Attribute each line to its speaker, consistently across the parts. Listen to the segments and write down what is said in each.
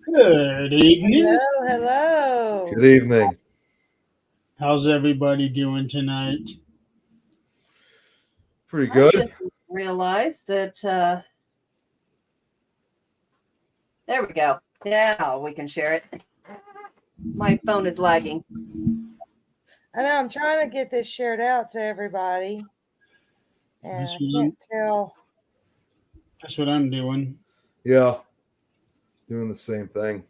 Speaker 1: Good evening.
Speaker 2: Hello.
Speaker 3: Good evening.
Speaker 1: How's everybody doing tonight?
Speaker 3: Pretty
Speaker 2: I
Speaker 3: good.
Speaker 2: just realized that there we go. Now we can share it. My phone is lagging.
Speaker 4: I know I'm trying to get this shared out to everybody, and
Speaker 1: That's
Speaker 4: I
Speaker 1: what
Speaker 4: can't
Speaker 1: I'm,
Speaker 4: tell.
Speaker 1: that's what I'm doing.
Speaker 3: Yeah, doing the same thing.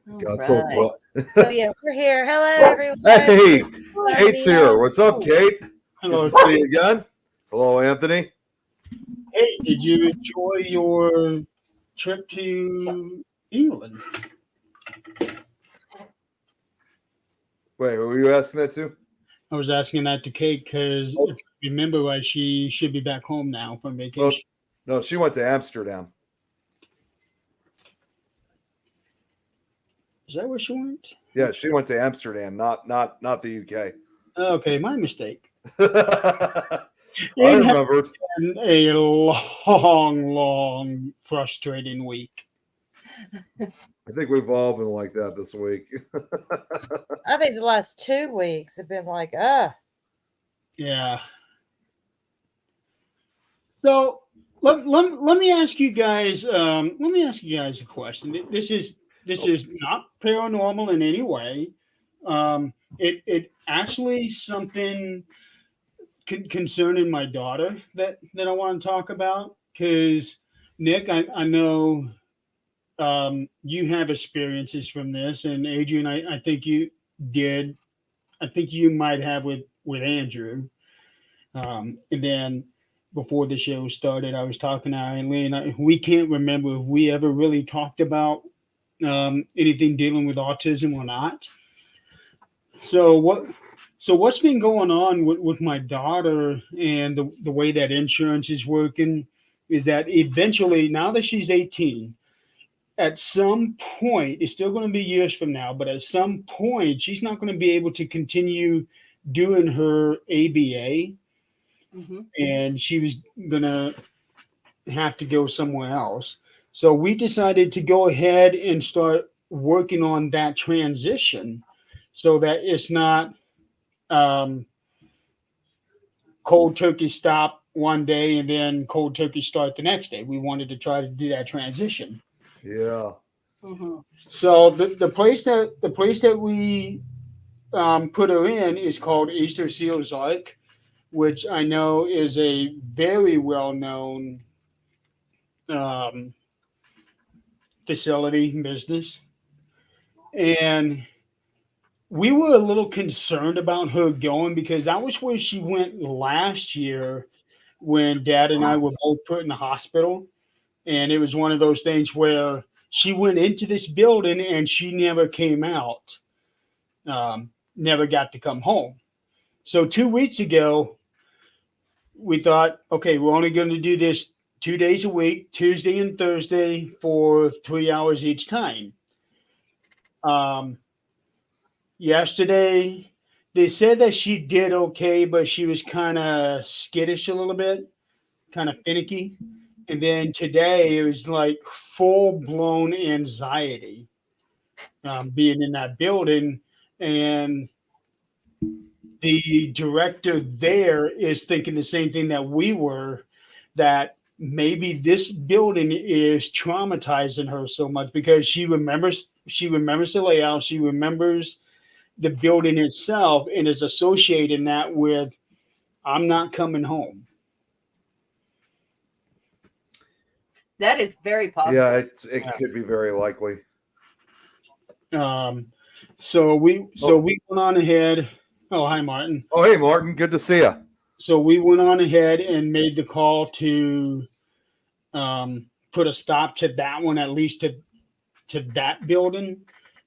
Speaker 2: All
Speaker 3: Got so
Speaker 2: right.
Speaker 3: quiet.
Speaker 4: So yeah, we're here. Hello, everyone.
Speaker 3: Hey,
Speaker 4: Hello,
Speaker 3: Kate's here. What's up, Kate? Good
Speaker 1: Hello.
Speaker 3: to see you again. Hello, Anthony.
Speaker 1: Hey, did you enjoy your trip to England?
Speaker 3: Wait, who were you asking that to?
Speaker 1: I was asking that to Kate because
Speaker 3: Oh,
Speaker 1: if you remember right, she should be back home now from
Speaker 3: well,
Speaker 1: vacation.
Speaker 3: no, she went to Amsterdam.
Speaker 1: Is that where she went?
Speaker 3: Yeah, she went to Amsterdam, not the UK.
Speaker 1: Okay, my mistake.
Speaker 3: I
Speaker 1: It has
Speaker 3: remembered.
Speaker 1: been a long, frustrating week.
Speaker 3: I think we've all been like that this week.
Speaker 4: I think the last 2 weeks have been like,
Speaker 1: Yeah. So let me ask you guys a question. This is not paranormal in any way. It actually something concerning my daughter that I want to talk about because Nick, I know you have experiences from this, and Adrian, I think you did. I think you might have with Andrew. And then before the show started, I was talking to Eileen. We can't remember if we ever really talked about anything dealing with autism or not. So what? So what's been going on with my daughter and the way that insurance is working is that eventually, now that she's 18, at some point, it's still going to be years from now, but at some point, she's not going to be able to continue doing her ABA,
Speaker 2: Mm-hmm.
Speaker 1: and she was gonna have to go somewhere else. So we decided to go ahead and start working on that transition so that it's not um, cold turkey stop one day and then cold turkey start the next day. We wanted to try to do that transition.
Speaker 3: Yeah.
Speaker 2: Mm-hmm.
Speaker 1: So the place that we put her in is called Easter Seals Ark, which I know is a very well known um, facility business. And we were a little concerned about her going because that was where she went last year when dad and I were both put in the hospital. And it was one of those things where she went into this building and she never came out, never got to come home. So 2 weeks ago, we thought, okay, we're only going to do this 2 days a week, Tuesday and Thursday, for 3 hours each time. Um, Yesterday, they said that she did okay, but she was kind of skittish a little bit, kind of finicky. And then today, it was like full blown anxiety being in that building. And the director there is thinking the same thing that we were, that maybe this building is traumatizing her so much because she remembers the layout, she remembers the building itself, and is associating that with I'm not coming home.
Speaker 2: That is very
Speaker 3: Yeah,
Speaker 2: possible.
Speaker 3: it could be very likely.
Speaker 1: Um, so we so
Speaker 3: Oh,
Speaker 1: we went on ahead. Oh, hi, Martin.
Speaker 3: oh, hey, Martin. Good to see you.
Speaker 1: So we went on ahead and made the call to put a stop to that one, at least to that building,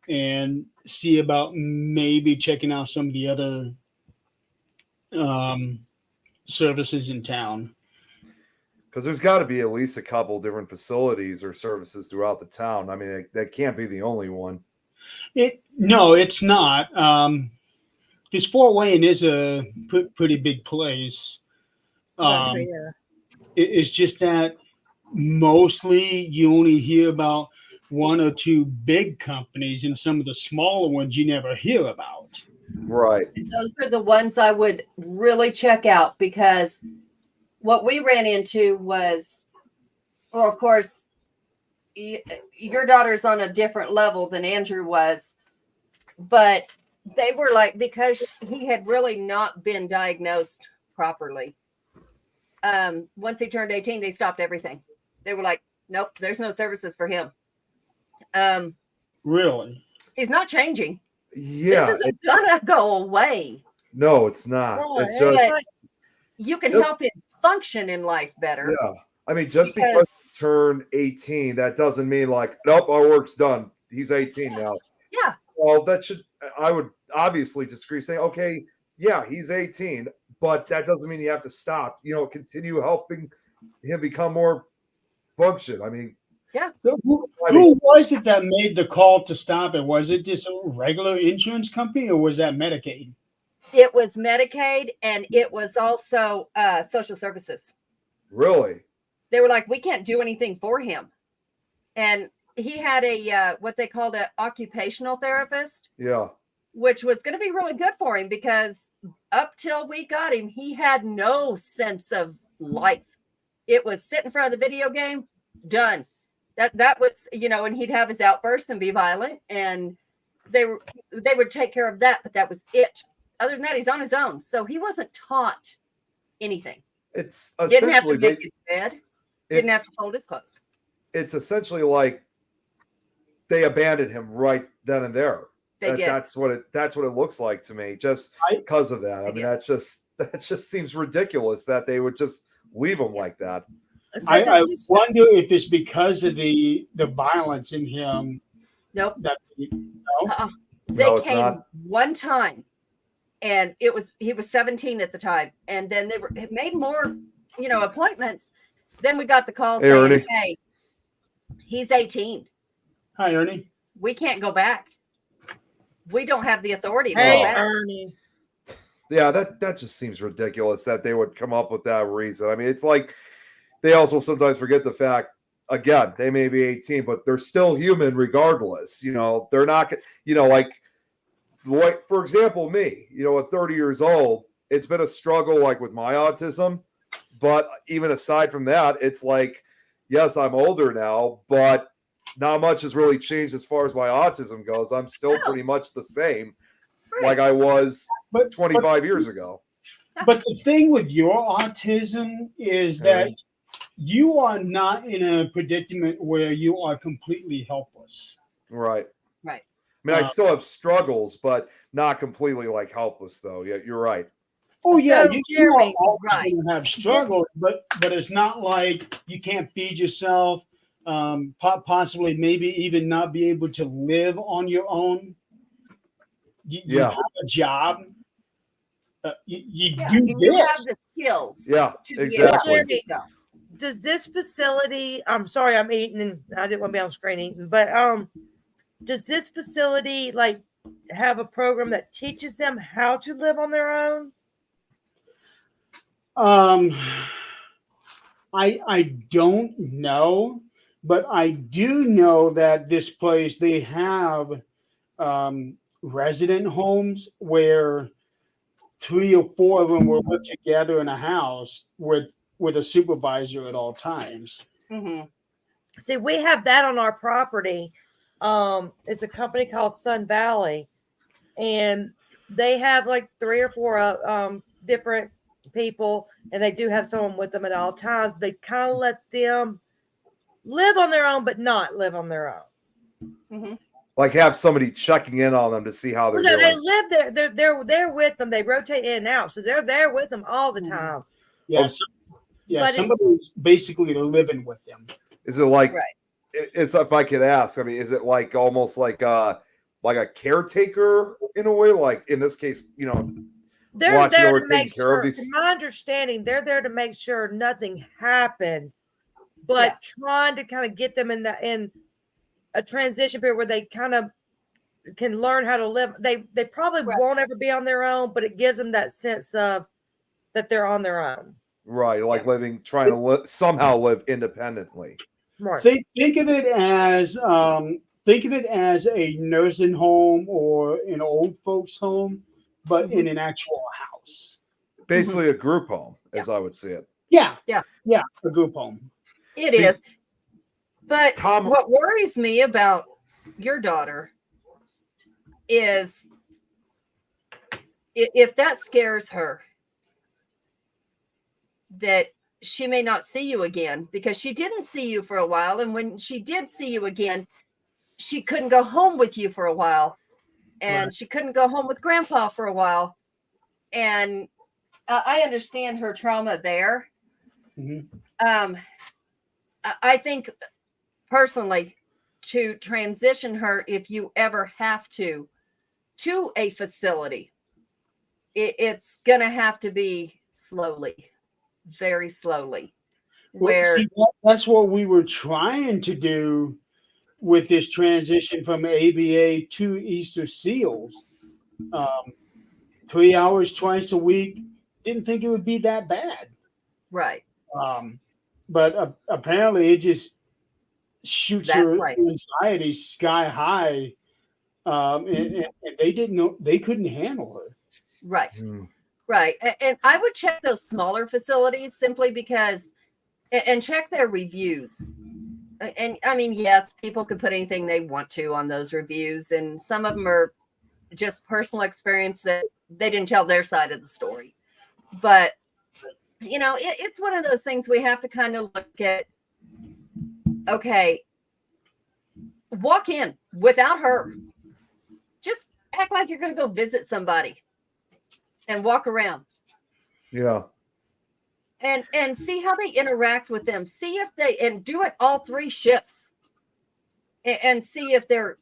Speaker 1: and see about maybe checking out some of the other um, services in town.
Speaker 3: Because there's got to be at least a couple different facilities or services throughout the town. I mean, that can't be the only one.
Speaker 1: It no, it's not. Because Fort Wayne is a pretty big place.
Speaker 4: about to
Speaker 1: Um,
Speaker 4: say, yeah.
Speaker 1: It's just that mostly you only hear about one or two big companies, and some of the smaller ones you never hear about.
Speaker 3: Right.
Speaker 2: Those are the ones I would really check out, because what we ran into was, well, of course, your daughter's on a different level than Andrew was, but they were like, because he had really not been diagnosed properly. Once he turned 18, they stopped everything. They were like, nope, there's no services for him.
Speaker 1: Really?
Speaker 2: He's not changing.
Speaker 3: Yeah.
Speaker 2: This isn't gonna go away.
Speaker 3: No, it's not.
Speaker 4: No,
Speaker 3: It
Speaker 4: it's
Speaker 3: just
Speaker 4: like-
Speaker 2: You can
Speaker 3: Just-
Speaker 2: help him function in life better.
Speaker 3: yeah. I mean, just because
Speaker 2: Because-
Speaker 3: he turned 18, that doesn't mean like, nope, our work's done. He's 18 now.
Speaker 2: Yeah.
Speaker 3: Well, I would obviously disagree, saying, okay, yeah, he's 18, but that doesn't mean you have to stop. Continue helping him become more function. I mean,
Speaker 1: Who was it that made the call to stop it? Was it just a regular insurance company, or was that Medicaid?
Speaker 2: It was Medicaid, and it was also social services.
Speaker 3: really?
Speaker 2: They were like, we can't do anything for him. And he had a what they called an occupational therapist,
Speaker 3: Yeah.
Speaker 2: which was going to be really good for him, because up till we got him, he had no sense of life. It was sit in front of the video game, done. That was, and he'd have his outbursts and be violent, and they would take care of that, but that was it. Other than that, he's on his own. So he wasn't taught anything.
Speaker 3: It's
Speaker 2: Didn't have to
Speaker 3: essentially
Speaker 2: make his bed. Didn't have to fold his clothes.
Speaker 3: it's essentially like they abandoned him right then and there.
Speaker 2: They did.
Speaker 3: That's what it looks like to me, just because of that. I mean, that just seems ridiculous that they would just leave him like that.
Speaker 4: So
Speaker 1: I
Speaker 4: does this-
Speaker 1: wonder if it's because of the violence in him.
Speaker 2: Nope.
Speaker 1: That
Speaker 2: They
Speaker 3: No, it's
Speaker 2: came
Speaker 3: not.
Speaker 2: one time, and he was 17 at the time, and then they made more, appointments. Then we got the call
Speaker 3: Hey,
Speaker 2: saying,
Speaker 3: Ernie.
Speaker 2: "Hey, he's 18.
Speaker 1: Hi, Ernie.
Speaker 2: We can't go back. We don't have the authority to
Speaker 4: Hey,
Speaker 2: go back."
Speaker 4: Ernie.
Speaker 3: Yeah, that just seems ridiculous that they would come up with that reason. I mean, it's like they also sometimes forget the fact, again, they may be 18, but they're still human regardless. They're not, like, for example, me, at 30 years old, it's been a struggle like with my autism. But even aside from that, it's like, yes, I'm older now, but not much has really changed as far as my autism goes. I'm still pretty much the same like I was
Speaker 1: But
Speaker 3: 25 years ago.
Speaker 1: But the thing with your autism is that you are not in a predicament where you are completely helpless.
Speaker 3: Right.
Speaker 2: Right.
Speaker 3: I mean, I still have struggles, but not completely like helpless, though. Yeah, you're right.
Speaker 1: Oh yeah,
Speaker 4: So,
Speaker 1: you
Speaker 4: Jeremy,
Speaker 1: are always
Speaker 2: right.
Speaker 1: going to have struggles, but it's not like you can't feed yourself. Possibly, maybe even not be able to live on your own. You have a job. You
Speaker 2: Yeah,
Speaker 1: do
Speaker 2: and you have
Speaker 1: this.
Speaker 2: the skills.
Speaker 3: Yeah,
Speaker 2: to be able to
Speaker 3: exactly.
Speaker 2: do so.
Speaker 4: Does this facility, I'm sorry, I'm eating and I didn't want to be on screen eating, but does this facility like have a program that teaches them how to live on their own?
Speaker 1: I don't know, but I do know that this place, they have resident homes where 3 or 4 of them will live together in a house with a supervisor at all times.
Speaker 2: Mhm.
Speaker 4: See, we have that on our property. It's a company called Sun Valley, and they have like 3 or 4 different people, and they do have someone with them at all times. They kind of let them live on their own, but not live on their own.
Speaker 2: Mhm.
Speaker 3: Like have somebody checking in on them to see how they're
Speaker 4: No, they
Speaker 3: doing.
Speaker 4: live there. They're with them. They rotate in and out, so they're there with them all the time.
Speaker 1: Yes. Yeah,
Speaker 4: But it's-
Speaker 1: somebody's basically living with them.
Speaker 3: Is it like?
Speaker 2: Right.
Speaker 3: It's if I could ask. I mean, is it like almost like a caretaker in a way? Like in this case,
Speaker 4: They're
Speaker 3: watching
Speaker 4: there
Speaker 3: over
Speaker 4: to
Speaker 3: taking
Speaker 4: make
Speaker 3: care of
Speaker 4: sure.
Speaker 3: these-
Speaker 4: From my understanding, they're there to make sure nothing happens, but
Speaker 2: Yeah.
Speaker 4: trying to kind of get them in a transition period where they kind of can learn how to live. They probably
Speaker 2: Right.
Speaker 4: won't ever be on their own, but it gives them that sense of that they're on their own.
Speaker 3: Right, like trying to somehow live independently.
Speaker 4: Right.
Speaker 1: Think of it as a nursing home or an old folks home, but in an actual house.
Speaker 3: Basically, a group home, as I would see it.
Speaker 1: Yeah,
Speaker 2: Yeah.
Speaker 1: a group home.
Speaker 2: It is.
Speaker 3: See,
Speaker 2: But
Speaker 3: Tom-
Speaker 2: what worries me about your daughter is if that scares her, that she may not see you again, because she didn't see you for a while. And when she did see you again, she couldn't go home with you for a while. And
Speaker 1: Right.
Speaker 2: she couldn't go home with grandpa for a while. And I understand her trauma there.
Speaker 1: Mhm.
Speaker 2: I think personally, to transition her, if you ever have to a facility, it's going to have to be slowly, very slowly. Where
Speaker 1: See, that's what we were trying to do with this transition from ABA to Easter Seals. 3 hours twice a week. Didn't think it would be that bad.
Speaker 2: right,
Speaker 1: But apparently it just shoots
Speaker 2: that
Speaker 1: her
Speaker 2: place.
Speaker 1: anxiety sky high. And they didn't know, they couldn't handle her.
Speaker 2: Right.
Speaker 3: Hmm.
Speaker 2: Right. And I would check those smaller facilities simply because, and check their reviews. And I mean, yes, people could put anything they want to on those reviews. And some of them are just personal experience that they didn't tell their side of the story. But, you know, it's one of those things we have to kind of look at. Okay, walk in without her. Just act like you're going to go visit somebody and walk around.
Speaker 3: Yeah.
Speaker 2: And see how they interact with them. See if they, and do it all 3 shifts, and see if they're,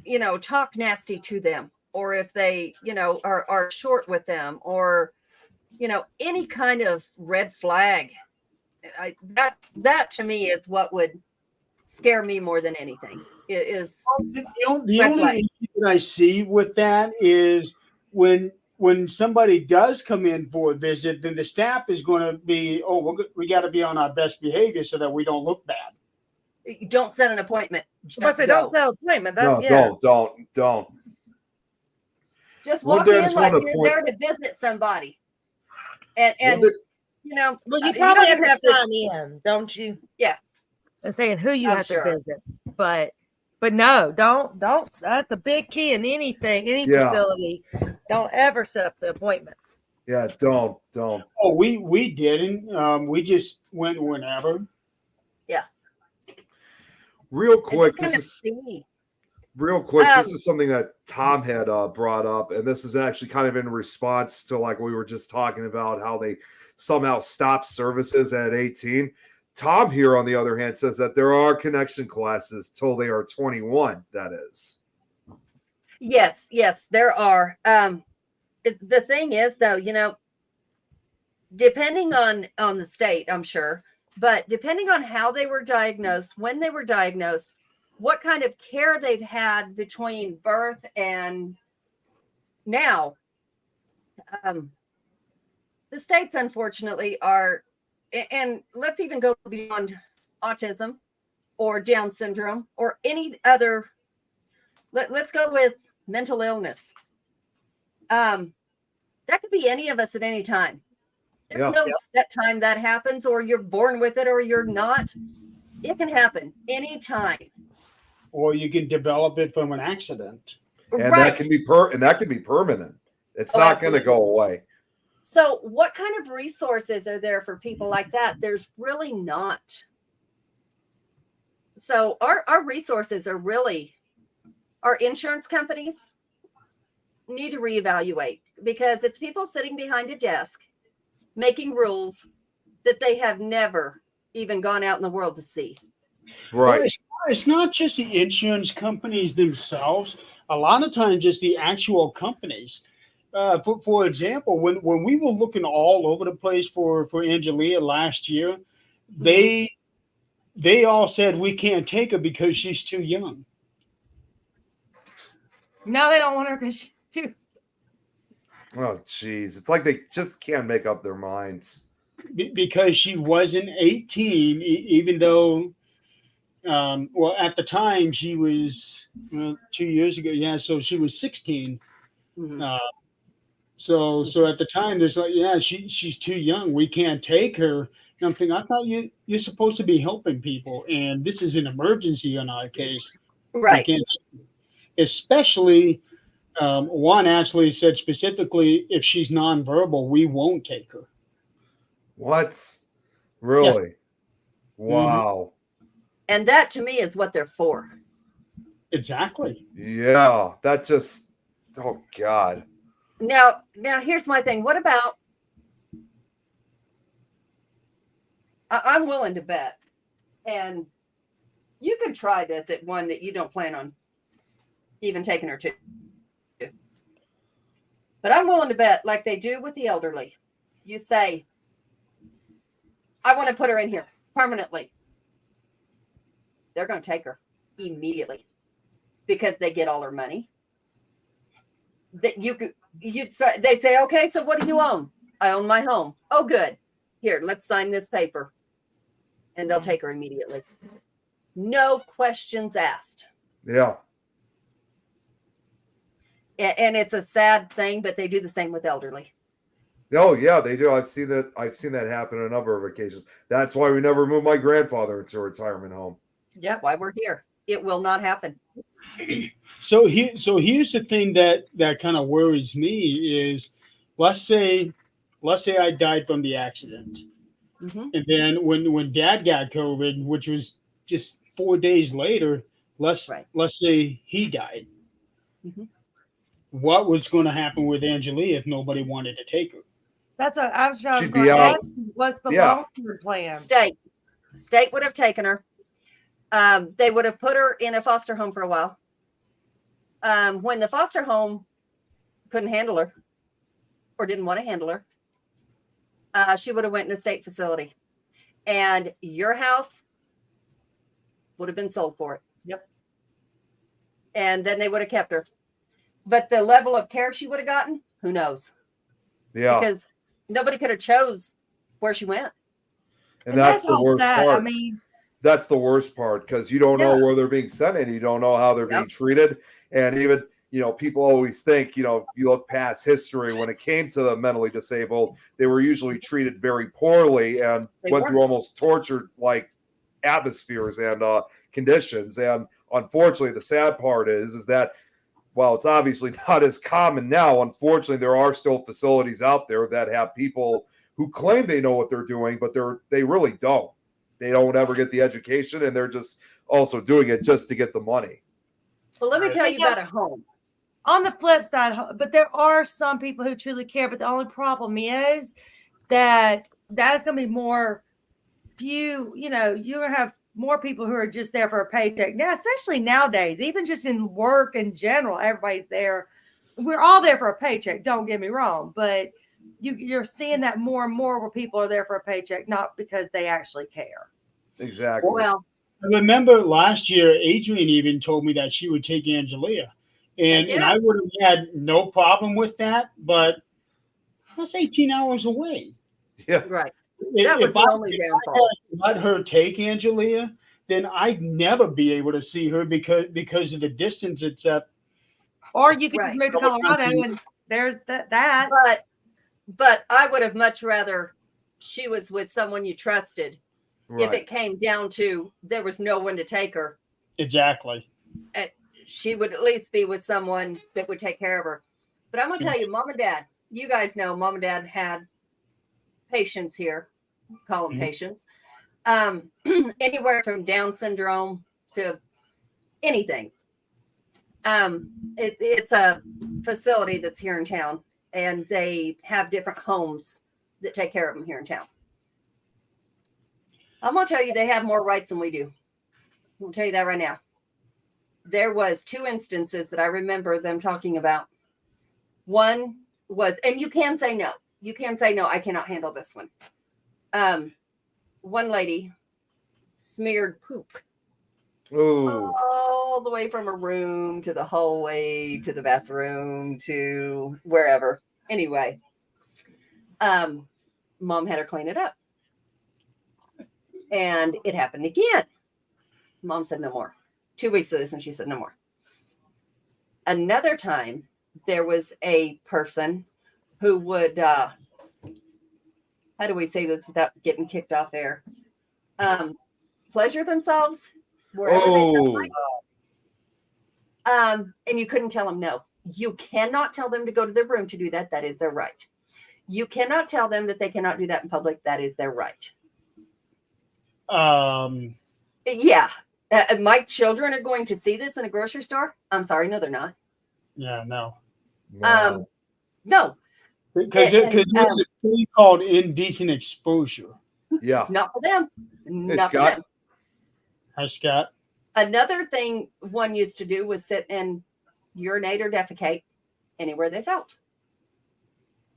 Speaker 2: you know, talk nasty to them, or if they, you know, are short with them, or, you know, any kind of red flag. That to me is what would scare me more than anything. It is
Speaker 1: The
Speaker 2: Red
Speaker 1: only
Speaker 2: flags.
Speaker 1: issue that I see with that is when somebody does come in for a visit, then the staff is going to be, we got to be on our best behavior so that we don't look bad.
Speaker 2: you don't set an appointment.
Speaker 4: But
Speaker 2: Just
Speaker 4: they
Speaker 2: go.
Speaker 4: don't tell appointment.
Speaker 3: No,
Speaker 4: That's yeah.
Speaker 3: don't.
Speaker 2: Just
Speaker 3: One
Speaker 2: walk
Speaker 3: day I
Speaker 2: in
Speaker 3: just
Speaker 2: like
Speaker 3: wanna
Speaker 2: you're
Speaker 3: point-
Speaker 2: there to visit somebody. And
Speaker 3: One day-
Speaker 2: you know,
Speaker 4: Well, you
Speaker 2: you
Speaker 4: probably
Speaker 2: don't
Speaker 4: have
Speaker 2: even
Speaker 4: to sign in, don't you?
Speaker 2: Yeah.
Speaker 4: And saying who you
Speaker 2: I'm
Speaker 4: have
Speaker 2: sure.
Speaker 4: to visit. But no, don't. That's a big key in anything, any
Speaker 3: Yeah.
Speaker 4: facility. Don't ever set up the appointment.
Speaker 3: Yeah, don't.
Speaker 1: Oh, we didn't. We just went whenever.
Speaker 3: Real
Speaker 2: and
Speaker 3: quick,
Speaker 2: just kind
Speaker 3: this
Speaker 2: of
Speaker 3: is
Speaker 2: see.
Speaker 3: this is something that Tom had brought up, and this is actually kind of in response to like we were just talking about how they somehow stopped services at 18. Tom here, on the other hand, says that there are connection classes till they are 21. That is.
Speaker 2: Yes, there are. The thing is, though, you know, depending on the state, I'm sure, but depending on how they were diagnosed, when they were diagnosed, what kind of care they've had between birth and now, the states, unfortunately, are, and let's even go beyond autism or Down syndrome or any other. Let's go with mental illness. That could be any of us at any time. There's no set time that happens, or you're born with it or you're not. It can happen anytime.
Speaker 1: Or you can develop it from an accident.
Speaker 3: And
Speaker 2: Right.
Speaker 3: that can be permanent. It's
Speaker 2: Oh,
Speaker 3: not going to
Speaker 2: absolutely.
Speaker 3: go away.
Speaker 2: So what kind of resources are there for people like that? There's really not. So our resources are really, our insurance companies need to reevaluate, because it's people sitting behind a desk making rules that they have never even gone out in the world to see.
Speaker 3: Right.
Speaker 1: Well, it's not just the insurance companies themselves. A lot of times, it's the actual companies. For example, when we were looking all over the place for Angelia last year, they all said we can't take her because she's too young.
Speaker 5: No, they don't want her because she's too.
Speaker 3: Oh, geez. It's like they just can't make up their minds.
Speaker 1: because she wasn't 18, even though, well, at the time she was 2 years ago. Yeah, so she was 16.
Speaker 2: Mhm.
Speaker 1: So at the time, there's like, yeah, she's too young. We can't take her. And I'm thinking, I thought you're supposed to be helping people, and this is an emergency in our case. We
Speaker 2: Right.
Speaker 1: can't, especially one actually said specifically, if she's nonverbal, we won't take her.
Speaker 3: What? Really? Wow.
Speaker 2: And that to me is what they're for.
Speaker 1: Exactly.
Speaker 3: Yeah. That just. Oh God.
Speaker 2: Now here's my thing. What about? I'm willing to bet, and you could try this at one that you don't plan on even taking her to. But I'm willing to bet, like they do with the elderly, you say, I want to put her in here permanently. They're going to take her immediately because they get all her money. That they'd say, okay, so what do you own? I own my home. Oh, good. Here, let's sign this paper. And they'll take her immediately. No questions asked.
Speaker 3: Yeah.
Speaker 2: And it's a sad thing, but they do the same with elderly.
Speaker 3: Oh yeah, they do. I've seen that happen on a number of occasions. That's why we never moved my grandfather into a retirement home.
Speaker 2: That's
Speaker 4: Yep.
Speaker 2: why we're here. It will not happen.
Speaker 1: So here's the thing that kind of worries me is, let's say I died from the accident,
Speaker 2: Mhm.
Speaker 1: and then when Dad got COVID, which was just 4 days later, let's say he died.
Speaker 2: Mhm.
Speaker 1: What was going to happen with Angelia if nobody wanted to take her?
Speaker 4: That's what I was
Speaker 3: She'd
Speaker 4: going
Speaker 3: be
Speaker 4: to
Speaker 3: out.
Speaker 4: ask you. What's the
Speaker 3: Yeah.
Speaker 4: long-term plan?
Speaker 2: State would have taken her. They would have put her in a foster home for a while. When the foster home couldn't handle her or didn't want to handle her, she would have went in a state facility, and your house would have been sold for it.
Speaker 4: Yep.
Speaker 2: And then they would have kept her. But the level of care she would have gotten, who knows?
Speaker 3: Yeah.
Speaker 2: Because nobody could have chose where she went.
Speaker 3: And that's the
Speaker 4: all
Speaker 3: worst
Speaker 4: sad.
Speaker 3: part.
Speaker 4: I mean,
Speaker 3: That's the worst part because you don't know where they're being sent and you don't know how they're being treated. And even, people always think, if you look past history, when it came to the mentally disabled, they were usually treated very poorly and went through almost tortured like atmospheres and conditions. And unfortunately, the sad part is that while it's obviously not as common now, unfortunately, there are still facilities out there that have people who claim they know what they're doing, but they really don't. They don't ever get the education, and they're just also doing it just to get the money.
Speaker 2: Well, let me tell you about a home.
Speaker 4: on the flip side, but there are some people who truly care. But the only problem is that that's going to be more few. You're going to have more people who are just there for a paycheck now, especially nowadays. Even just in work in general, everybody's there. We're all there for a paycheck. Don't get me wrong, but you're seeing that more and more where people are there for a paycheck, not because they actually care.
Speaker 3: Exactly.
Speaker 2: Well,
Speaker 1: I remember last year, Adrian even told me that she would take Angelia, and I would have had no problem with that. But that's 18 hours away.
Speaker 3: Yeah,
Speaker 2: right. That was the only downfall.
Speaker 1: Let her take Angelia, then I'd never be able to see her because of the distance it's at.
Speaker 4: Or you could move to Colorado, and there's that.
Speaker 2: But I would have much rather she was with someone you trusted.
Speaker 3: Right.
Speaker 2: If it came down to there was no one to take her.
Speaker 1: Exactly.
Speaker 2: She would at least be with someone that would take care of her. But I'm going to tell you, Mom and Dad, you guys know Mom and Dad had patients here, call them patients, anywhere from Down syndrome to anything. It's a facility that's here in town, and they have different homes that take care of them here in town. I'm going to tell you, they have more rights than we do. I'll tell you that right now. There was 2 instances that I remember them talking about. One was, and you can say no. You can say, no, I cannot handle this one. One lady smeared poop all the way from her room to the hallway to the bathroom to wherever. Anyway, Mom had her clean it up. And it happened again. Mom said no more. 2 weeks of this, and she said no more. Another time, there was a person who would, how do we say this without getting kicked off air? Pleasure themselves wherever they felt like. And you couldn't tell them no. You cannot tell them to go to their room to do that. That is their right. You cannot tell them that they cannot do that in public. That is their right. Yeah. My children are going to see this in a grocery store. I'm sorry. No, they're not.
Speaker 1: Yeah, no.
Speaker 2: No.
Speaker 1: Because it's a thing called indecent exposure.
Speaker 3: Yeah.
Speaker 2: Not for them.
Speaker 3: Hey,
Speaker 2: Not for
Speaker 3: Scott.
Speaker 2: them.
Speaker 1: Hi, Scott.
Speaker 2: Another thing one used to do was sit and urinate or defecate anywhere they felt.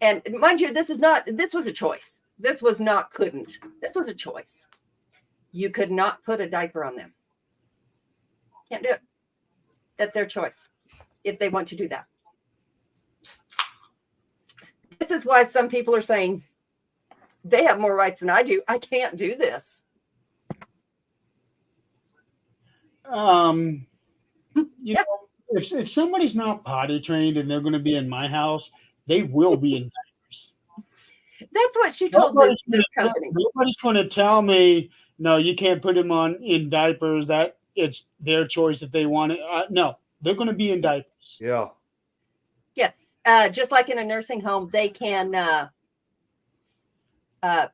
Speaker 2: And mind you, this was a choice. This was not couldn't. This was a choice. You could not put a diaper on them. Can't do it. That's their choice if they want to do that. This is why some people are saying they have more rights than I do. I can't do this.
Speaker 1: You know, if somebody's not potty trained and they're going to be in my house, they will be in diapers.
Speaker 2: That's what she told this company.
Speaker 1: Nobody's going to tell me, no, you can't put them in diapers. That it's their choice if they want it. No, they're going to be in diapers.
Speaker 3: Yeah.
Speaker 2: Yes. Just like in a nursing home, they can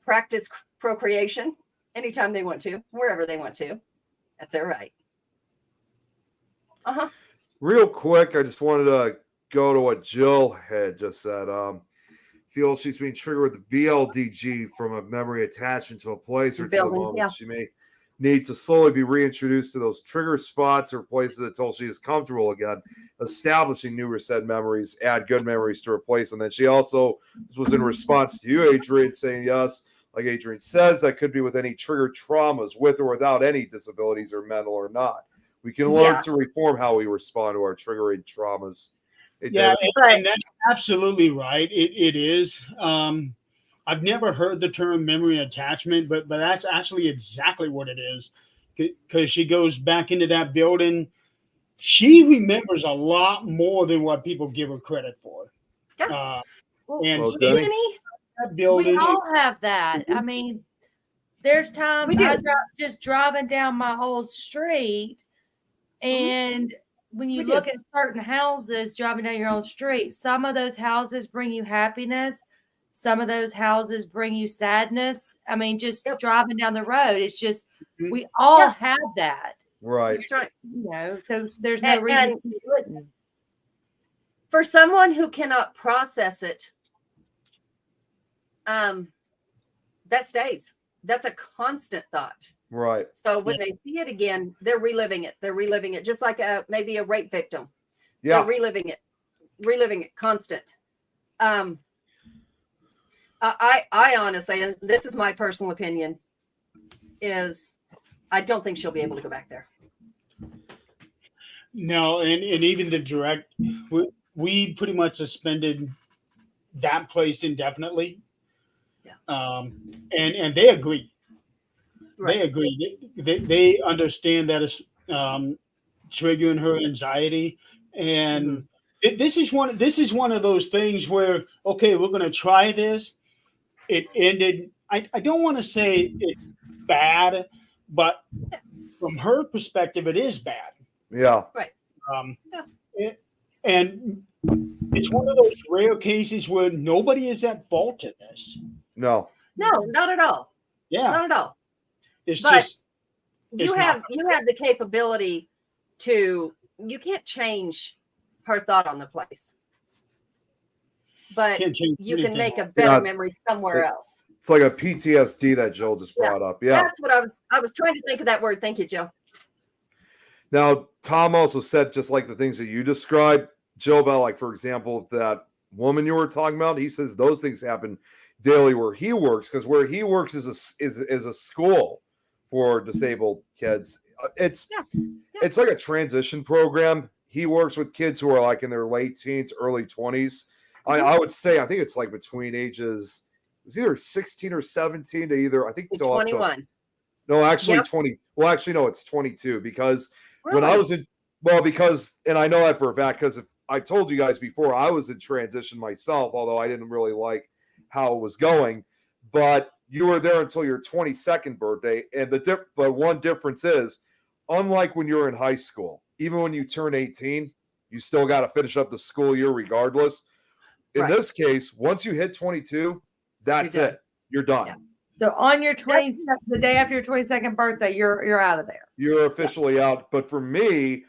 Speaker 2: practice procreation anytime they want to, wherever they want to. That's their right. Uh-huh.
Speaker 3: Real quick, I just wanted to go to what Jill had just said. Feels she's being triggered with the BLDG from a memory attachment to a place or to the
Speaker 2: Building,
Speaker 3: moment.
Speaker 2: yeah.
Speaker 3: She may need to slowly be reintroduced to those trigger spots or places until she is comfortable again. Establishing new reset memories, add good memories to replace them. Then she also, this was in response to you, Adrian, saying yes, like Adrian says, that could be with any trigger traumas, with or without any disabilities or mental or not. We can learn
Speaker 2: Yeah.
Speaker 3: to reform how we respond to our triggering traumas.
Speaker 1: Yeah, and that's absolutely right. It is. I've never heard the term memory attachment, but that's actually exactly what it is. Because she goes back into that building, she remembers a lot more than what people give her credit for.
Speaker 2: Yeah.
Speaker 1: And
Speaker 3: Well,
Speaker 1: seeing
Speaker 2: Penny?
Speaker 1: that building,
Speaker 5: We all have that. I mean, there's times
Speaker 2: We do.
Speaker 5: I just driving down my old street, and when you
Speaker 2: We do.
Speaker 5: look at certain houses driving down your own street, some of those houses bring you happiness. Some of those houses bring you sadness. I mean, just driving down the road, it's just we all have that,
Speaker 3: Right.
Speaker 2: That's right.
Speaker 5: you know. So there's no reason
Speaker 2: And
Speaker 5: you wouldn't.
Speaker 2: for someone who cannot process it, that stays. That's a constant thought.
Speaker 3: Right.
Speaker 2: So when they see it again, they're reliving it. They're reliving it, just like maybe a rape victim.
Speaker 3: Yeah.
Speaker 2: They're reliving it, constant. I honestly, and this is my personal opinion, is I don't think she'll be able to go back there.
Speaker 1: no, and even the direct, we pretty much suspended that place indefinitely.
Speaker 2: Yeah.
Speaker 1: And they agree.
Speaker 2: Right.
Speaker 1: They agree. They understand that it's triggering her anxiety, and this is one of those things where, okay, we're going to try this. It ended. I don't want to say it's bad, but from her perspective, it is bad.
Speaker 3: Yeah.
Speaker 1: And it's one of those rare cases where nobody is at fault in this.
Speaker 3: No.
Speaker 2: No, not at all.
Speaker 1: Yeah,
Speaker 2: Not at all.
Speaker 1: it's
Speaker 2: But
Speaker 1: just
Speaker 2: You have the capability to. You can't change her thought on the place, but
Speaker 1: can't change
Speaker 2: you can
Speaker 1: anything.
Speaker 2: make a better
Speaker 3: Yeah.
Speaker 2: memory somewhere else.
Speaker 3: It's like a PTSD that Jill just brought up. Yeah.
Speaker 2: That's what I was trying to think of that word. Thank you, Joe.
Speaker 3: Now, Tom also said, just like the things that you described, Jill, about, like, for example, that woman you were talking about, he says those things happen daily where he works, because where he works is a school for disabled kids. It's like a transition program. He works with kids who are like in their late teens, early 20s. I would say, I think it's like between ages was either 16 or 17 to either, I think
Speaker 2: It's
Speaker 3: so up to
Speaker 2: 21.
Speaker 3: no, actually
Speaker 2: Yep.
Speaker 3: 20. Well, actually, no, it's 22 because when I
Speaker 2: Really?
Speaker 3: was in, well, because, and I know that for a fact because I've told you guys before, I was in transition myself, although I didn't really like how it was going. But you were there until your 22nd birthday. And but one difference is, unlike when you were in high school, even when you turn 18, you still got to finish up the school year regardless. In
Speaker 2: Right.
Speaker 3: this case, once you hit 22, that's
Speaker 2: You're done.
Speaker 3: it. You're done.
Speaker 2: Yeah.
Speaker 4: So on your the day after your 22nd birthday, you're out of there.
Speaker 3: You're officially out. But for me,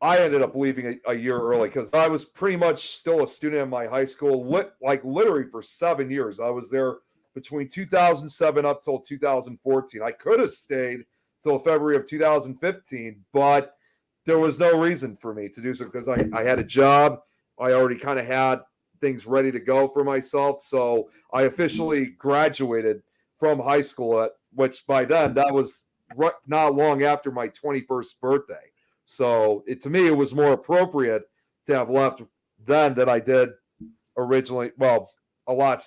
Speaker 3: I ended up leaving a year early because I was pretty much still a student in my high school, like literally for 7 years. I was there between 2007 up till 2014. I could have stayed till February of 2015, but there was no reason for me to do so because I had a job. I already kind of had things ready to go for myself. So I officially graduated from high school, which by then that was not long after my 21st birthday. So to me, it was more appropriate to have left then than I did originally. Well, a lot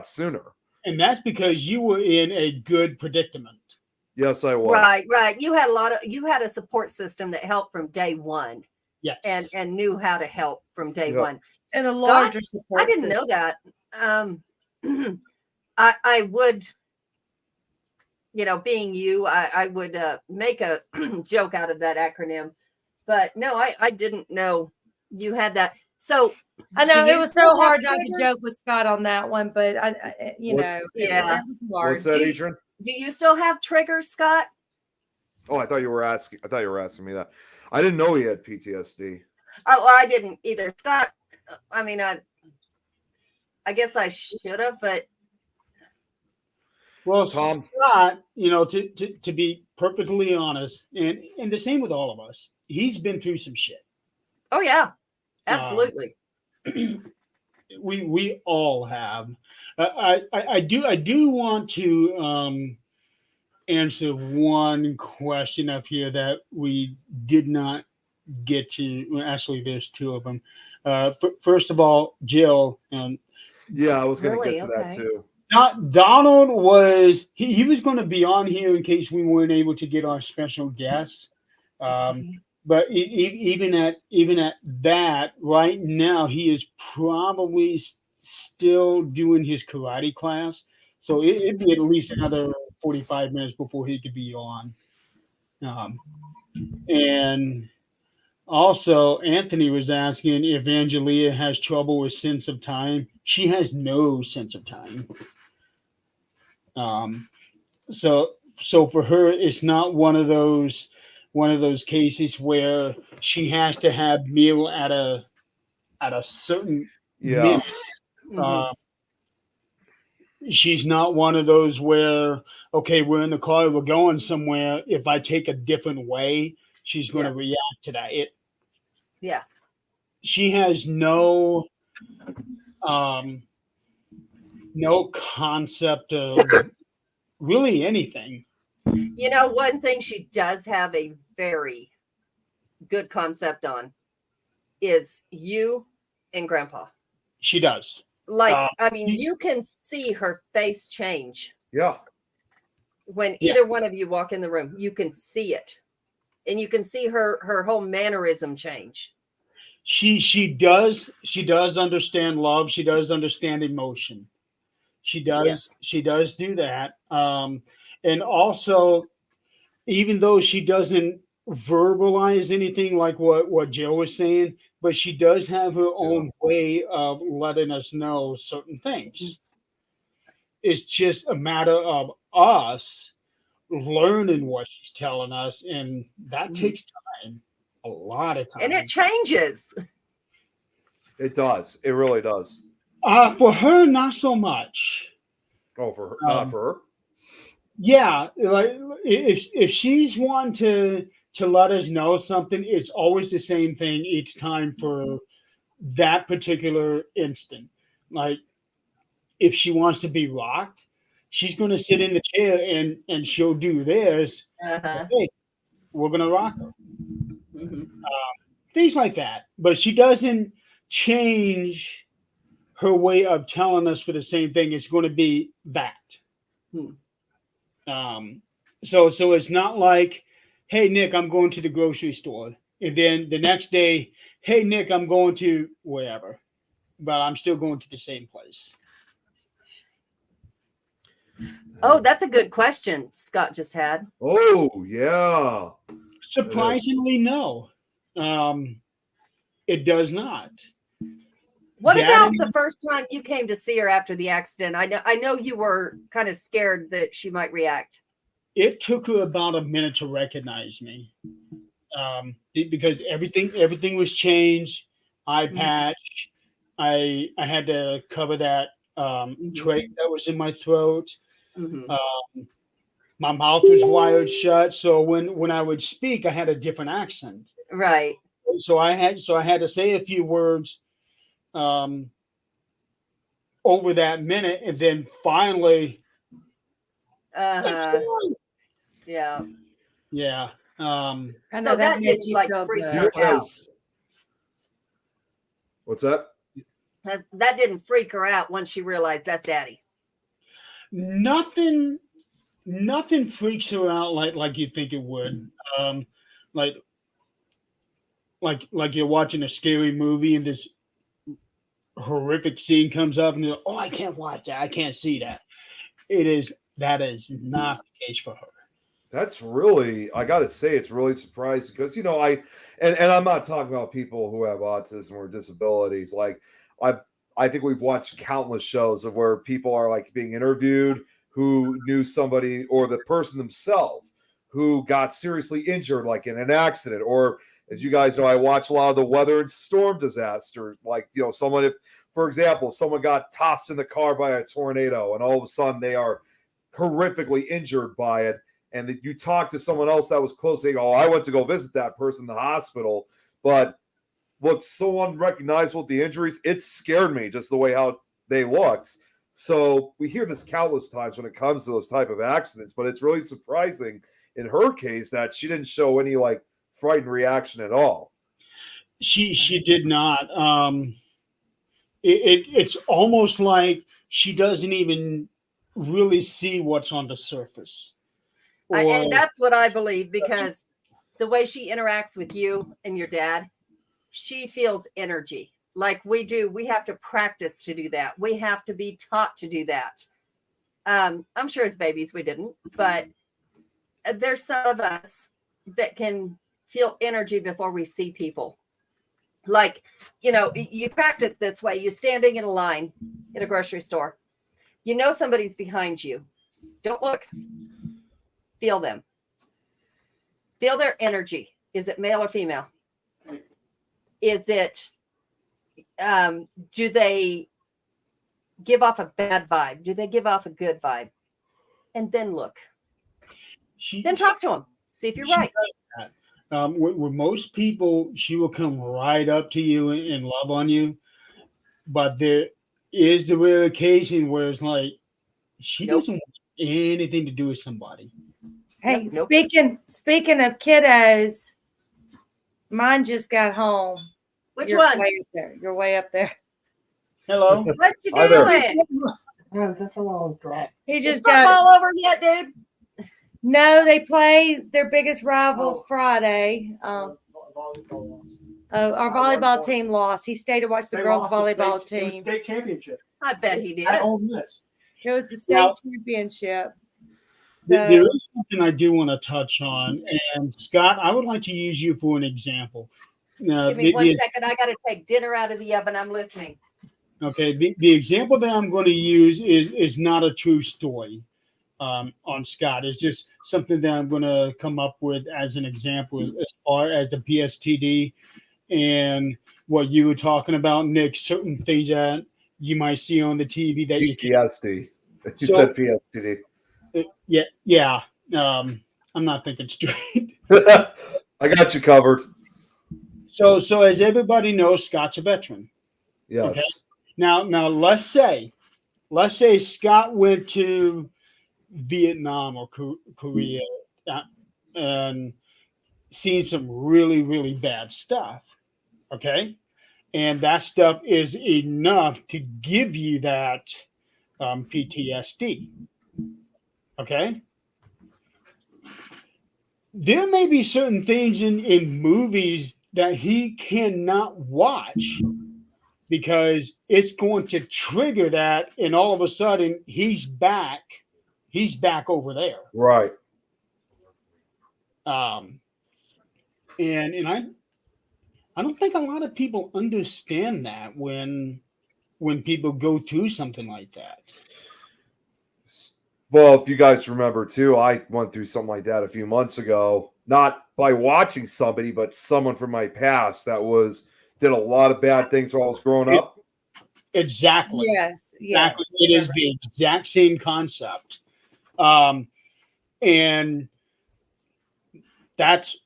Speaker 3: sooner.
Speaker 1: And that's because you were in a good predicament.
Speaker 3: Yes, I was.
Speaker 2: Right. You had a support system that helped from day one
Speaker 1: Yes.
Speaker 2: and knew how to help from day
Speaker 3: Yeah.
Speaker 2: one.
Speaker 4: And a
Speaker 2: Scott,
Speaker 4: larger support
Speaker 2: I didn't know that. I would, being you, I would make a joke out of that acronym, but no, I didn't know you had that. So
Speaker 5: I know
Speaker 2: do
Speaker 5: it
Speaker 2: you
Speaker 5: was
Speaker 2: still
Speaker 5: so
Speaker 2: have
Speaker 5: hard not to
Speaker 2: triggers?
Speaker 5: joke with Scott on that one, but
Speaker 2: Yeah.
Speaker 5: it was hard.
Speaker 3: What's that,
Speaker 2: Do you-
Speaker 3: Adrian?
Speaker 2: Do you still have triggers, Scott?
Speaker 3: Oh, I thought you were asking me that. I didn't know he had PTSD.
Speaker 2: Oh, well, I didn't either. Scott, I mean, I guess I should have, but
Speaker 1: Well,
Speaker 3: Tom?
Speaker 1: Scott, to be perfectly honest, and the same with all of us, he's been through some shit.
Speaker 2: oh yeah, absolutely.
Speaker 1: We all have. I do want to answer one question up here that we did not get to. Well, actually, there's two of them. First of all, Jill,
Speaker 3: Yeah, I was going to
Speaker 2: Really?
Speaker 3: get to that
Speaker 2: Okay.
Speaker 3: too.
Speaker 1: Donald was he was going to be on here in case we weren't able to get our special guest. But even at that, right now he is probably still doing his karate class, so it'd be at least another 45 minutes before he could be on. And also, Anthony was asking if Angelia has trouble with sense of time. She has no sense of time. So for her, it's not one of those cases where she has to have meal at a certain
Speaker 3: Yeah.
Speaker 1: minute.
Speaker 2: Mhm.
Speaker 1: She's not one of those where, okay, we're in the car, we're going somewhere. If I take a different way, she's going to react to that.
Speaker 2: Yeah.
Speaker 1: She has no concept of really anything.
Speaker 2: One thing she does have a very good concept on is you and Grandpa.
Speaker 1: She does.
Speaker 2: Like, I mean, you can see her face change
Speaker 3: Yeah.
Speaker 2: when either one of you walk in the room. You can see it, and you can see her whole mannerism change.
Speaker 1: She does understand love. She does understand emotion. She does.
Speaker 2: Yes.
Speaker 1: She does do that. And also, even though she doesn't verbalize anything like what Jill was saying, but she does have her own way of letting us know certain things. It's just a matter of us learning what she's telling us, and that takes time, a lot of time.
Speaker 2: And it changes.
Speaker 3: It does. It really does.
Speaker 1: For her, not so much.
Speaker 3: Oh, for her, not for her.
Speaker 1: Yeah, like if she's one to let us know something, it's always the same thing each time for that particular instant. Like if she wants to be rocked, she's going to sit in the chair and she'll do this.
Speaker 2: Uh-huh.
Speaker 1: Okay, we're going to rock her.
Speaker 2: Mhm.
Speaker 1: Things like that. But she doesn't change her way of telling us for the same thing is going to be that. So it's not like, hey Nick, I'm going to the grocery store, and then the next day, hey Nick, I'm going to wherever, but I'm still going to the same place.
Speaker 2: Oh, that's a good question Scott just had.
Speaker 3: Oh, yeah.
Speaker 1: Surprisingly, no, it does not.
Speaker 2: What
Speaker 1: Dad
Speaker 2: about
Speaker 1: and-
Speaker 2: the first time you came to see her after the accident? I know you were kind of scared that she might react.
Speaker 1: It took her about a minute to recognize me, because everything was changed. Eye patch. I had to cover that trach that was in my throat. My mouth was wired shut, so when I would speak, I had a different accent.
Speaker 2: Right.
Speaker 1: So I had to say a few words over that minute, and then finally,
Speaker 2: Yeah.
Speaker 1: yeah.
Speaker 4: I know
Speaker 2: So that
Speaker 4: made
Speaker 2: didn't
Speaker 4: you
Speaker 2: like
Speaker 4: feel
Speaker 2: freak
Speaker 4: good.
Speaker 2: her out.
Speaker 3: What's that?
Speaker 2: That didn't freak her out once she realized that's daddy.
Speaker 1: Nothing freaks her out like you think it would. Like you're watching a scary movie and this horrific scene comes up and you're like, oh, I can't watch that. I can't see that. That is not the case for her.
Speaker 3: That's really, I gotta say, it's really surprising because and I'm not talking about people who have autism or disabilities. Like I think we've watched countless shows of where people are like being interviewed who knew somebody or the person themselves who got seriously injured, like in an accident, or as you guys know, I watch a lot of the weather and storm disaster. Like, someone, if, for example, someone got tossed in the car by a tornado and all of a sudden they are horrifically injured by it. And that you talk to someone else that was close, they go, oh, I went to go visit that person in the hospital, but looked so unrecognizable with the injuries. It scared me just the way how they looked. So we hear this countless times when it comes to those type of accidents, but it's really surprising in her case that she didn't show any like frightened reaction at all.
Speaker 1: She did not. It's almost like she doesn't even really see what's on the surface.
Speaker 2: And that's what I believe, because the way she interacts with you and your dad, she feels energy like we do. We have to practice to do that. We have to be taught to do that. I'm sure as babies we didn't, but there's some of us that can feel energy before we see people. Like, you practice this way. You're standing in a line in a grocery store. Somebody's behind you. Don't look. Feel them. Feel their energy. Is it male or female? Is it, do they give off a bad vibe? Do they give off a good vibe? And then look. Then talk to them. See if you're right.
Speaker 1: With most people, she will come right up to you and love on you. But there is the rare occasion where it's like she doesn't want anything to do with somebody.
Speaker 5: Hey,
Speaker 2: Nope.
Speaker 5: speaking of kiddos, mine just got home.
Speaker 2: Which
Speaker 5: You're
Speaker 2: one?
Speaker 5: Way up there. You're way up there.
Speaker 1: Hello.
Speaker 2: What you
Speaker 3: Hi there.
Speaker 2: doing?
Speaker 6: Oh, that's a long drop.
Speaker 5: He
Speaker 2: Is
Speaker 5: just got.
Speaker 2: football over yet, dude?
Speaker 5: No, they play their biggest rival
Speaker 6: Oh.
Speaker 5: Friday. Our volleyball team lost. He stayed to watch the girls' volleyball team.
Speaker 6: State championship.
Speaker 2: I bet he did.
Speaker 6: At Ole Miss.
Speaker 5: It was the state
Speaker 1: Well-
Speaker 5: championship.
Speaker 1: There is something I do want to touch on, and Scott, I would like to use you for an example.
Speaker 2: Give me 1 second. I got to take dinner out of the oven. I'm listening.
Speaker 1: Okay, the example that I'm going to use is not a true story on Scott. It's just something that I'm going to come up with as an example as far as the PSTD and what you were talking about, Nick. Certain things that you might see on the TV that you can't.
Speaker 3: PTSD. You
Speaker 1: So-
Speaker 3: said PSTD.
Speaker 1: Yeah. I'm not thinking straight.
Speaker 3: I got you covered.
Speaker 1: So as everybody knows, Scott's a veteran.
Speaker 3: Yes.
Speaker 1: Okay. Now let's say Scott went to Vietnam or Korea and seen some really, really bad stuff. Okay. and that stuff is enough to give you that PTSD. Okay. There may be certain things in movies that he cannot watch because it's going to trigger that, and all of a sudden he's back over there.
Speaker 3: Right.
Speaker 1: And I don't think a lot of people understand that when people go through something like that.
Speaker 3: Well, if you guys remember too, I went through something like that a few months ago, not by watching somebody, but someone from my past that did a lot of bad things while I was growing up.
Speaker 1: Exactly.
Speaker 2: Yes.
Speaker 1: Exactly. It is the exact same concept. And that's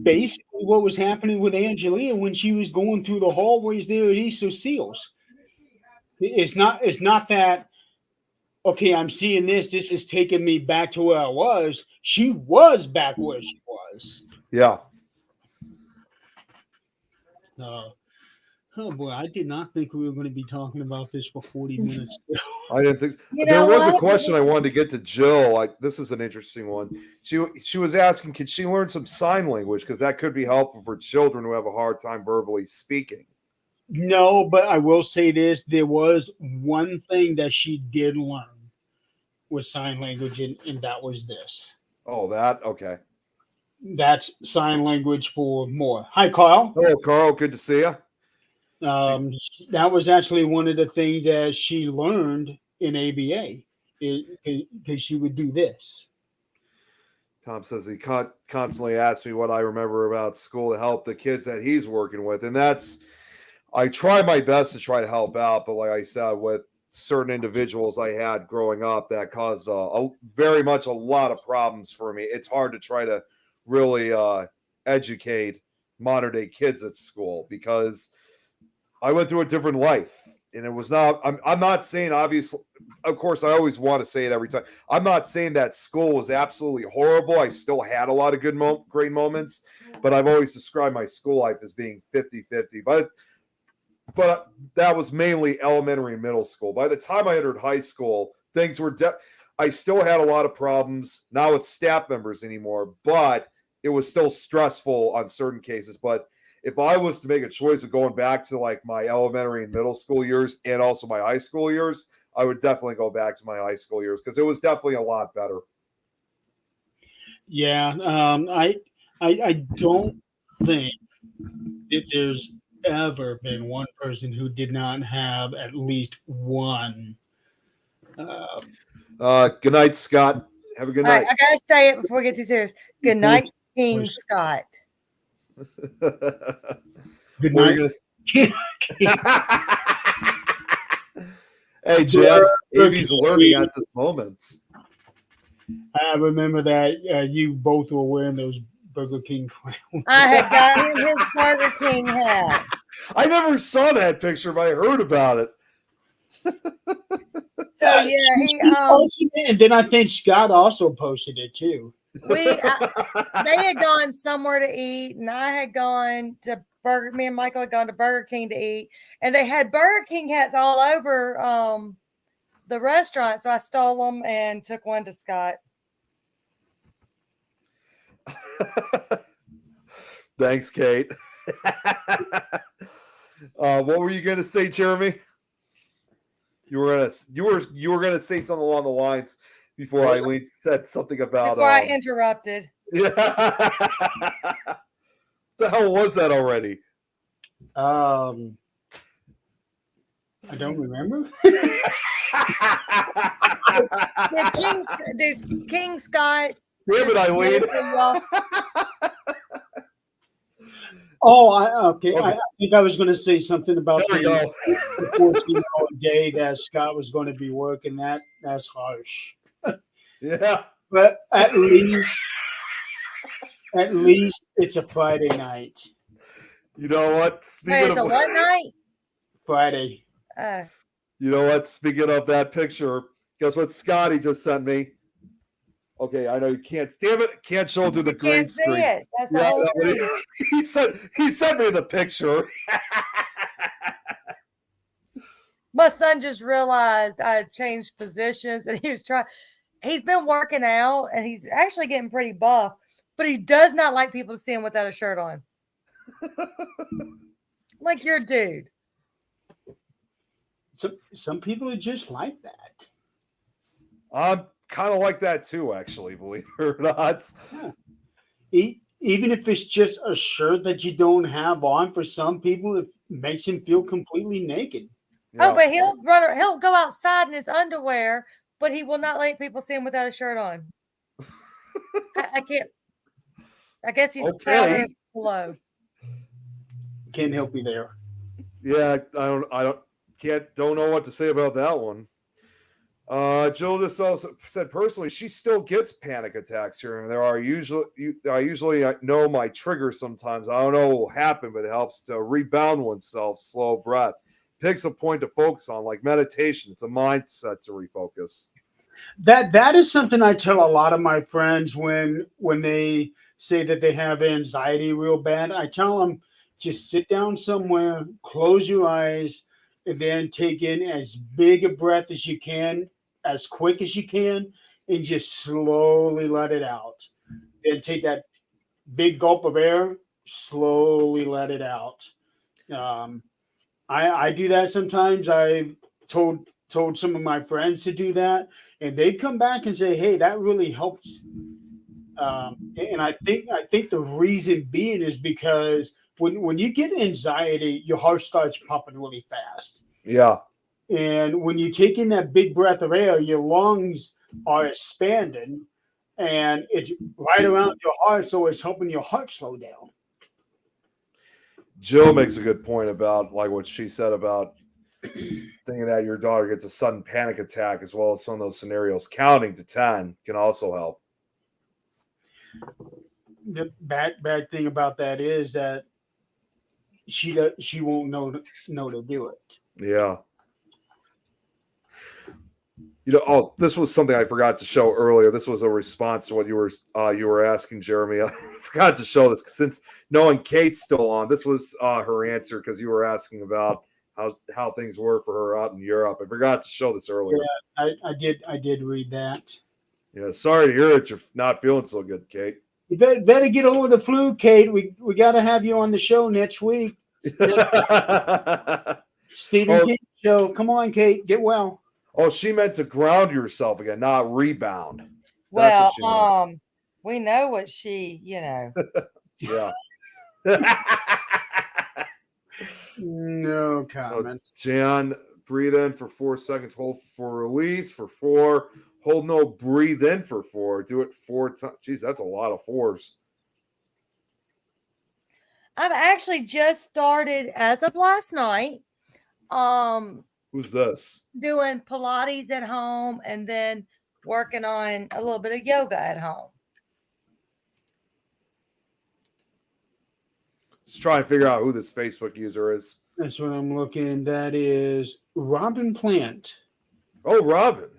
Speaker 1: basically what was happening with Angelia when she was going through the hallways there at Easter Seals. It's not that, okay, I'm seeing this is taking me back to where I was. She was back where she was.
Speaker 3: Yeah.
Speaker 1: Oh boy, I did not think we were going to be talking about this for 40 minutes.
Speaker 3: I didn't think
Speaker 2: You
Speaker 3: there
Speaker 2: know
Speaker 3: was a
Speaker 2: what?
Speaker 3: question I wanted to get to Jill. Like, this is an interesting one. She was asking, can she learn some sign language? Because that could be helpful for children who have a hard time verbally speaking.
Speaker 1: No, but I will say this: there was one thing that she did learn with sign language, and that was this.
Speaker 3: Oh, that okay.
Speaker 1: That's sign language for more. Hi, Carl.
Speaker 3: Hello, Carl. Good to see you.
Speaker 1: That was actually one of the things that she learned in ABA, because she would do this.
Speaker 3: Tom says he constantly asks me what I remember about school to help the kids that he's working with, and I try my best to try to help out, but like I said, with certain individuals I had growing up that caused very much a lot of problems for me. It's hard to try to really educate modern day kids at school because I went through a different life, and it was not. I'm not saying, obviously, of course, I always want to say it every time. I'm not saying that school was absolutely horrible. I still had a lot of great moments, but I've always described my school life as being 50-50. But that was mainly elementary and middle school. By the time I entered high school, things were I still had a lot of problems, not with staff members anymore, but it was still stressful on certain cases. But if I was to make a choice of going back to like my elementary and middle school years and also my high school years, I would definitely go back to my high school years because it was definitely a lot better.
Speaker 1: Yeah, I don't think that there's ever been one person who did not have at least one.
Speaker 3: Good night, Scott. Have a good
Speaker 4: All right,
Speaker 3: night.
Speaker 4: I gotta say it before we get too serious. Good night, King
Speaker 1: Push.
Speaker 4: Scott.
Speaker 1: Good
Speaker 3: What are
Speaker 1: night.
Speaker 3: you Hey, Jeff, Amy's learning at this moment.
Speaker 1: I remember that you both were wearing those Burger King clowns.
Speaker 4: I had got him his Burger King hat.
Speaker 3: I never saw that picture, but I heard about it.
Speaker 4: So yeah, he
Speaker 1: Posted it, and then I think Scott also posted it too.
Speaker 4: they had gone somewhere to eat, and I had gone to me and Michael had gone to Burger King to eat, and they had Burger King hats all over the restaurant. So I stole them and took one to Scott.
Speaker 3: Thanks, Kate. What were you gonna say, Jeremy? You were gonna say something along the lines before Eileen said something about.
Speaker 4: Before I interrupted.
Speaker 3: Yeah. The hell was that already?
Speaker 1: I don't remember.
Speaker 4: Did King Scott?
Speaker 3: Damn it, Eileen.
Speaker 1: Okay. I think I was going to say something about
Speaker 3: There we go.
Speaker 1: the 14-hour day that Scott was going to be working. That's harsh.
Speaker 3: Yeah.
Speaker 1: But at least it's a Friday night.
Speaker 3: You know what?
Speaker 4: Wait,
Speaker 3: Speaking
Speaker 4: it's a
Speaker 3: of
Speaker 4: what night?
Speaker 1: Friday.
Speaker 3: You know what? Speaking of that picture, guess what Scotty just sent me? Okay, I know you can't. Damn it, can't show it through the green
Speaker 4: Can't see
Speaker 3: screen.
Speaker 4: it. That's the
Speaker 3: Yeah,
Speaker 4: whole
Speaker 3: no,
Speaker 4: thing.
Speaker 3: he sent me the picture.
Speaker 4: My son just realized I had changed positions and he's been working out and he's actually getting pretty buff, but he does not like people to see him without a shirt on. Like your dude.
Speaker 1: Some people are just like that.
Speaker 3: I'm kind of like that too, actually, believe it or not.
Speaker 1: Even if it's just a shirt that you don't have on, for some people, it makes him feel completely naked.
Speaker 4: Oh, but he'll go outside in his underwear, but he will not let people see him without a shirt on. I can't. I guess he's proud of his below.
Speaker 1: Can't help you there.
Speaker 3: Yeah, don't know what to say about that one. Jill just also said personally, she still gets panic attacks here and there. I usually know my trigger sometimes. I don't know what will happen, but it helps to rebound oneself, slow breath. Picks a point to focus on, like meditation. It's a mindset to refocus.
Speaker 1: That is something I tell a lot of my friends when they say that they have anxiety real bad. I tell them, just sit down somewhere, close your eyes, and then take in as big a breath as you can, as quick as you can, and just slowly let it out. Then take that big gulp of air, slowly let it out. I do that sometimes. I told some of my friends to do that, and they come back and say, "Hey, that really helps." And I think the reason being is because when you get anxiety, your heart starts pumping really fast.
Speaker 3: Yeah.
Speaker 1: And when you take in that big breath of air, your lungs are expanding, and it's right around your heart, so it's helping your heart slow down.
Speaker 3: Jill makes a good point about like what she said about thinking that your daughter gets a sudden panic attack, as well as some of those scenarios. Counting to 10 can also help.
Speaker 1: The bad thing about that is that she won't know to do it.
Speaker 3: Yeah. This was something I forgot to show earlier. This was a response to what you were asking, Jeremy. I forgot to show this since knowing Kate's still on. This was her answer because you were asking about how things were for her out in Europe. I forgot to show this earlier.
Speaker 1: Yeah, I did read that.
Speaker 3: Yeah, sorry to hear that you're not feeling so good, Kate.
Speaker 1: You better get over the flu, Kate. We got to have you on the show next week. Stephen King show. Come on, Kate, get well.
Speaker 3: Oh, she meant to ground yourself again, not rebound.
Speaker 4: That's well, we know what she,
Speaker 3: Yeah.
Speaker 1: No comment.
Speaker 3: Jan, breathe in for 4 seconds. Hold for release for 4. Hold no, breathe in for 4. Do it 4 times. Jeez, that's a lot of 4s.
Speaker 4: I've actually just started as of last night.
Speaker 3: Who's this?
Speaker 4: Doing Pilates at home and then working on a little bit of yoga at home.
Speaker 3: Just trying to figure out who this Facebook user is.
Speaker 1: That's what I'm looking. That is Robin Plant.
Speaker 3: Oh, Robin.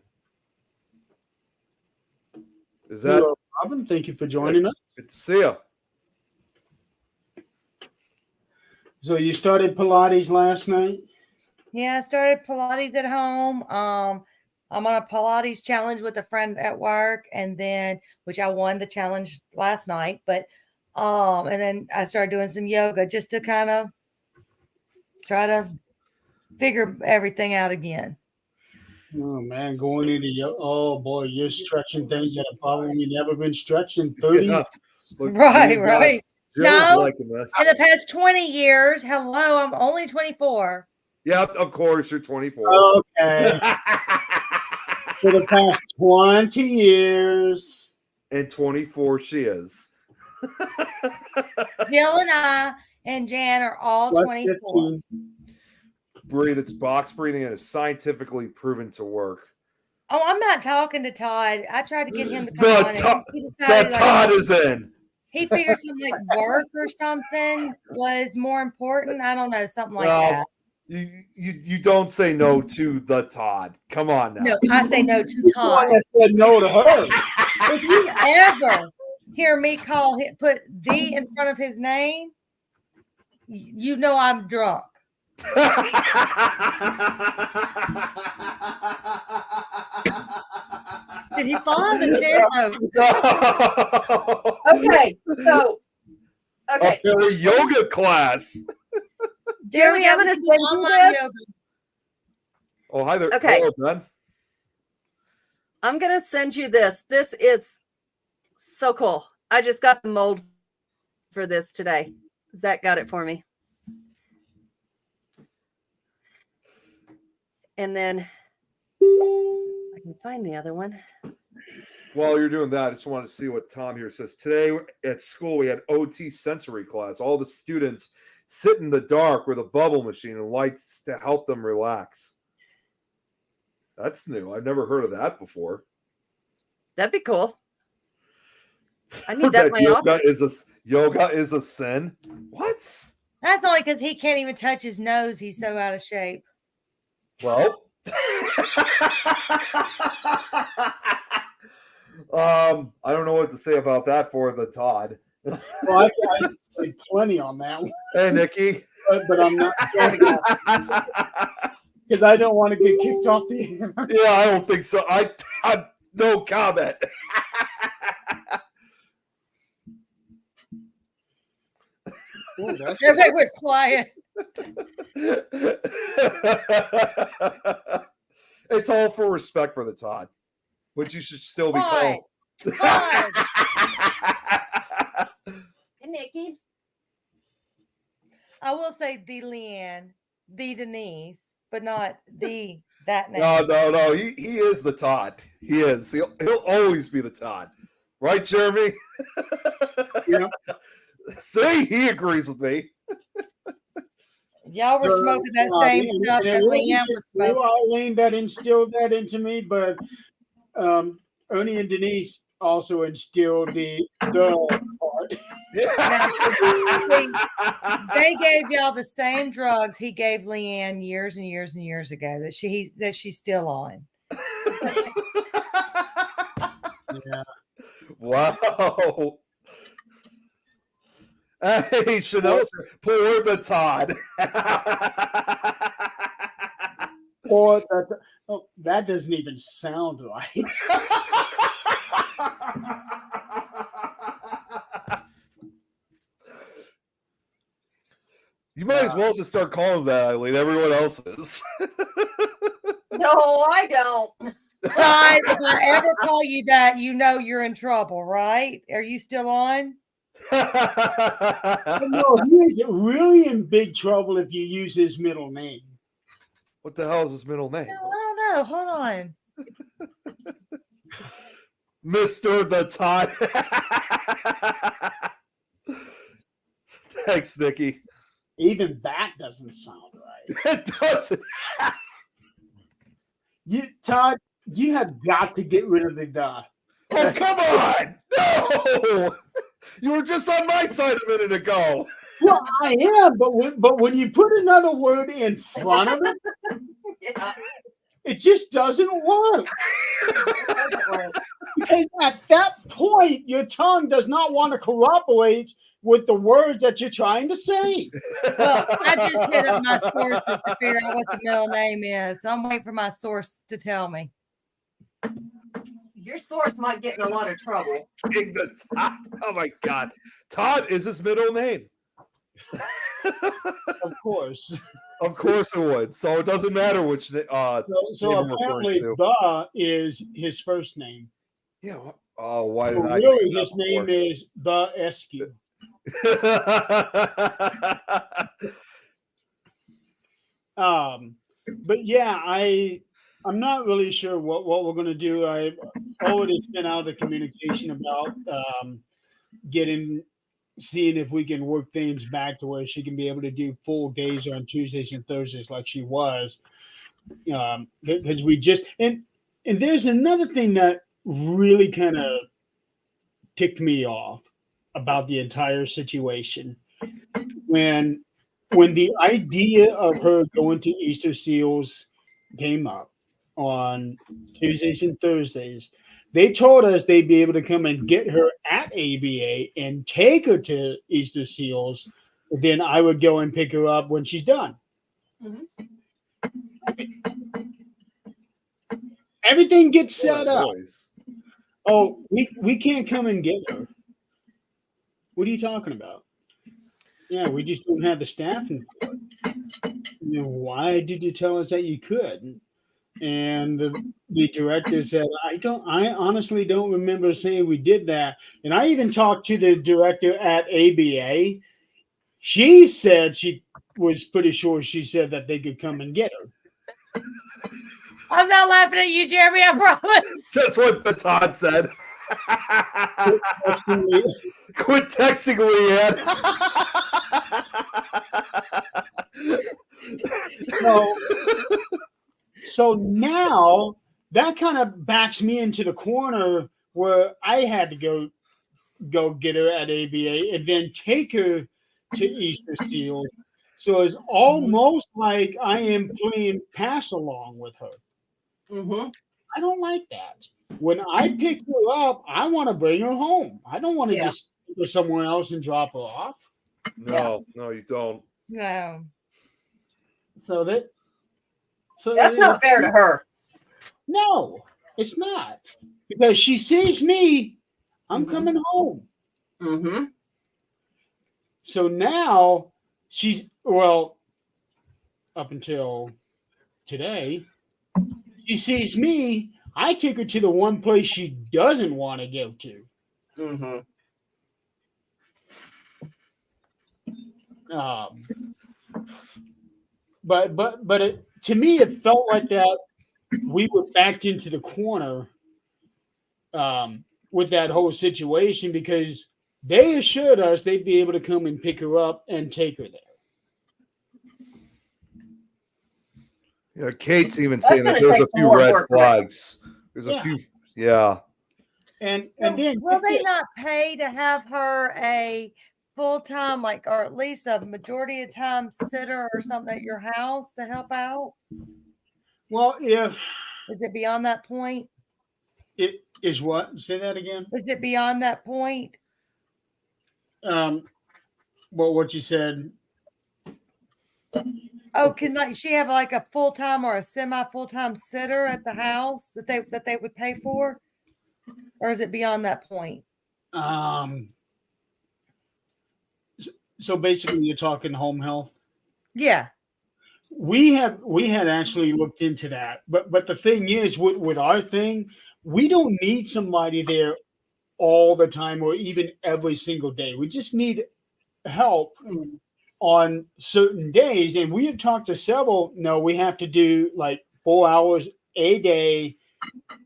Speaker 3: Is that
Speaker 1: Hello, Robin? Thank you for joining us.
Speaker 3: Good to see you.
Speaker 1: So you started Pilates last night?
Speaker 4: Yeah, I started Pilates at home. I'm on a Pilates challenge with a friend at work, and then which I won the challenge last night. But and then I started doing some yoga just to kind of try to figure everything out again.
Speaker 1: Oh man, going into oh boy, you're stretching things that have probably never been stretched in 30 years.
Speaker 4: Right. No,
Speaker 3: in
Speaker 4: the past 20 years. Hello, I'm only 24.
Speaker 3: Yep, of course, you're 24.
Speaker 1: Okay. For the past 20 years.
Speaker 3: And 24 she is.
Speaker 4: Jill and I and Jan are all
Speaker 1: Plus
Speaker 4: 24.
Speaker 1: 15.
Speaker 3: Breathe. It's box breathing and is scientifically proven to work.
Speaker 4: Oh, I'm not talking to Todd. I tried to get him to come
Speaker 3: The
Speaker 4: on. And he decided,
Speaker 3: Todd is in.
Speaker 4: He figured something like work or something was more important. I don't know, something like that.
Speaker 3: You don't say no to the Todd. Come on now.
Speaker 4: No, I say no to Todd.
Speaker 1: I said no to her.
Speaker 4: If you ever hear me put the in front of his name, you know I'm drunk. Did he fall out of the chair? Oh,
Speaker 2: Okay, so okay,
Speaker 3: A yoga class.
Speaker 2: Jeremy, I'm
Speaker 4: we
Speaker 2: gonna
Speaker 4: can do
Speaker 2: send you
Speaker 4: online
Speaker 2: this.
Speaker 4: yoga.
Speaker 3: Oh, hi there.
Speaker 2: Okay.
Speaker 3: Hello, Ben.
Speaker 2: I'm gonna send you this. This is so cool. I just got the mold for this today. Zach got it for me. And then I can find the other one.
Speaker 3: While you're doing that, I just want to see what Tom here says. Today at school, we had OT sensory class. All the students sit in the dark with a bubble machine and lights to help them relax. That's new. I've never heard of that before.
Speaker 2: That'd be cool. I need that in my office.
Speaker 3: Yoga is a sin. What?
Speaker 4: That's only because he can't even touch his nose. He's so out of shape.
Speaker 3: Well, I don't know what to say about that for the Todd.
Speaker 1: Well, I say plenty on that one,
Speaker 3: Hey, Nikki.
Speaker 1: but I'm not because I don't want to get kicked off the air.
Speaker 3: Yeah, I don't think so. I no comment.
Speaker 1: Ooh, that's-
Speaker 4: Everybody, we're quiet.
Speaker 3: It's all for respect for the Todd, which you should still be
Speaker 4: Quiet.
Speaker 3: called.
Speaker 4: Quiet.
Speaker 2: Hey, Nikki.
Speaker 4: I will say the Leanne, the Denise, but not that name.
Speaker 3: No. He is the Todd. He is. He'll always be the Todd. Right, Jeremy?
Speaker 1: Yeah.
Speaker 3: See, he agrees with me.
Speaker 4: Y'all were smoking that same stuff that Leanne was smoking.
Speaker 1: Eileen that instilled that into me, but Ernie and Denise also instilled the part.
Speaker 4: They gave y'all the same drugs he gave Leanne years and years and years ago that she's still on.
Speaker 1: Yeah.
Speaker 3: Wow. Hey, Chanel, pour the Todd.
Speaker 1: Or that. Oh, that doesn't even sound right.
Speaker 3: You might as well just start calling that, Eileen. Everyone else is.
Speaker 2: No, I don't.
Speaker 4: Todd, if I ever call you that, you know you're in trouble, right? Are you still on?
Speaker 1: No, he is really in big trouble if you use his middle name.
Speaker 3: What the hell is his middle name?
Speaker 4: No, I don't know. Hold on.
Speaker 3: Mr. the Todd. Thanks, Nikki.
Speaker 1: Even that doesn't sound right.
Speaker 3: It doesn't.
Speaker 1: Todd, you have got to get rid of the duh.
Speaker 3: Oh, come on. No. You were just on my side a minute ago.
Speaker 1: Well, I am, but when you put another word in front of it,
Speaker 2: Yeah.
Speaker 1: it just doesn't work. Because at that point, your tongue does not want to cooperate with the words that you're trying to say.
Speaker 4: Well, I just hit up my sources to figure out what the middle name is. So I'm waiting for my source to tell me.
Speaker 2: Your source might get in a lot of trouble.
Speaker 3: King the Todd. Oh my God. Todd is his middle name.
Speaker 1: Of course.
Speaker 3: Of course it would. So it doesn't matter which.
Speaker 1: So
Speaker 3: name I'm referring
Speaker 1: apparently,
Speaker 3: to.
Speaker 1: the is his first name.
Speaker 3: Yeah. Oh, why
Speaker 1: So
Speaker 3: did I?
Speaker 1: really, his name is the Eskew. But yeah, I'm not really sure what we're going to do. I already sent out a communication about seeing if we can work things back to where she can be able to do full days on Tuesdays and Thursdays like she was. Because we just and there's another thing that really kind of ticked me off about the entire situation when the idea of her going to Easter Seals came up on Tuesdays and Thursdays. They told us they'd be able to come and get her at ABA and take her to Easter Seals. Then I would go and pick her up when she's done. Everything gets
Speaker 3: What
Speaker 1: set
Speaker 3: a
Speaker 1: up.
Speaker 3: noise.
Speaker 1: Oh, we can't come and get her. What are you talking about? Yeah, we just don't have the staffing for it. You know, why did you tell us that you could? And the director said, I honestly don't remember saying we did that. And I even talked to the director at ABA. She said she was pretty sure she said that they could come and get her.
Speaker 5: I'm not laughing at you, Jeremy. I promise.
Speaker 3: That's what Baton said.
Speaker 1: Absolutely.
Speaker 3: Quit texting Leanne.
Speaker 1: So now that kind of backs me into the corner where I had to go get her at ABA and then take her to Easter Seals. So it's almost like I am playing pass along with her.
Speaker 2: Mm-hmm.
Speaker 1: I don't like that. When I pick her up, I want to bring her home. I don't want to
Speaker 2: Yeah.
Speaker 1: just go somewhere else and drop her off.
Speaker 3: No, you don't.
Speaker 5: No.
Speaker 1: So
Speaker 2: That's not fair to her.
Speaker 1: No, it's not. Because she sees me, I'm
Speaker 2: Mhm.
Speaker 1: coming home.
Speaker 2: Mm-hmm.
Speaker 1: So now she's, well, up until today, she sees me. I take her to the one place she doesn't want to go to.
Speaker 2: Mm-hmm.
Speaker 1: But to me, it felt like that we were backed into the corner with that whole situation because they assured us they'd be able to come and pick her up and take her there.
Speaker 3: Yeah, Kate's even
Speaker 2: That's
Speaker 3: saying that
Speaker 2: gonna
Speaker 3: there's
Speaker 2: take
Speaker 3: a few
Speaker 2: more
Speaker 3: red
Speaker 2: work.
Speaker 3: flags. There's a
Speaker 1: Yeah.
Speaker 3: few. Yeah.
Speaker 1: And
Speaker 4: So
Speaker 1: then
Speaker 4: will they not pay to have her a full-time, like, or at least a majority of time sitter or something at your house to help out?
Speaker 1: well, if
Speaker 4: Is it beyond that point?
Speaker 1: it is what? Say that again.
Speaker 4: Is it beyond that point?
Speaker 1: Well, what you said.
Speaker 4: Oh, can like she have like a full-time or a semi-full-time sitter at the house that they would pay for? Or is it beyond that point?
Speaker 1: So basically, you're talking home health.
Speaker 4: Yeah.
Speaker 1: We had actually looked into that, but the thing is, with our thing, we don't need somebody there all the time or even every single day. We just need help on certain days. And we have talked to several. No, we have to do like 4 hours a day,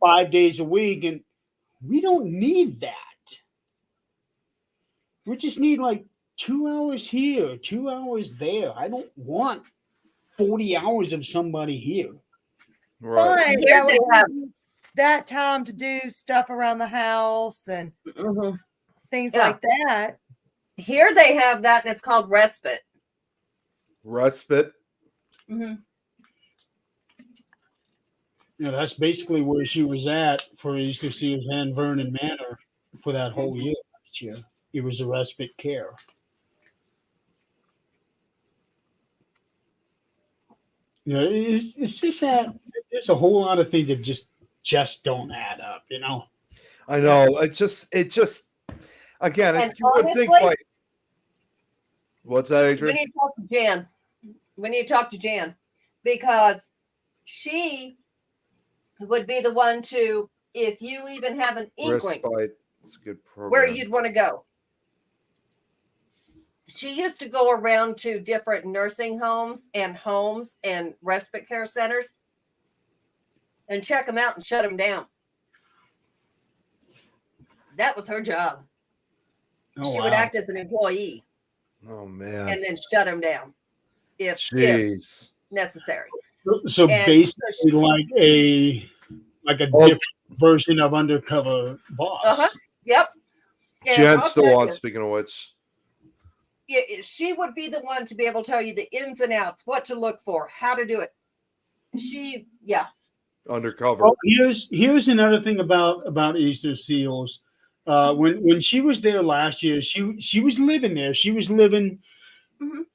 Speaker 1: 5 days a week, and we don't need that. We just need like 2 hours here, 2 hours there. I don't want 40 hours of somebody here.
Speaker 3: Right.
Speaker 4: Fine.
Speaker 2: Here
Speaker 4: That
Speaker 2: they
Speaker 4: would
Speaker 2: have-
Speaker 4: give you that time to do stuff around the house and
Speaker 2: Mm-hmm.
Speaker 4: things
Speaker 2: Yeah.
Speaker 4: like that.
Speaker 2: Here they have that, and it's called respite.
Speaker 3: Respite.
Speaker 2: Mm-hmm.
Speaker 1: You know, that's basically where she was at for Easter Seals and Vernon Manor for that whole year last year. It was a respite care. You know, it's just that there's a whole lot of things that just don't add up, you know.
Speaker 3: I know. It just again,
Speaker 2: And
Speaker 3: if you would think
Speaker 2: honestly-
Speaker 3: like what's that,
Speaker 2: We
Speaker 3: Adrian?
Speaker 2: need to talk to Jan. We need to talk to Jan because she would be the one to, if you even have an inkling
Speaker 3: Respite. It's a good program.
Speaker 2: where you'd want to go. She used to go around to different nursing homes and respite care centers and check them out and shut them down. That was her job.
Speaker 1: Oh,
Speaker 2: She would
Speaker 1: wow.
Speaker 2: act as an employee
Speaker 3: Oh man.
Speaker 2: and then shut them down if
Speaker 3: Jeez.
Speaker 2: necessary.
Speaker 1: So
Speaker 2: And
Speaker 1: basically, like a
Speaker 3: Oh.
Speaker 1: different version of Undercover Boss.
Speaker 2: Uh-huh. Yep. And
Speaker 3: Jen's
Speaker 2: I'll
Speaker 3: still
Speaker 2: tell
Speaker 3: on,
Speaker 2: you,
Speaker 3: speaking of which.
Speaker 2: she would be the one to be able to tell you the ins and outs, what to look for, how to do it. Yeah.
Speaker 3: Undercover.
Speaker 1: Oh, here's another thing about Easter Seals. When she was there last year, she was living there. She was living
Speaker 2: Mhm.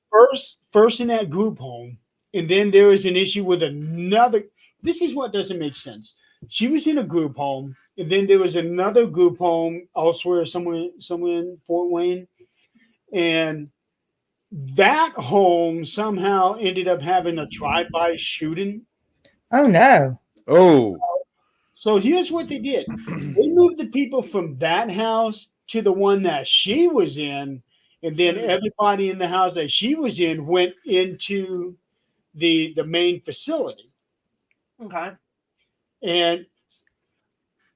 Speaker 1: first in that group home, and then there was an issue with another. This is what doesn't make sense. She was in a group home, and then there was another group home elsewhere, somewhere in Fort Wayne, and that home somehow ended up having a drive-by shooting.
Speaker 4: Oh no.
Speaker 3: Oh,
Speaker 1: So here's what they did: they moved the people from that house to the one that she was in, and then everybody in the house that she was in went into the main facility.
Speaker 2: Okay.
Speaker 1: And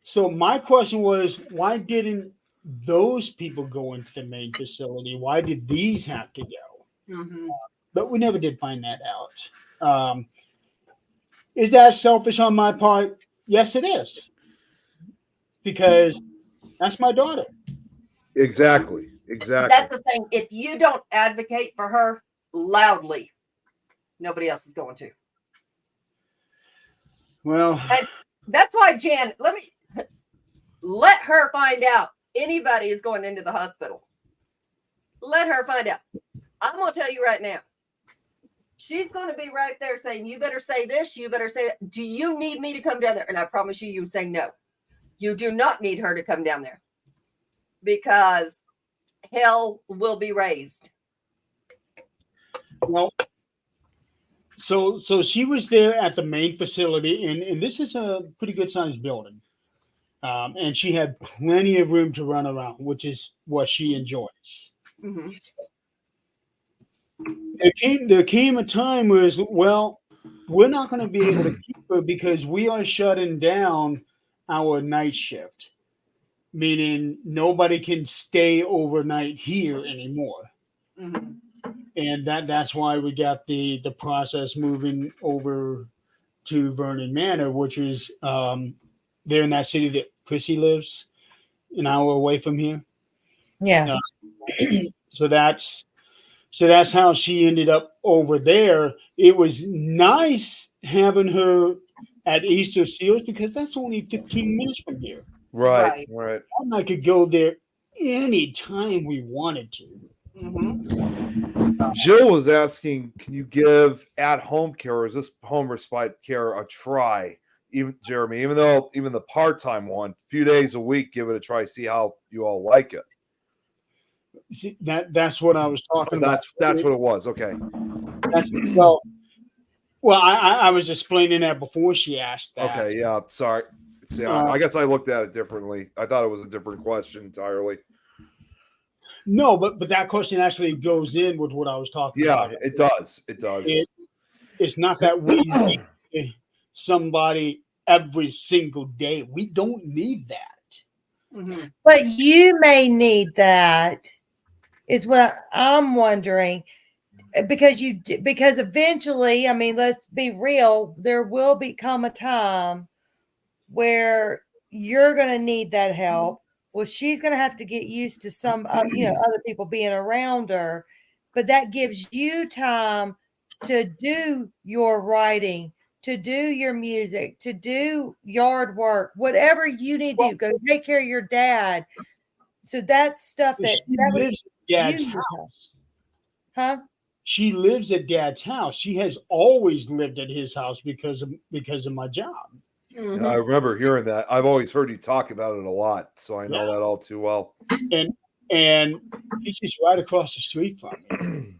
Speaker 1: so my question was, why didn't those people go into the main facility? Why did these have to go?
Speaker 2: Mm-hmm.
Speaker 1: But we never did find that out. Is that selfish on my part? Yes, it is. Because that's my daughter.
Speaker 3: exactly. Exactly.
Speaker 2: That's the thing. If you don't advocate for her loudly, nobody else is going to.
Speaker 1: Well,
Speaker 2: That's why, Jan, let her find out anybody is going into the hospital. Let her find out. I'm going to tell you right now. She's going to be right there saying, you better say this, you better say that. Do you need me to come down there? And I promise you, you say no. You do not need her to come down there because hell will be raised.
Speaker 1: well, so she was there at the main facility, and this is a pretty good sized building. And she had plenty of room to run around, which is what she enjoys.
Speaker 2: Mm-hmm.
Speaker 1: There came a time where, well, we're not going to be able to keep her because we are shutting down our night shift, meaning nobody can stay overnight here anymore.
Speaker 2: Mm-hmm.
Speaker 1: And that's why we got the process moving over to Vernon Manor, which is there in that city that Chrissy lives, an hour away from here.
Speaker 4: Yeah.
Speaker 1: So that's how she ended up over there. It was nice having her at Easter Seals because that's only 15 minutes from here.
Speaker 3: Right. Right.
Speaker 1: And I could go there anytime we wanted to.
Speaker 2: Mm-hmm.
Speaker 3: Jill was asking, can you give at-home care or is this home respite care a try? Even Jeremy, even though even the part-time one, a few days a week, give it a try, see how you all like it.
Speaker 1: See, that's what I was talking about.
Speaker 3: That's what it was. Okay.
Speaker 1: Well, I was explaining that before she asked that.
Speaker 3: Okay. Yeah. Sorry. See, I guess I looked at it differently. I thought it was a different question entirely.
Speaker 1: No, but that question actually goes in with what I was talking about.
Speaker 3: Yeah, it does. It does.
Speaker 1: It's not that we need somebody every single day. We don't need that.
Speaker 2: Mm-hmm.
Speaker 4: But you may need that, is what I'm wondering, because eventually, I mean, let's be real, there will become a time where you're going to need that help. Well, she's going to have to get used to some, other people being around her, but that gives you time to do your writing, to do your music, to do yard work, whatever you need to do. Go take care of your dad. So that's stuff that
Speaker 1: She lives at Dad's house.
Speaker 4: Huh?
Speaker 1: She lives at Dad's house. She has always lived at his house because of my job.
Speaker 2: Mm-hmm.
Speaker 3: I remember hearing that. I've always heard you talk about it a lot, so I know that all too well.
Speaker 1: And he's just right across the street from me.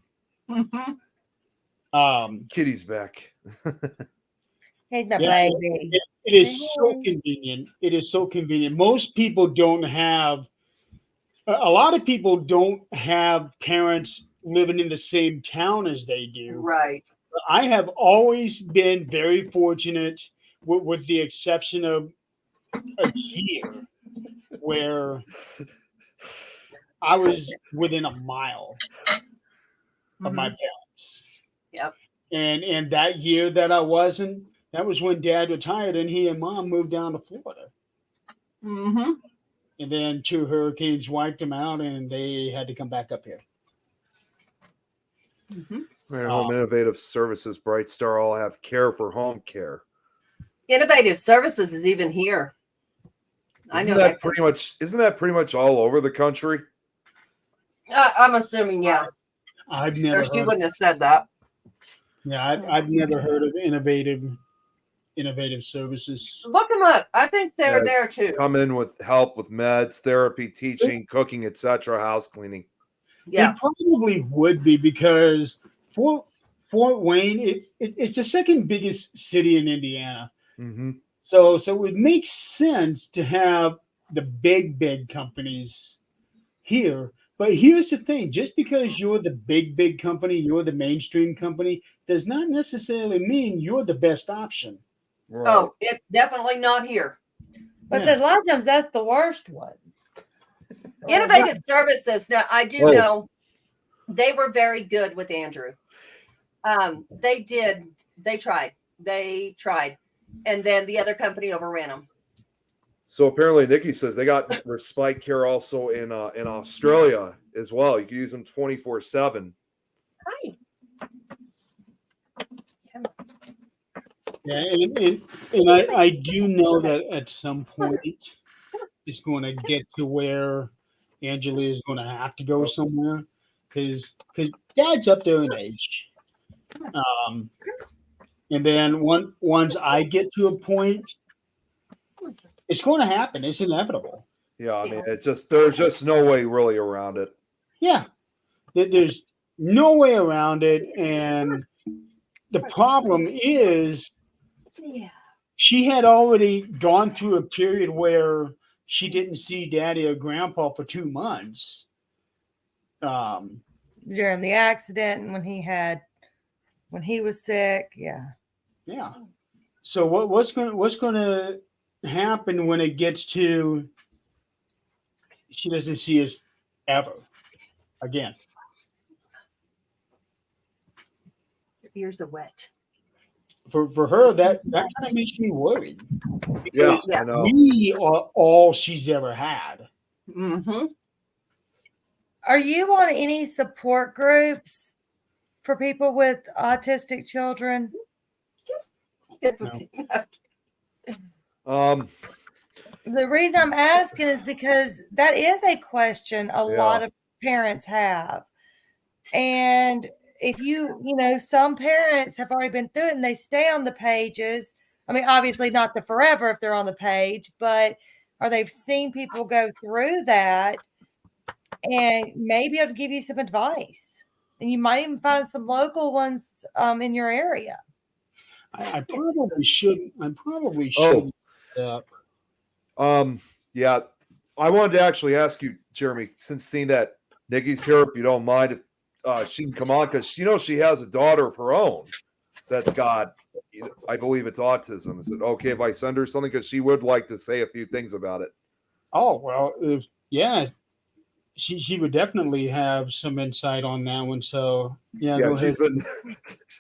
Speaker 2: Mm-hmm.
Speaker 3: Kitty's back.
Speaker 4: He's my
Speaker 1: Yeah,
Speaker 4: baby.
Speaker 1: It is so convenient. It is so convenient. Most people don't have. A lot of people don't have parents living in the same town as they do.
Speaker 2: Right.
Speaker 1: I have always been very fortunate, with the exception of a year where I was within a mile of my parents.
Speaker 2: Yep.
Speaker 1: And that year that I wasn't, that was when Dad retired and he and Mom moved down to Florida.
Speaker 2: Mm-hmm.
Speaker 1: And then 2 hurricanes wiped them out and they had to come back up here.
Speaker 2: Mm-hmm.
Speaker 3: Home Innovative Services, Bright Star, all have care for home care.
Speaker 2: Innovative Services is even here.
Speaker 3: Isn't
Speaker 2: I know
Speaker 3: that pretty much all over the country?
Speaker 2: I'm assuming, yeah.
Speaker 1: I've
Speaker 2: Or
Speaker 1: never
Speaker 2: she
Speaker 1: heard.
Speaker 2: wouldn't have said that.
Speaker 1: Yeah, I've never heard of innovative services.
Speaker 2: Look them up. I think they're
Speaker 3: Yeah.
Speaker 2: there too.
Speaker 3: Come in with help with meds, therapy, teaching, cooking, etc., house cleaning.
Speaker 2: Yeah.
Speaker 1: It probably would be because Fort Wayne, it's the second biggest city in Indiana.
Speaker 3: Mm-hmm.
Speaker 1: So it would make sense to have the big companies here. But here's the thing: just because you're the big company, you're the mainstream company, does not necessarily mean you're the best option.
Speaker 3: Right.
Speaker 2: Oh, it's definitely not here.
Speaker 5: But
Speaker 1: Yeah.
Speaker 5: a lot of times that's the worst one.
Speaker 2: Innovative services. Now, I do
Speaker 3: Oh.
Speaker 2: know they were very good with Andrew. They did. They tried. And then the other company overran them.
Speaker 3: So apparently, Nikki says they got respite care also in Australia as well. You can use them 24/7.
Speaker 2: Hi.
Speaker 1: Yeah, and I do know that at some point it's going to get to where Angela is going to have to go somewhere because Dad's up there in age. And then once I get to a point, it's going to happen. It's inevitable.
Speaker 3: Yeah, I mean, there's just no way really around it.
Speaker 1: Yeah, there's no way around it. And the problem is,
Speaker 2: Yeah.
Speaker 1: she had already gone through a period where she didn't see Daddy or Grandpa for 2 months.
Speaker 4: During the accident and when he was sick. Yeah.
Speaker 1: Yeah. So what's going to happen when it gets to she doesn't see us ever again?
Speaker 2: Your ears are wet.
Speaker 1: For her, that makes me worried.
Speaker 3: Yeah,
Speaker 2: Yeah.
Speaker 3: I know.
Speaker 1: We are all she's ever had.
Speaker 2: Mm-hmm.
Speaker 4: Are you on any support groups for people with autistic children? The reason I'm asking is because that is a question a lot of parents have. And if some parents have already been through it and they stay on the pages. I mean, obviously not the forever if they're on the page, but or they've seen people go through that and maybe able to give you some advice. And you might even find some local ones in your area.
Speaker 1: I probably shouldn't.
Speaker 3: Yeah, I wanted to actually ask you, Jeremy, since seeing that Nikki's here, if you don't mind, if she can come on, because she has a daughter of her own that's got, I believe it's autism. Is it okay if I send her something? Because she would like to say a few things about it.
Speaker 1: Oh well, yeah, she would definitely have some insight on that one. So yeah, go ahead.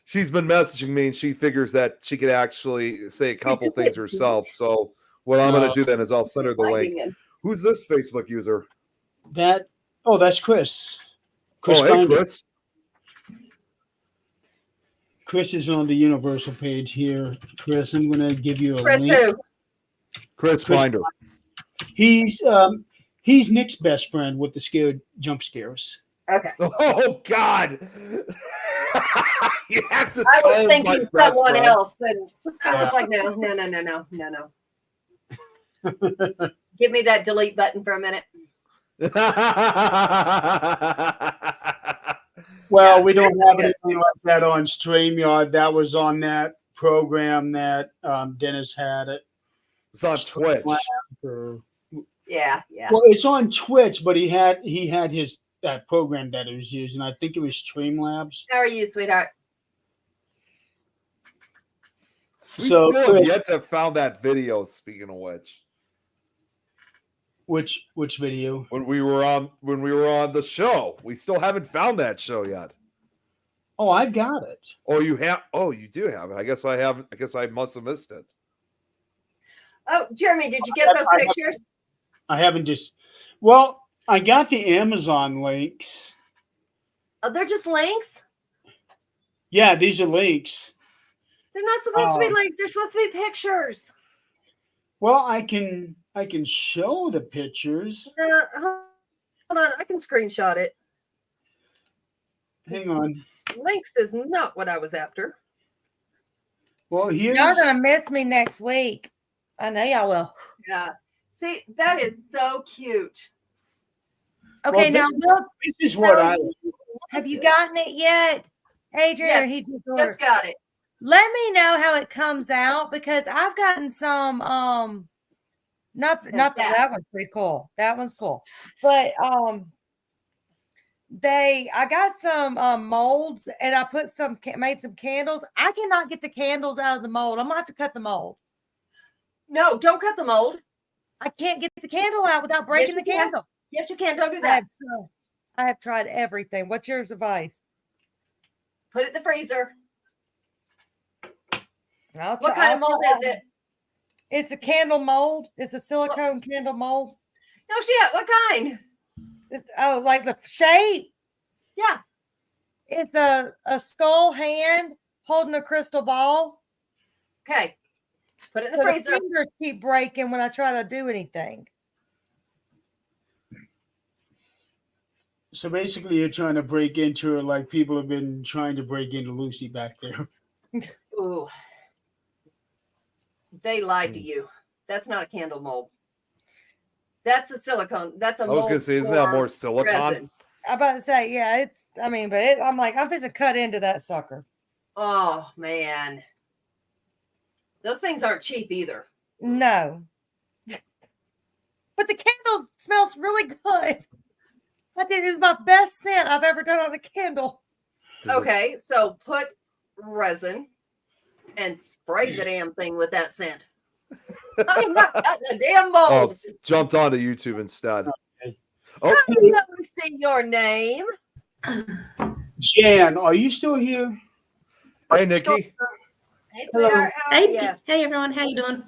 Speaker 3: she's been messaging me, and she figures that she could actually say a couple things herself. So what I'm going to do then is I'll send her the link. Who's this Facebook user?
Speaker 1: That's Chris.
Speaker 3: Hey,
Speaker 1: Finder.
Speaker 3: Chris.
Speaker 1: Chris is on the Universal page here. Chris, I'm going to give you a
Speaker 2: Chris
Speaker 1: link.
Speaker 2: who?
Speaker 3: Chris Finder.
Speaker 1: He's Nick's best friend with the jump scares.
Speaker 2: Okay.
Speaker 3: Oh God! You have to.
Speaker 2: I was
Speaker 3: tell
Speaker 2: thinking
Speaker 3: my best
Speaker 2: someone
Speaker 3: friend.
Speaker 2: else, and I was like, no. Give me that delete button for a minute.
Speaker 1: Well,
Speaker 2: Yeah,
Speaker 1: we don't
Speaker 2: Chris is
Speaker 1: have
Speaker 2: good.
Speaker 1: anything like that on StreamYard. That was on that program that Dennis had it.
Speaker 3: It's on Twitch.
Speaker 2: Yeah.
Speaker 1: Well, it's on Twitch, but he had his that program that he was using. I think it was Streamlabs.
Speaker 2: How are you, sweetheart?
Speaker 3: We
Speaker 1: So,
Speaker 3: still have
Speaker 1: Chris,
Speaker 3: yet to have found that video. Speaking of which,
Speaker 1: which video?
Speaker 3: when we were on the show, we still haven't found that show yet.
Speaker 1: Oh, I got it.
Speaker 3: Oh, you have? Oh, you do have it. I guess I haven't. I guess I must have missed it.
Speaker 2: Oh, Jeremy, did you get those pictures?
Speaker 1: I haven't just. Well, I got the Amazon links.
Speaker 2: Oh, they're just links.
Speaker 1: Yeah, these are links.
Speaker 2: They're not supposed to be links. They're supposed to be pictures.
Speaker 1: Well, I can show the pictures.
Speaker 2: Hold on, I can screenshot it.
Speaker 1: hang on.
Speaker 2: Links is not what I was after.
Speaker 1: Well, here's
Speaker 5: Y'all gonna miss me next week. I know y'all will.
Speaker 2: Yeah. See, that is so cute.
Speaker 5: Okay, now Will,
Speaker 1: this is what I
Speaker 5: have you gotten it yet, Adrian?
Speaker 2: Yes,
Speaker 5: Or he just
Speaker 2: Just
Speaker 5: ordered?
Speaker 2: got it.
Speaker 5: Let me know how it comes out because I've gotten some not that one's pretty cool. That one's cool. But I got some molds and I put made some candles. I cannot get the candles out of the mold. I'm gonna have to cut the mold.
Speaker 2: No, don't cut the mold.
Speaker 5: I can't get the candle out without breaking the
Speaker 2: you can.
Speaker 5: candle.
Speaker 2: Yes, you can. Don't do
Speaker 5: I
Speaker 2: that.
Speaker 5: have tried everything. What's your advice?
Speaker 2: Put it in the freezer.
Speaker 5: I'll
Speaker 2: What kind of mold
Speaker 5: try
Speaker 2: is it?
Speaker 5: It's a candle mold. It's a silicone candle mold.
Speaker 2: No shit. What kind?
Speaker 5: It's, like the shape.
Speaker 2: Yeah.
Speaker 5: It's a skull hand holding a crystal ball.
Speaker 2: Okay. Put it in
Speaker 5: So
Speaker 2: the
Speaker 5: the
Speaker 2: freezer.
Speaker 5: fingers keep breaking when I try to do anything.
Speaker 1: so basically you're trying to break into her like people have been trying to break into Lucy back there.
Speaker 2: Ooh. They lied to you. That's not a candle mold. That's a silicone. That's a
Speaker 3: I
Speaker 2: mold.
Speaker 3: was gonna say, isn't that
Speaker 2: for
Speaker 3: more silicon?
Speaker 2: resin.
Speaker 5: I'm about to say, yeah, I'm like, I'm just cut into that sucker.
Speaker 2: Oh man. Those things aren't cheap either.
Speaker 5: No. But the candle smells really good. I think it's my best scent I've ever done on a candle.
Speaker 2: Okay, so put resin and spray the damn thing with that scent. I'm not cutting a damn mold.
Speaker 3: Jumped onto YouTube instead.
Speaker 2: Let me see your name.
Speaker 1: Jan, are you still here?
Speaker 3: Hey, Nikki.
Speaker 2: Hey, sweetheart. How are
Speaker 7: Hey,
Speaker 2: you?
Speaker 7: hey everyone, how you doing?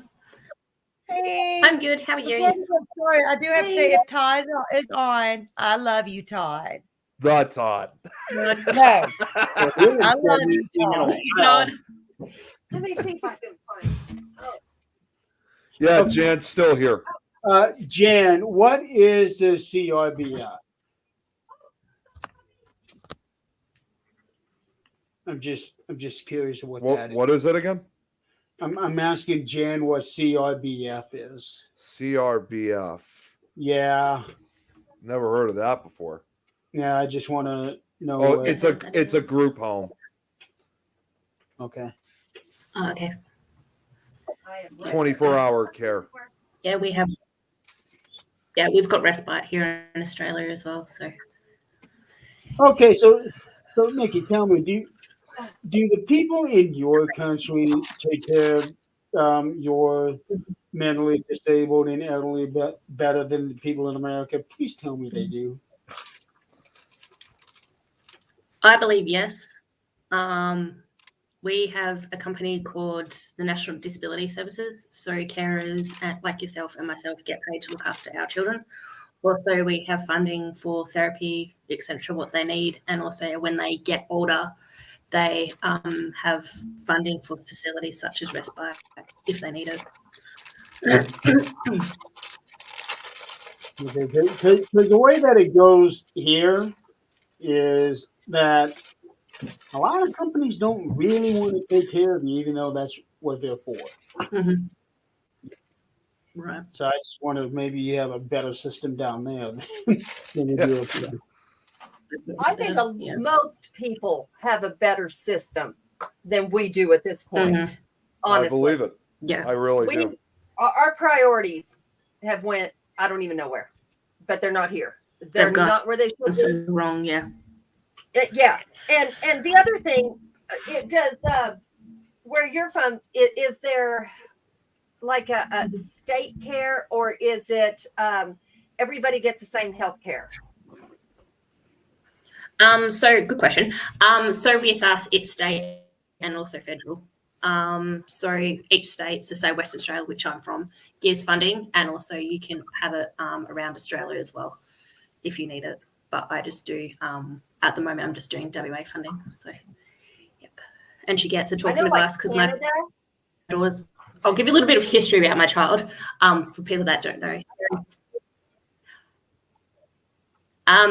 Speaker 5: Hey.
Speaker 7: I'm good. How are you?
Speaker 5: Sorry, I do have to say, if Todd is on, I love you, Todd.
Speaker 3: The Todd.
Speaker 5: No, I love you, Todd.
Speaker 7: Todd.
Speaker 2: Let me see if I can find.
Speaker 3: Yeah, Jan's still here.
Speaker 1: Jan, what is the CRBI? I'm just curious of what that is.
Speaker 3: What is it again?
Speaker 1: I'm asking Jan what CRBF is.
Speaker 3: CRBF.
Speaker 1: Yeah.
Speaker 3: Never heard of that before.
Speaker 1: Yeah, I just want to know.
Speaker 3: Oh, it's a group home.
Speaker 1: Okay.
Speaker 7: Oh, okay.
Speaker 3: 24-hour care.
Speaker 7: Yeah, we've got respite here in Australia as well. So
Speaker 1: Okay, so Nikki, tell me, do the people in your country take care of your mentally disabled and elderly better than the people in America? Please tell me they do.
Speaker 7: I believe yes. We have a company called the National Disability Services. So carers like yourself and myself get paid to look after our children. Also, we have funding for therapy, etc., what they need. And also when they get older, they have funding for facilities such as respite if they need it.
Speaker 1: Because the way that it goes here is that a lot of companies don't really want to take care of you, even though that's what they're for.
Speaker 7: Mm-hmm. Right.
Speaker 1: So I just wonder if maybe you have a better system down there than you do up here.
Speaker 2: I think most people have a better system than we do at this point.
Speaker 7: Mhm.
Speaker 2: Honestly,
Speaker 3: I believe it.
Speaker 7: Yeah.
Speaker 3: I really do.
Speaker 2: Our priorities have went I don't even know where, but they're not here. They're
Speaker 7: They've gone
Speaker 2: not where they should be.
Speaker 7: So wrong. Yeah.
Speaker 2: Yeah, and the other thing, it does. Where you're from, is there like a state care, or is it everybody gets the same health care?
Speaker 7: So good question. So with us, it's state and also federal. So each state, so say Western Australia, which I'm from, is funding, and also you can have it around Australia as well if you need it. But I just do at the moment I'm just doing WA funding. So yep. And she gets a talking device because my daughter's. I'll give you a little bit of history about my child for people that don't know.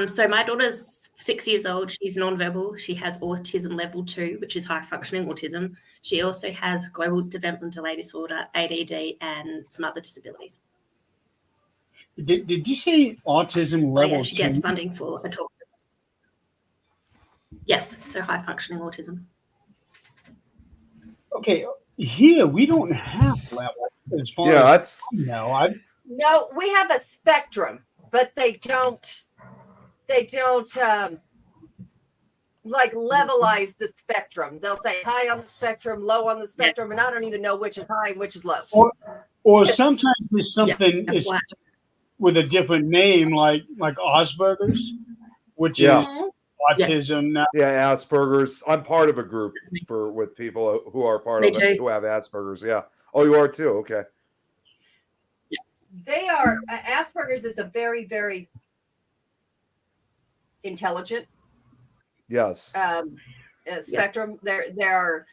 Speaker 7: So my daughter's 6 years old. She's nonverbal. She has autism level 2, which is high functioning autism. She also has global developmental delay disorder, ADD, and some other disabilities.
Speaker 1: Did you say autism
Speaker 7: Oh,
Speaker 1: level
Speaker 7: yeah, she gets
Speaker 1: 2?
Speaker 7: funding for a talk. Yes, so high functioning autism.
Speaker 1: Okay, here we don't have levels as far
Speaker 3: Yeah,
Speaker 1: as
Speaker 3: that's
Speaker 1: no. I
Speaker 2: No, we have a spectrum, but they don't like levelize the spectrum. They'll say high on the spectrum, low on the spectrum, and I don't even know which is high and which is low.
Speaker 1: or sometimes there's something is
Speaker 7: FYI.
Speaker 1: with a different name, like Asperger's, which
Speaker 3: Yeah.
Speaker 1: is autism. Now,
Speaker 3: yeah, Asperger's. I'm part of a group with people who are part
Speaker 7: Me
Speaker 3: of it
Speaker 7: too.
Speaker 3: who have Asperger's. Yeah. Oh, you are too. Okay.
Speaker 2: They are Asperger's is a very, very intelligent
Speaker 3: Yes.
Speaker 2: spectrum. They're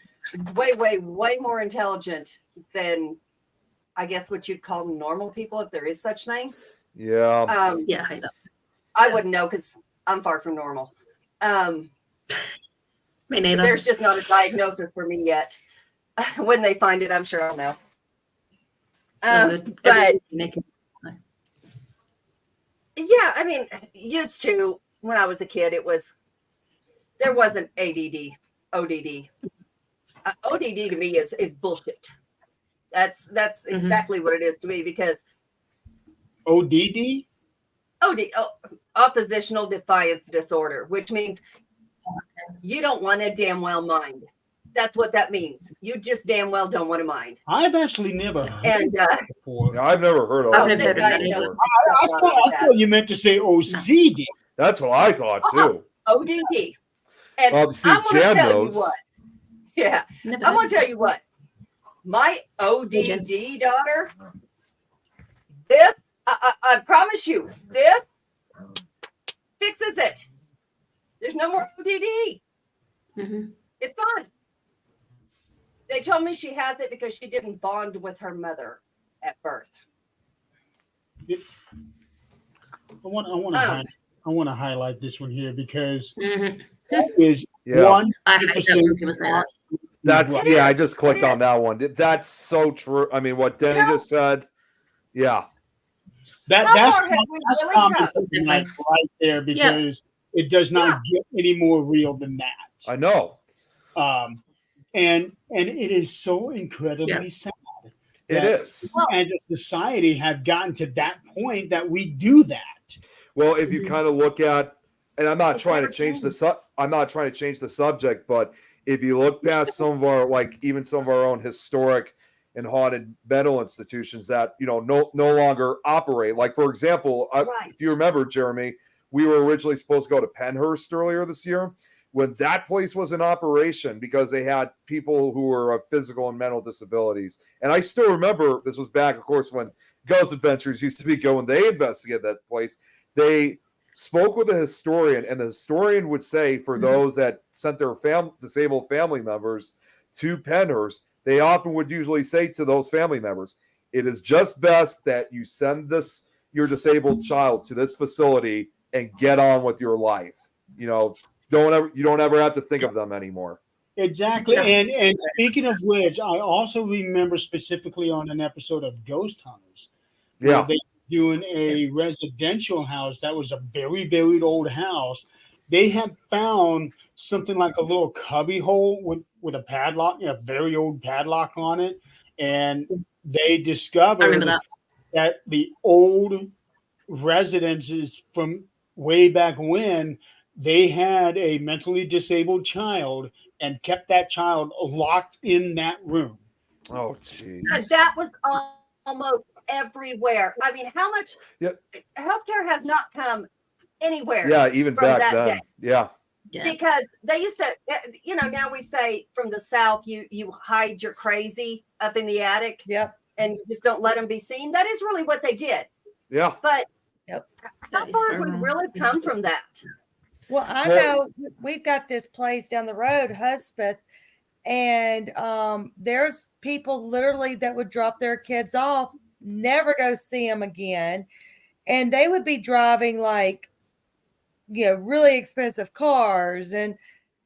Speaker 2: way more intelligent than I guess what you'd call normal people, if there is such thing.
Speaker 3: Yeah.
Speaker 7: Yeah, I hate that.
Speaker 2: I wouldn't know because I'm far from normal.
Speaker 7: Me neither.
Speaker 2: There's just not a diagnosis for me yet. When they find it, I'm sure I'll know.
Speaker 7: All good.
Speaker 2: But
Speaker 7: Everything you make it-
Speaker 2: yeah, I mean, used to when I was a kid, there wasn't ADD, ODD. ODD to me is bullshit. That's exactly what it is to me because
Speaker 1: ODD.
Speaker 2: oppositional defiance disorder, which means you don't want a damn well mind. That's what that means. You just damn well don't want to mind.
Speaker 1: I've actually never heard
Speaker 2: And
Speaker 1: it before.
Speaker 3: Yeah, I've never heard of
Speaker 7: I've
Speaker 3: it.
Speaker 7: never heard of that
Speaker 2: diagnosed
Speaker 7: either.
Speaker 1: I thought you meant to say OCD.
Speaker 3: That's what I thought too.
Speaker 2: ODD. And
Speaker 3: Well, see,
Speaker 2: I'm going to
Speaker 3: Jan
Speaker 2: tell
Speaker 3: knows.
Speaker 2: you what. Yeah,
Speaker 7: Never
Speaker 2: I'm
Speaker 7: heard
Speaker 2: going to tell you what. My ODD daughter, this, I promise you, this fixes it. There's no more ODD.
Speaker 7: Mhm.
Speaker 2: It's gone. They told me she has it because she didn't bond with her mother at birth.
Speaker 1: I want to highlight this one here because
Speaker 7: Mhm.
Speaker 1: that is
Speaker 3: Yeah.
Speaker 1: one.
Speaker 7: I hate that when people say that.
Speaker 3: That's
Speaker 2: It
Speaker 3: yeah. I
Speaker 2: is.
Speaker 3: just clicked
Speaker 2: It
Speaker 3: on that one. That's so true. I mean, what Denny just said. Yeah.
Speaker 2: How
Speaker 1: That's
Speaker 2: far have we
Speaker 1: that's
Speaker 2: really
Speaker 1: common
Speaker 2: come?
Speaker 1: sense right there because it does not get any more real than that.
Speaker 3: I know.
Speaker 1: And it is so incredibly sad.
Speaker 3: It
Speaker 1: that
Speaker 3: is.
Speaker 1: we as a society have gotten to that point that we do that.
Speaker 3: Well, if you kind of look at, and I'm not
Speaker 2: It's
Speaker 3: trying to
Speaker 2: never
Speaker 3: change
Speaker 2: changed.
Speaker 3: I'm not trying to change the subject, but if you look past some of our, like even some of our own historic and haunted mental institutions that no longer operate. Like for example,
Speaker 2: Right.
Speaker 3: if you remember, Jeremy, we were originally supposed to go to Penhurst earlier this year. When that place was in operation because they had people who were of physical and mental disabilities. And I still remember this was back, of course, when Ghost Adventures used to be going. They investigated that place. They spoke with a historian, and the historian would say for those that sent their disabled family members to Penhurst, they often would usually say to those family members, it is just best that you send your disabled child to this facility and get on with your life. You don't ever have to think of them anymore.
Speaker 1: Exactly.
Speaker 7: Yeah.
Speaker 1: And speaking of which, I also remember specifically on an episode of Ghost Hunters. where
Speaker 3: Yeah.
Speaker 1: they were doing a residential house that was a very, very old house. They had found something like a little cubby hole with a padlock, a very old padlock on it. And they
Speaker 7: I
Speaker 1: discovered
Speaker 7: remember that.
Speaker 1: that the old residences from way back when, they had a mentally disabled child and kept that child locked in that room.
Speaker 3: Oh, jeez.
Speaker 2: That was almost everywhere. I mean, how much
Speaker 3: Yep.
Speaker 2: healthcare has not come anywhere
Speaker 3: Yeah, even
Speaker 2: from
Speaker 3: back
Speaker 2: that
Speaker 3: then.
Speaker 2: day.
Speaker 3: Yeah.
Speaker 7: Yeah.
Speaker 2: because they used to, now we say from the South, you hide your crazy up in the attic
Speaker 4: Yep.
Speaker 2: and you just don't let them be seen. That is really what they did.
Speaker 3: Yeah.
Speaker 2: But
Speaker 4: Yep.
Speaker 2: how
Speaker 7: That is
Speaker 2: far
Speaker 7: so
Speaker 2: have we
Speaker 7: wrong.
Speaker 2: really come from that?
Speaker 4: Well, I
Speaker 3: Well-
Speaker 4: know we've got this place down the road, Hudspeth, and there's people literally that would drop their kids off, never go see them again, and they would be driving like really expensive cars, and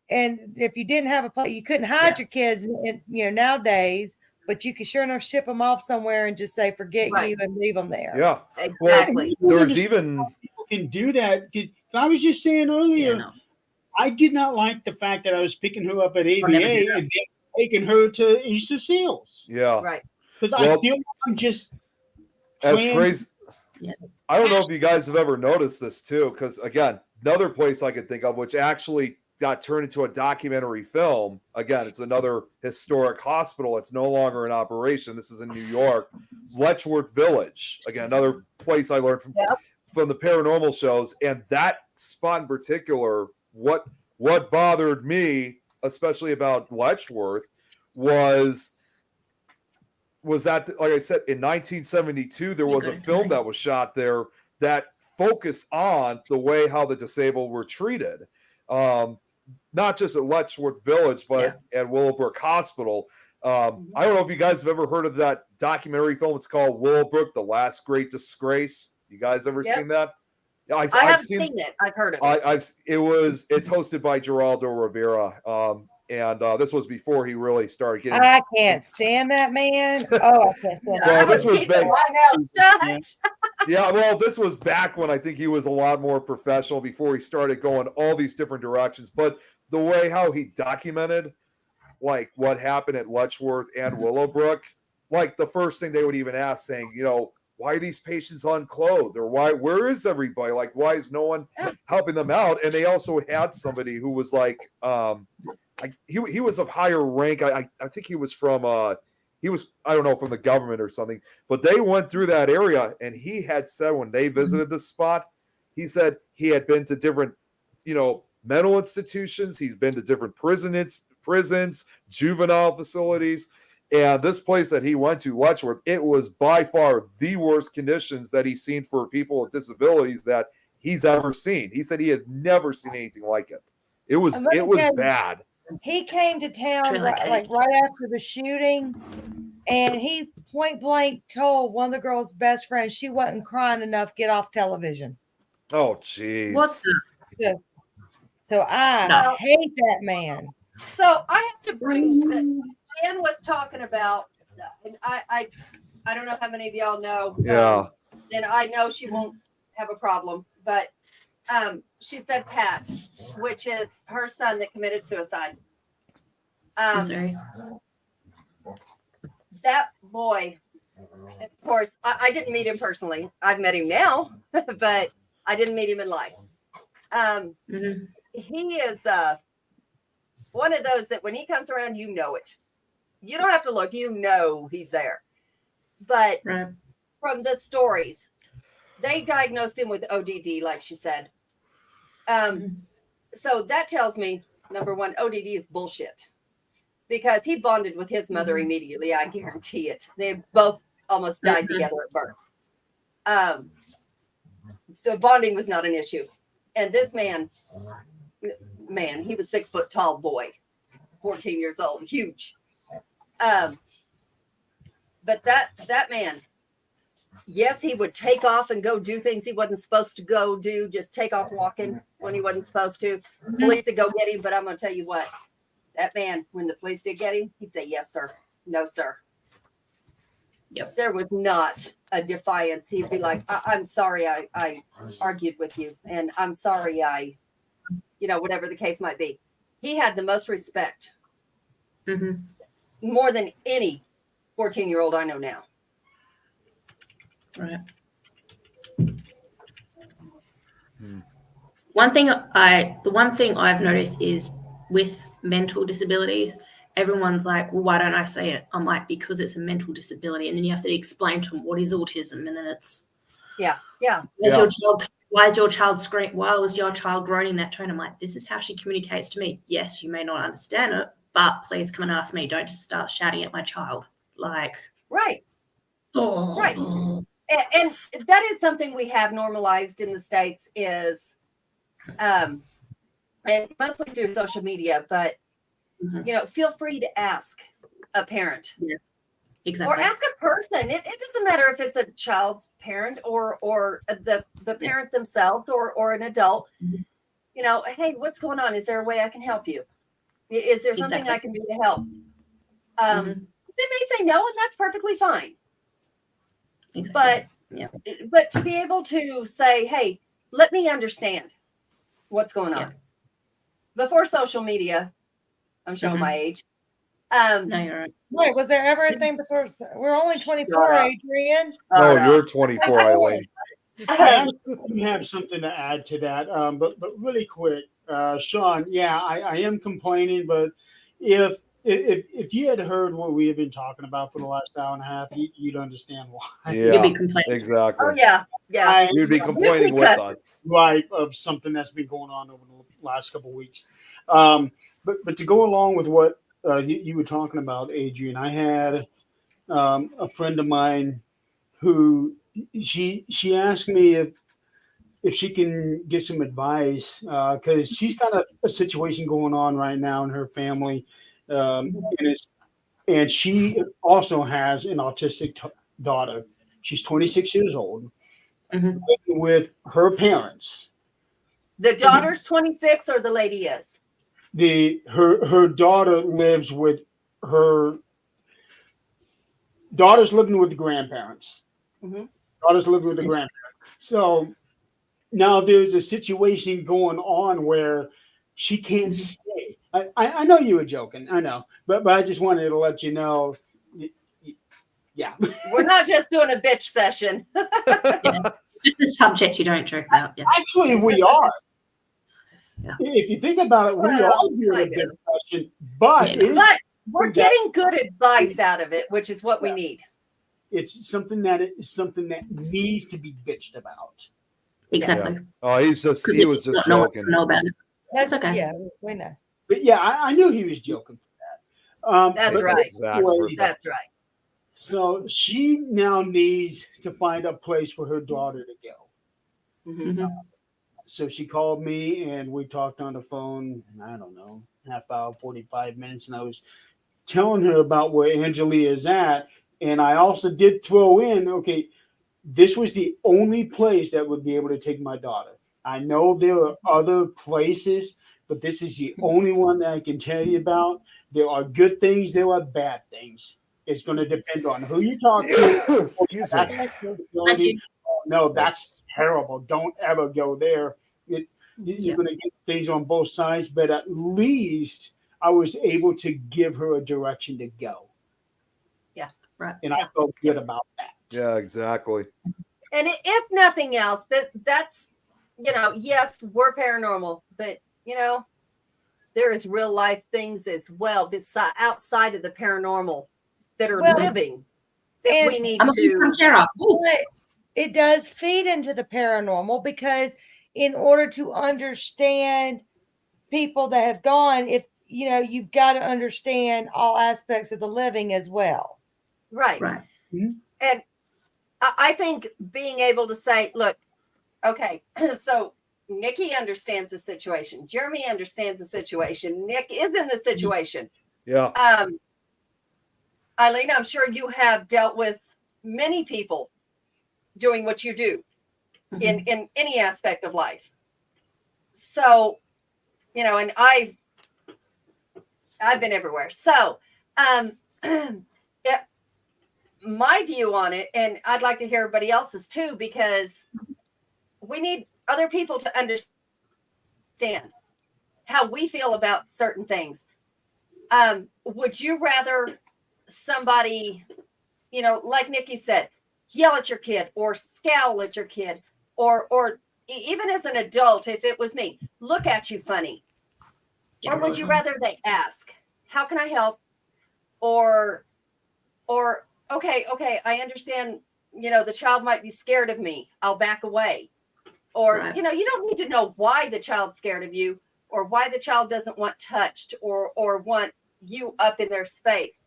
Speaker 4: if you didn't have a place, you couldn't hide your kids, nowadays, but you could sure enough ship them off somewhere and just say, forget
Speaker 2: Right.
Speaker 4: you, and leave them there.
Speaker 3: Yeah.
Speaker 2: Exactly.
Speaker 3: Well, there's even
Speaker 1: People can do that. I was just saying earlier,
Speaker 7: Yeah, no.
Speaker 1: I did not like the fact that I was picking her up at ABA
Speaker 7: never do that.
Speaker 1: and then taking her to Easter Seals
Speaker 3: yeah.
Speaker 2: Right.
Speaker 1: because
Speaker 3: Well,
Speaker 1: I feel like I'm just
Speaker 3: As
Speaker 1: playing-
Speaker 3: crazy.
Speaker 7: Yeah.
Speaker 3: I don't know if you guys have ever noticed this too, because again, another place I could think of, which actually got turned into a documentary film. Again, it's another historic hospital. It's no longer in operation. This is in New York, Letchworth Village. Again, another place I learned from the paranormal shows. And that spot in particular, what bothered me, especially about Letchworth, was that, like I said, in 1972, there was a film that was shot there that focused on the way how the disabled were treated. Not just at Letchworth Village, but at Willowbrook Hospital. I don't know if you guys have ever heard of that documentary film. It's called Willowbrook, The Last Great Disgrace. You guys ever seen that? Yeah,
Speaker 2: I haven't seen it. I've heard of it.
Speaker 3: It's hosted by Geraldo Rivera. And this was before he really started getting.
Speaker 4: I can't stand that man. Oh, I can't stand that.
Speaker 3: Well, this was
Speaker 2: Keep
Speaker 3: back.
Speaker 2: it right now. Shut.
Speaker 3: Yeah, well, this was back when I think he was a lot more professional before he started going all these different directions. But the way how he documented, like, what happened at Letchworth and Willowbrook, like the first thing they would even ask, saying, why are these patients unclothed, or where is everybody? Like, why is no one helping them out? And they also had somebody who was like, he was of higher rank. I think he was from I don't know, from the government or something, but they went through that area, and he had said when they visited this spot, he said he had been to different, mental institutions. He's been to different prisons, juvenile facilities. And this place that he went to, Letchworth, it was by far the worst conditions that he's seen for people with disabilities that he's ever seen. He said he had never seen anything like it. It was bad.
Speaker 4: He came to town right after the shooting, and he point blank told one of the girl's best friends she wasn't crying enough, get off television.
Speaker 3: Oh, jeez.
Speaker 7: What the?
Speaker 4: So I hate that man.
Speaker 2: So I have to bring that Jan was talking about, and I don't know how many of y'all know.
Speaker 3: Yeah.
Speaker 2: And I know she won't have a problem, but she said Pat, which is her son that committed suicide.
Speaker 7: I'm sorry.
Speaker 2: That boy, of course, I didn't meet him personally. I've met him now, but I didn't meet him in life. He is one of those that when he comes around, you know it. You don't have to look, he's there. But from the stories, they diagnosed him with ODD, like she said. So that tells me, number one, ODD is bullshit. Because he bonded with his mother immediately, I guarantee it. They both almost died together at birth. The bonding was not an issue. And this man, he was 6 foot tall boy, 14 years old, huge. But that man, yes, he would take off and go do things he wasn't supposed to go do, just take off walking when he wasn't supposed to. Police would go get him, but I'm going to tell you what, that man, when the police did get him, he'd say, yes, sir. No, sir.
Speaker 7: Yep.
Speaker 2: There was not a defiance. He'd be like, I'm sorry I argued with you, and I'm sorry whatever the case might be. He had the most respect, more than any 14-year-old I know now.
Speaker 7: Right. The one thing I've noticed is with mental disabilities, everyone's like, well, why don't I say it? I'm like, because it's a mental disability. And then you have to explain to them what is autism. And then it's, why is your child scream? Why was your child groaning that tone? I'm like, this is how she communicates to me. Yes, you may not understand it, but please come and ask me. Don't just start shouting at my child. Like,
Speaker 2: right.
Speaker 7: Oh.
Speaker 2: Right. And that is something we have normalized in the States is, and mostly through social media, but, feel free to ask a parent.
Speaker 7: Yeah, exactly.
Speaker 2: Or ask a person. It doesn't matter if it's a child's parent or the parent themselves or an adult. you know, hey, what's going on? Is there a way I can help you? Is there something
Speaker 7: Exactly.
Speaker 2: I can do to help? They may say no, and that's perfectly fine.
Speaker 7: Exactly.
Speaker 2: But
Speaker 7: Yeah.
Speaker 2: but to be able to say, hey, let me understand what's going on. Before social media, I'm showing my age.
Speaker 7: No, you're right.
Speaker 4: Wait, was there ever a thing before? We're only 24,
Speaker 2: Shut up.
Speaker 4: Adrian.
Speaker 3: No,
Speaker 2: no.
Speaker 3: you're 24, Eileen.
Speaker 1: I actually have something to add to that, but really quick, Sean. Yeah, I am complaining, but if you had heard what we have been talking about for the last hour and a half, you'd understand why.
Speaker 7: You'll
Speaker 3: Yeah,
Speaker 7: be complaining.
Speaker 3: exactly.
Speaker 2: Oh yeah, yeah.
Speaker 1: I-
Speaker 3: You'd be complaining with
Speaker 2: cut.
Speaker 3: us.
Speaker 1: right of something that's been going on over the last couple of weeks. But to go along with what you were talking about, Adrian, I had a friend of mine who she asked me if she can get some advice because she's got a situation going on right now in her family, and she also has an autistic daughter. She's 26 years old,
Speaker 7: Mhm.
Speaker 1: living with her parents.
Speaker 2: The daughter's 26 or the lady is?
Speaker 1: Her daughter lives with her daughter's living with the grandparents.
Speaker 2: Mhm.
Speaker 1: Daughter's living with the grandparents. So now there's a situation going on where she can't stay. I know you were joking, I know, but I just wanted to let you know. Yeah,
Speaker 2: We're not just doing a bitch session.
Speaker 7: It's just the subject you don't joke about. Yeah.
Speaker 1: actually we are.
Speaker 7: Yeah.
Speaker 1: If you think about it, we
Speaker 2: Well,
Speaker 1: are doing a
Speaker 2: kind
Speaker 1: big
Speaker 2: of.
Speaker 1: question, but
Speaker 7: Yeah.
Speaker 2: But we're getting good advice out of it, which is what we need.
Speaker 1: it's something that needs to be bitched about.
Speaker 7: Exactly.
Speaker 3: Oh, he was just
Speaker 7: Because no one's
Speaker 3: joking.
Speaker 7: gonna know about it. That's okay.
Speaker 4: Yeah, we know.
Speaker 1: But yeah, I knew he was joking for that.
Speaker 2: That's
Speaker 1: but
Speaker 2: right.
Speaker 3: Exactly.
Speaker 2: That's right.
Speaker 1: So she now needs to find a place for her daughter to go.
Speaker 7: Mhm.
Speaker 1: So she called me and we talked on the phone, I don't know, half hour, 45 minutes. And I was telling her about where Angelia is at. And I also did throw in, okay, this was the only place that would be able to take my daughter. I know there are other places, but this is the only one that I can tell you about. There are good things, there are bad things. It's going to depend on who you talk to.
Speaker 3: Excuse
Speaker 1: That's
Speaker 3: me.
Speaker 7: Bless you.
Speaker 1: no, that's terrible. Don't ever go there. You're going to get things on both sides, but at least I was able to give her a direction to go.
Speaker 2: Yeah.
Speaker 7: Right.
Speaker 1: And I felt good about that.
Speaker 3: Yeah, exactly.
Speaker 2: And if nothing else, that's, you know, yes, we're paranormal, but, you know, there is real life things as well outside of the paranormal that are
Speaker 4: Well,
Speaker 2: living that we need
Speaker 7: I'm a
Speaker 2: to.
Speaker 7: care of. Ooh.
Speaker 4: But it does feed into the paranormal because in order to understand people that have gone, if you know, you've got to understand all aspects of the living as well.
Speaker 2: Right.
Speaker 7: Right.
Speaker 2: And I think being able to say, look, okay, so Nikki understands the situation. Jeremy understands the situation. Nick is in the situation.
Speaker 3: Yeah.
Speaker 2: Eileen, I'm sure you have dealt with many people doing what you do in any aspect of life. So, you know, and I've been everywhere. So, my view on it, and I'd like to hear everybody else's too, because we need other people to understand how we feel about certain things. Would you rather somebody, you know, like Nikki said, yell at your kid or scowl at your kid, or even as an adult, if it was me, look at you funny? Or would you rather they ask, how can I help? Or okay, I understand, you know, the child might be scared of me. I'll back away. Or,
Speaker 7: Right.
Speaker 2: you know, you don't need to know why the child's scared of you or why the child doesn't want touched or want you up in their space.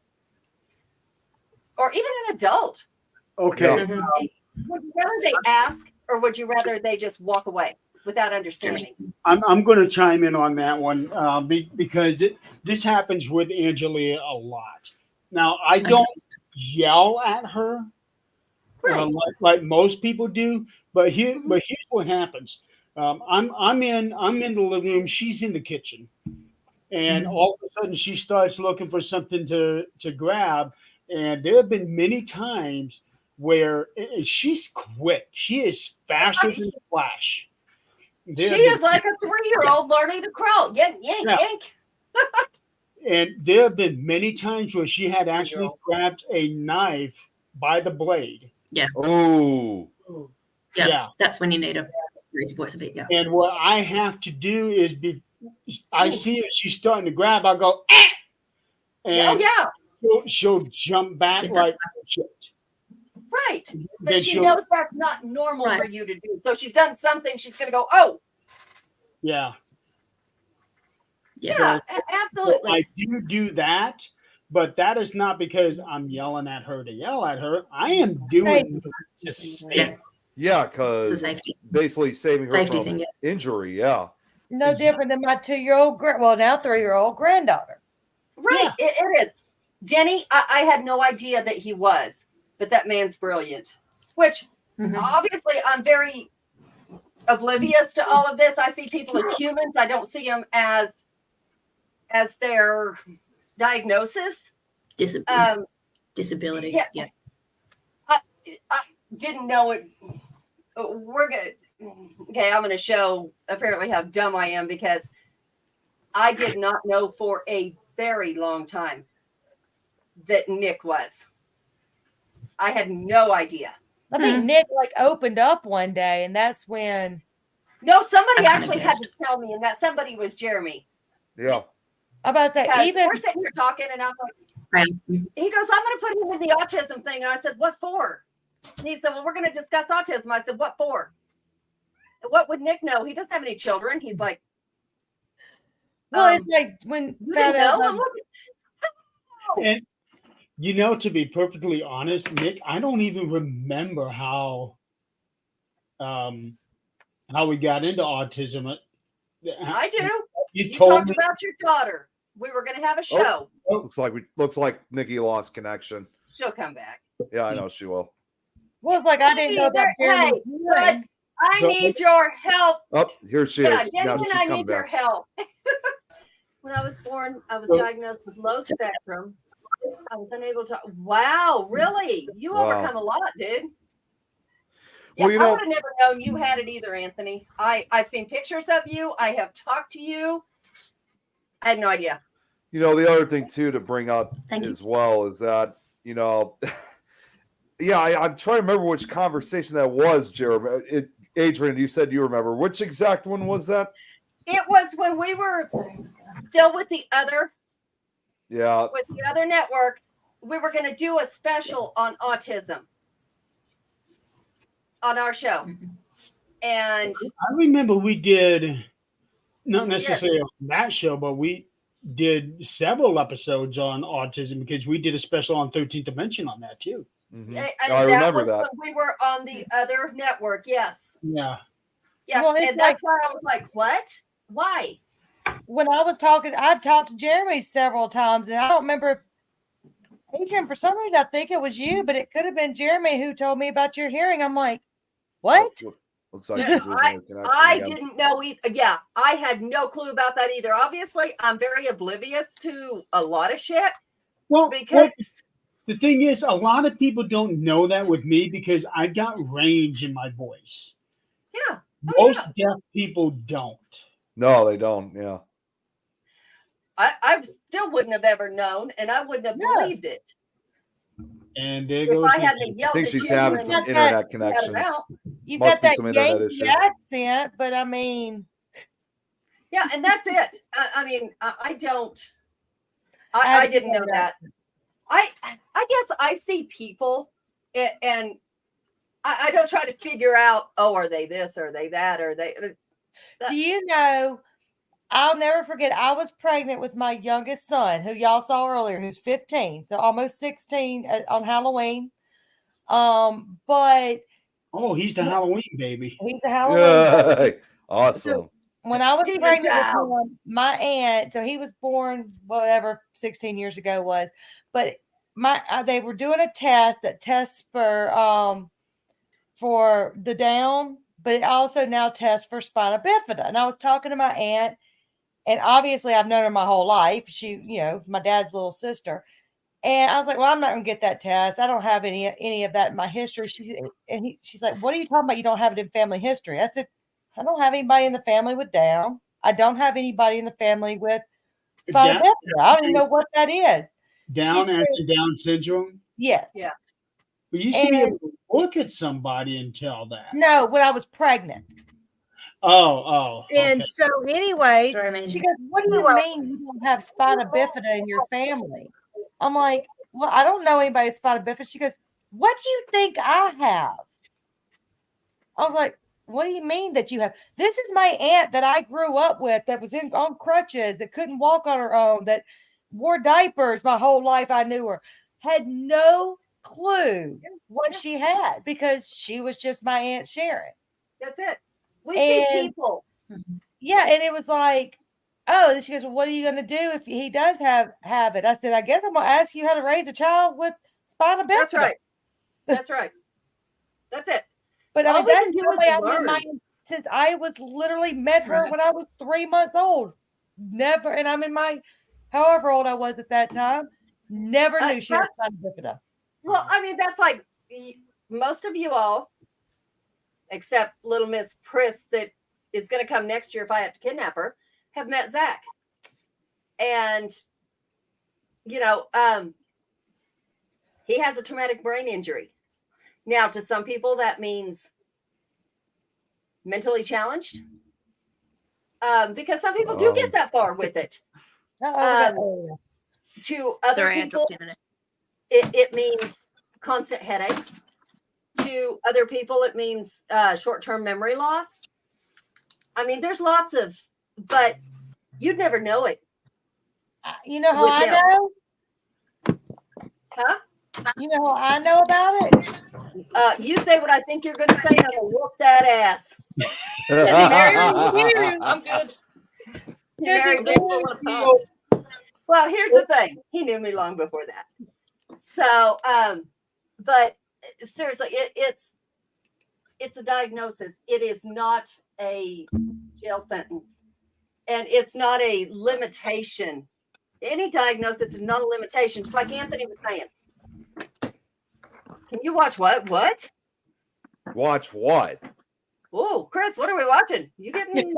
Speaker 2: Or even an adult.
Speaker 1: Okay.
Speaker 7: Mhm.
Speaker 2: Would you rather they ask or would you rather they just walk away without understanding?
Speaker 1: I'm going to chime in on that one because this happens with Angelia a lot. Now, I don't yell at her
Speaker 2: Right.
Speaker 1: like most people do, but here's what happens. I'm in the living room. She's in the kitchen, and all of a sudden she starts looking for something to grab. And there have been many times where she's quick. She is faster than the flash.
Speaker 2: She is like a 3-year-old learning to crawl. Yank, yank,
Speaker 1: Yeah.
Speaker 2: yank.
Speaker 1: And there have been many times where she had actually grabbed a knife by the blade.
Speaker 3: Oh,
Speaker 7: Yeah. That's when you need to raise your voice a bit. Yeah.
Speaker 1: And what I have to do is I see if she's starting to grab, I'll go, ah!
Speaker 2: Oh
Speaker 1: And
Speaker 2: yeah,
Speaker 1: she'll jump back
Speaker 7: Yeah,
Speaker 1: like shit.
Speaker 2: right.
Speaker 1: Then
Speaker 2: But she
Speaker 1: she'll-
Speaker 2: knows that's not normal
Speaker 7: Right.
Speaker 2: for you to do. So she's done something. She's gonna go, oh
Speaker 1: Yeah.
Speaker 2: yeah,
Speaker 1: So
Speaker 2: absolutely.
Speaker 1: I do that, but that is not because I'm yelling at her to yell at her. I am doing that to save
Speaker 7: Yeah.
Speaker 1: her.
Speaker 3: yeah,
Speaker 7: It's a
Speaker 3: because
Speaker 7: safety
Speaker 3: basically saving her
Speaker 7: safety
Speaker 3: from
Speaker 7: thing. Yeah.
Speaker 3: injury. Yeah.
Speaker 4: No
Speaker 1: Exactly.
Speaker 4: different than my 2-year-old, well, now 3-year-old granddaughter.
Speaker 2: Right. It is. Denny, I had no idea that he was, but that man's brilliant. Which
Speaker 7: Mhm.
Speaker 2: obviously I'm very oblivious to all of this. I see people as humans. I don't see them as their diagnosis.
Speaker 7: Disability.
Speaker 2: yeah.
Speaker 7: Yeah.
Speaker 2: I didn't know it. We're good. Okay, I'm going to show apparently how dumb I am because I did not know for a very long time that Nick was. I had no idea.
Speaker 4: I think Nick like opened up one day, and that's when
Speaker 2: No, somebody
Speaker 7: I kinda
Speaker 2: actually had
Speaker 7: guessed.
Speaker 2: to tell me, and that somebody was Jeremy.
Speaker 3: Yeah.
Speaker 4: I'm about to say,
Speaker 2: Because
Speaker 4: even
Speaker 2: we're sitting here talking, and I'm like,
Speaker 7: Friends.
Speaker 2: he goes, I'm going to put him in the autism thing. And I said, what for? And he said, well, we're going to discuss autism. I said, what for? What would Nick know? He doesn't have any children. He's like,
Speaker 4: well, it's like when
Speaker 2: you
Speaker 4: found
Speaker 2: didn't
Speaker 4: out
Speaker 2: know?
Speaker 4: about-
Speaker 2: I'm like,
Speaker 1: And to be perfectly honest, Nick, I don't even remember how we got into autism.
Speaker 2: I do.
Speaker 1: You
Speaker 2: You
Speaker 1: told
Speaker 2: talked
Speaker 1: me.
Speaker 2: about your daughter. We were going to have a show.
Speaker 3: Looks like Nikki lost connection.
Speaker 2: She'll come back.
Speaker 3: Yeah, I know she will.
Speaker 4: well, it's like I didn't know about Jeremy.
Speaker 2: But I
Speaker 1: So-
Speaker 2: need your help.
Speaker 3: Oh, here she
Speaker 2: Yeah,
Speaker 3: is.
Speaker 2: Jenny
Speaker 3: Now
Speaker 2: and
Speaker 3: she's
Speaker 2: I
Speaker 3: coming
Speaker 2: need your
Speaker 3: back.
Speaker 2: help. When I was born, I was
Speaker 1: So-
Speaker 2: diagnosed with low spectrum. I was unable to. Wow, really? You
Speaker 3: Wow.
Speaker 2: overcome a lot, dude. Yeah,
Speaker 3: Well, you
Speaker 2: I
Speaker 3: know-
Speaker 2: would have never known you had it either, Anthony. I've seen pictures of you. I have talked to you. I had no idea.
Speaker 3: You know, the other thing too to bring up
Speaker 7: Thank you.
Speaker 3: as well is that, yeah, I'm trying to remember which conversation that was, Jeremy. Adrian, you said you remember. Which exact one was that?
Speaker 2: It was when we were still with the other
Speaker 3: Yeah.
Speaker 2: network. We were going to do a special on autism on our show. And
Speaker 1: I remember we did not necessarily on that show, but we did several episodes on autism because we did a special on 13th Dimension on that too.
Speaker 3: Mhm.
Speaker 2: and
Speaker 3: I remember
Speaker 2: was
Speaker 3: that.
Speaker 2: when we were on the other network. Yes.
Speaker 1: Yeah.
Speaker 2: Yes.
Speaker 4: Well, it's
Speaker 2: and that's why I was like, what? Why?
Speaker 4: When I was talking, I talked to Jeremy several times, and I don't remember if Adrian, for some reason, I think it was you, but it could have been Jeremy who told me about your hearing. I'm like, what?
Speaker 3: Looks like
Speaker 2: Yeah,
Speaker 3: she's losing her connection
Speaker 2: I
Speaker 3: again.
Speaker 2: didn't know either. Yeah, I had no clue about that either. Obviously, I'm very oblivious to a lot of shit
Speaker 1: Well,
Speaker 2: because
Speaker 1: the thing is, a lot of people don't know that with me because I got range in my voice.
Speaker 2: yeah,
Speaker 1: Most deaf people don't.
Speaker 3: No, they don't. Yeah.
Speaker 2: I still wouldn't have ever known, and I wouldn't have
Speaker 4: No.
Speaker 2: believed it
Speaker 1: And there
Speaker 2: if
Speaker 1: goes.
Speaker 2: I
Speaker 1: Nikki.
Speaker 2: hadn't
Speaker 3: I
Speaker 2: yelled
Speaker 3: think
Speaker 2: at
Speaker 3: she's
Speaker 2: you
Speaker 3: having
Speaker 2: and
Speaker 3: some
Speaker 4: got that-
Speaker 3: internet
Speaker 2: got it
Speaker 3: connections.
Speaker 2: out.
Speaker 4: You've
Speaker 3: Must
Speaker 4: got
Speaker 3: be
Speaker 4: that
Speaker 3: some internet
Speaker 4: Yankee
Speaker 3: issue.
Speaker 4: accent, but I mean,
Speaker 2: Yeah, and that's it. I mean, I don't. I didn't know that. I guess I see people, and I don't try to figure out. Oh, are they this? Are they that? Are they?
Speaker 4: do you know? I'll never forget. I was pregnant with my youngest son, who y'all saw earlier, who's 15, so almost 16 on Halloween. But
Speaker 1: Oh, he's the Halloween baby.
Speaker 4: he's a Halloween. baby.
Speaker 3: Yay. Awesome.
Speaker 4: When I was
Speaker 2: Demon
Speaker 4: pregnant
Speaker 2: child.
Speaker 4: with him, my aunt, so he was born whatever 16 years ago was, but they were doing a test that tests for the Down, but it also now tests for spina bifida. And I was talking to my aunt, and obviously I've known her my whole life. She, my dad's little sister. And I was like, well, I'm not gonna get that test. I don't have any of that in my history. She's like, what are you talking about? You don't have it in family history. I said, I don't have anybody in the family with Down. I don't have anybody in the family with spina
Speaker 1: Down-
Speaker 4: bifida. I don't even know what that is.
Speaker 1: Down
Speaker 4: She
Speaker 1: as
Speaker 4: said-
Speaker 1: in Down syndrome.
Speaker 4: Yes.
Speaker 1: We used to be able to look at somebody and tell that.
Speaker 4: No, when I was pregnant.
Speaker 1: Oh.
Speaker 4: And
Speaker 1: Okay.
Speaker 4: so, anyways,
Speaker 7: Sorry, man.
Speaker 4: she goes, what do you mean you don't have spina bifida in your family? I'm like, well, I don't know anybody with spina bifida. She goes, what do you think I have? I was like, what do you mean that you have? This is my aunt that I grew up with that was on crutches, that couldn't walk on her own, that wore diapers my whole life. I knew her. Had no clue what she had because she was just my Aunt Sharon.
Speaker 2: That's it. We see
Speaker 4: And-
Speaker 2: people.
Speaker 4: Yeah, and it was like, oh, and she goes, well, what are you going to do if he does have it? I said, I guess I'm going to ask you how to raise a child with spina bifida.
Speaker 2: That's right. That's right. That's it.
Speaker 4: But I
Speaker 2: All
Speaker 4: mean,
Speaker 2: we
Speaker 4: that's
Speaker 2: can do
Speaker 4: the
Speaker 2: is
Speaker 4: way I've been
Speaker 2: learn.
Speaker 4: since I was literally met her
Speaker 2: Right.
Speaker 4: when I was 3 months old. Never, and I'm in my, however old I was at that time, never knew she had spina bifida.
Speaker 2: Well, I mean, that's like most of you all, except little Miss Priss, that is going to come next year if I have to kidnap her, have met Zach. And, he has a traumatic brain injury. Now, to some people, that means mentally challenged. Because some people do get that far with it. To other
Speaker 7: Sorry, I
Speaker 2: people,
Speaker 7: dropped in on it.
Speaker 2: it means constant headaches. To other people, it means short-term memory loss. I mean, there's lots of, but you'd never know it.
Speaker 4: You know how
Speaker 2: With
Speaker 4: I
Speaker 2: them.
Speaker 4: know?
Speaker 2: Huh?
Speaker 4: You know how I know about it?
Speaker 2: You say what I think you're going to say, and I'm going to whoop that ass.
Speaker 7: I'm good.
Speaker 2: He married me. Well, here's the thing. He knew me long before that. So, but seriously, it's a diagnosis. It is not a jail sentence, and it's not a limitation. Any diagnosis is not a limitation. It's like Anthony was saying. Can you watch what? What?
Speaker 3: Watch what?
Speaker 2: Oh, Chris, what are we watching? You getting?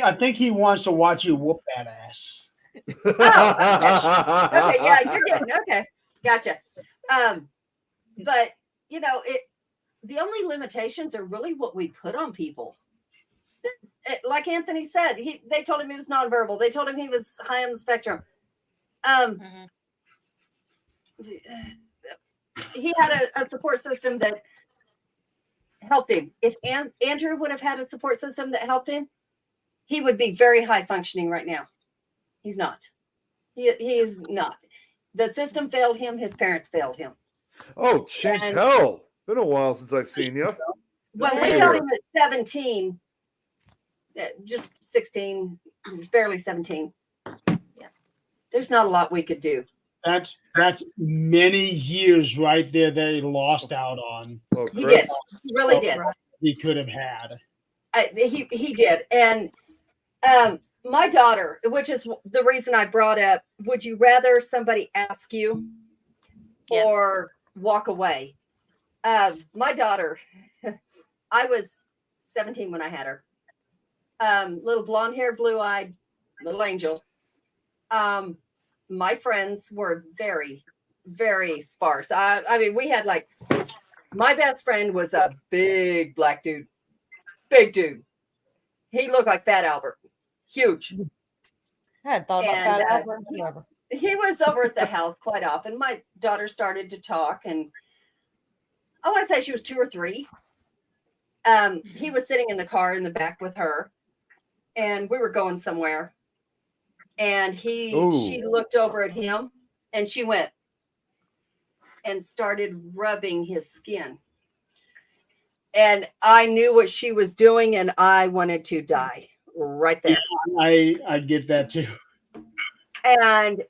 Speaker 1: I think he wants to watch you whoop that ass.
Speaker 2: Okay, yeah, you're getting okay. Gotcha. But the only limitations are really what we put on people. Like Anthony said, they told him he was nonverbal. They told him he was high on the spectrum. He had a support system that helped him. If Andrew would have had a support system that helped him, he would be very high functioning right now. He's not. He is not. The system failed him. His parents failed him.
Speaker 3: Oh, Chantel. Been a while since I've seen you.
Speaker 2: When we
Speaker 3: Same
Speaker 2: got
Speaker 3: here.
Speaker 2: him at 17, just 16, barely 17. Yeah. There's not a lot we could do.
Speaker 1: That's many years right there that he lost out on.
Speaker 3: Oh,
Speaker 2: He
Speaker 3: Chris.
Speaker 2: did. He really did.
Speaker 1: He could have had.
Speaker 2: He did. And my daughter, which is the reason I brought up, would you rather somebody ask you
Speaker 7: Yes.
Speaker 2: or walk away? My daughter, I was 17 when I had her. Little blonde hair, blue eyed, little angel. My friends were very, very sparse. I mean, we had my best friend was a big black dude. Big dude. He looked like Fat Albert. Huge.
Speaker 4: I hadn't thought about
Speaker 2: And,
Speaker 4: that. Albert, whatever.
Speaker 2: He was over at the house quite often. My daughter started to talk, and I want to say she was 2 or 3. He was sitting in the car in the back with her, and we were going somewhere. And she looked over at him, and she went and started rubbing his skin. And I knew what she was doing, and I wanted to die right there.
Speaker 1: I get that too.
Speaker 2: And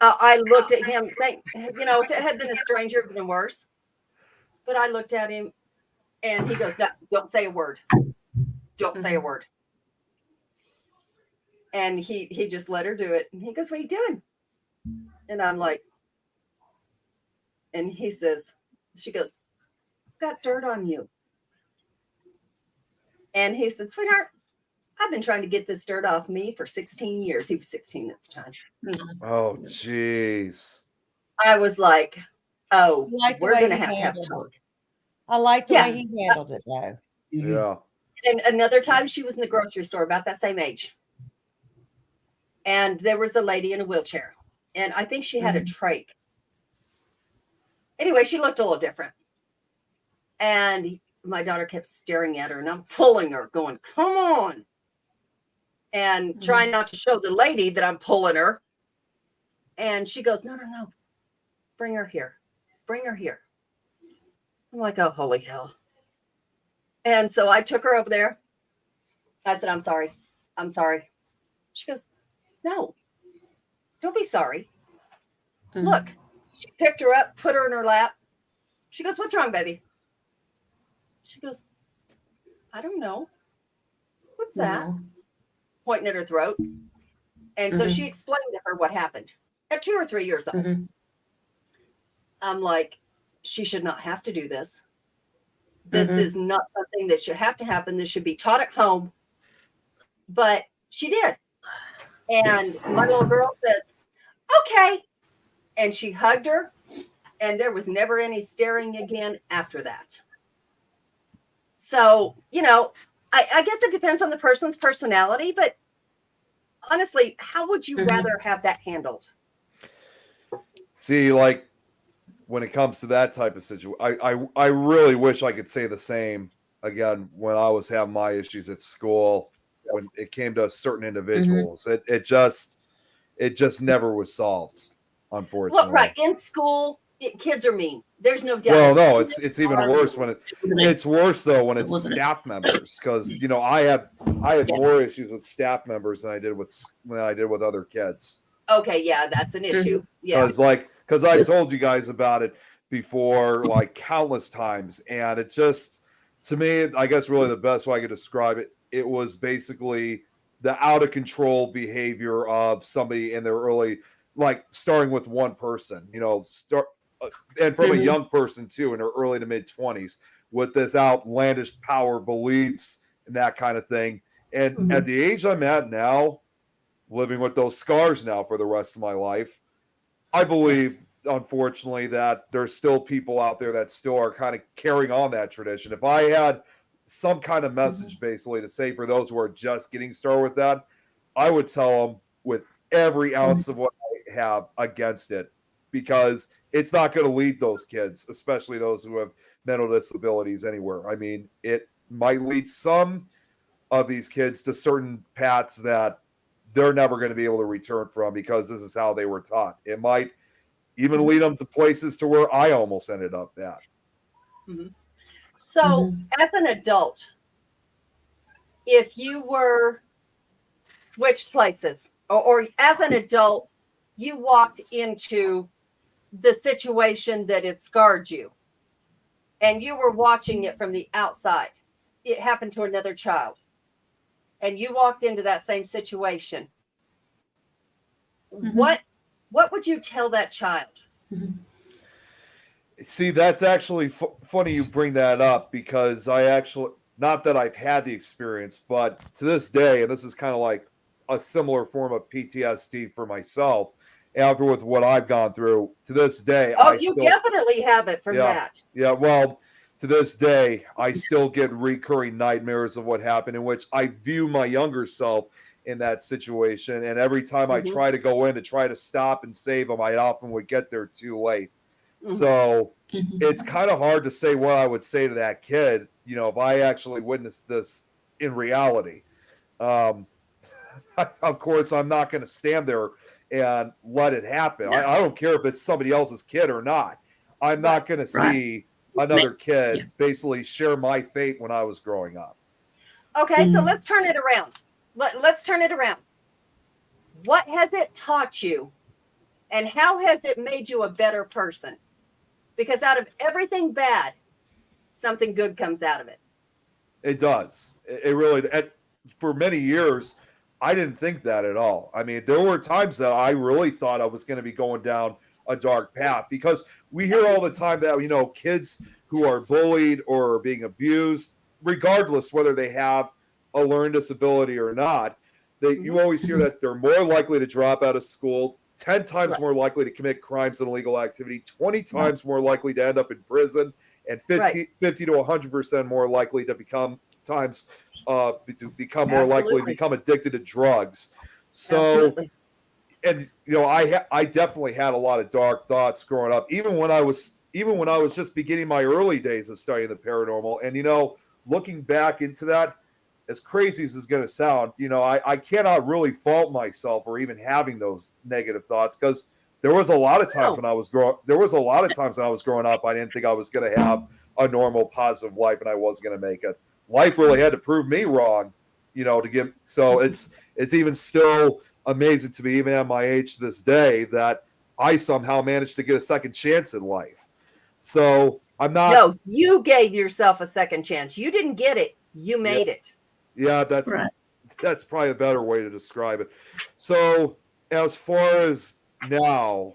Speaker 2: I looked at him, if it had been a stranger, it would have been worse. But I looked at him And he goes, no, don't say a word. Don't say a word. And he just let her do it. And he goes, what are you doing? And I'm like, and he says, she goes, got dirt on you. And he said, sweetheart, I've been trying to get this dirt off me for 16 years. He was 16 at the time.
Speaker 3: Oh, jeez.
Speaker 2: I was like, oh,
Speaker 4: I like the
Speaker 2: we're
Speaker 4: way
Speaker 2: going to
Speaker 4: he
Speaker 2: have
Speaker 4: handled
Speaker 2: talk.
Speaker 4: it. I like the
Speaker 2: Yeah.
Speaker 4: way he handled it though.
Speaker 1: Mhm.
Speaker 3: Yeah.
Speaker 2: And another time she was in the grocery store about that same age. And there was a lady in a wheelchair. And I think she had a trach. Anyway, she looked a little different. And my daughter kept staring at her and I'm pulling her, going, come on. And trying not to show the lady that I'm pulling her. And she goes, no. Bring her here. Bring her here. I'm like, oh, holy hell. And so I took her over there. I said, I'm sorry. I'm sorry. She goes, no, don't be sorry. Look, she picked her up, put her in her lap. She goes, what's wrong, baby? She goes, I don't know. What's that? Pointing at her throat. And so she explained to her what happened at 2 or 3 years old. I'm like, she should not have to do this. This is not something that should have to happen. This should be taught at home. But she did. And my little girl says, okay. And she hugged her. And there was never any staring again after that. So, you know, I guess it depends on the person's personality. But honestly, how would you rather have that handled?
Speaker 3: See, like when it comes to that type of situation, I really wish I could say the same again when I was having my issues at school. When it came to certain individuals, it just never was solved, unfortunately.
Speaker 2: Well, right. In school, kids are mean. There's no doubt.
Speaker 3: Well, no, it's even worse when it's worse though when it's staff members, because you know I had more issues with staff members than I did with other kids.
Speaker 2: Okay, yeah, that's an issue. Yeah.
Speaker 3: Because I told you guys about it before, like countless times, and it just, to me, I guess really the best way I could describe it, it was basically the out of control behavior of somebody in their early, like starting with one person, you know, and from a young person too, in her early to mid 20s, with this outlandish power beliefs and that kind of thing. And at the age I'm at now, living with those scars now for the rest of my life, I believe, unfortunately, that there's still people out there that still are kind of carrying on that tradition. If I had some kind of message basically to say for those who are just getting started with that, I would tell them with every ounce of what I have against it, because it's not going to lead those kids, especially those who have mental disabilities, anywhere. I mean, it might lead some of these kids to certain paths that they're never going to be able to return from, because this is how they were taught. It might even lead them to places to where I almost ended up at.
Speaker 2: So, as an adult, if you were switched places, or as an adult, you walked into the situation that had scarred you, and you were watching it from the outside, it happened to another child, and you walked into that same situation, what would you tell that child?
Speaker 3: See, that's actually funny you bring that up, because I actually, not that I've had the experience, but to this day, and this is kind of like a similar form of PTSD for myself, after with what I've gone through, to this day.
Speaker 2: Oh, you definitely have it from that.
Speaker 3: Yeah, well, to this day, I still get recurring nightmares of what happened, in which I view my younger self in that situation. And every time I try to go in to try to stop and save them, I often would get there too late. So it's kind of hard to say what I would say to that kid, you know, if I actually witnessed this in reality. Of course, I'm not going to stand there and let it happen. I don't care if it's somebody else's kid or not. I'm not going to see another kid basically share my fate when I was growing up.
Speaker 2: Okay, so let's turn it around. Let's turn it around. What has it taught you, and how has it made you a better person? Because out of everything bad something good comes out of it.
Speaker 3: It does. It really. And for many years, I didn't think that at all. I mean, there were times that I really thought I was going to be going down a dark path, because we hear all the time that, kids who are bullied or are being abused, regardless whether they have a learned disability or not, you always hear that they're more likely to drop out of school, 10 times more likely to commit crimes and illegal activity, 20 times more likely to end up in prison, and 50 to 100% more likely to become more likely to become addicted to drugs. So,
Speaker 2: Absolutely.
Speaker 3: and I definitely had a lot of dark thoughts growing up, even when I was just beginning my early days of studying the paranormal. And looking back into that, as crazy as it's going to sound, I cannot really fault myself for even having those negative thoughts, because there was a lot of times when I was growing up, I didn't think I was going to have a normal, positive life, and I wasn't going to make it. Life really had to prove me wrong, to give. So it's even still amazing to me, even at my age to this day, that I somehow managed to get a second chance in life. So I'm not.
Speaker 2: No, you gave yourself a second chance. You didn't get it. You made it.
Speaker 3: Yeah, that's probably a better way to describe it. So as far as now,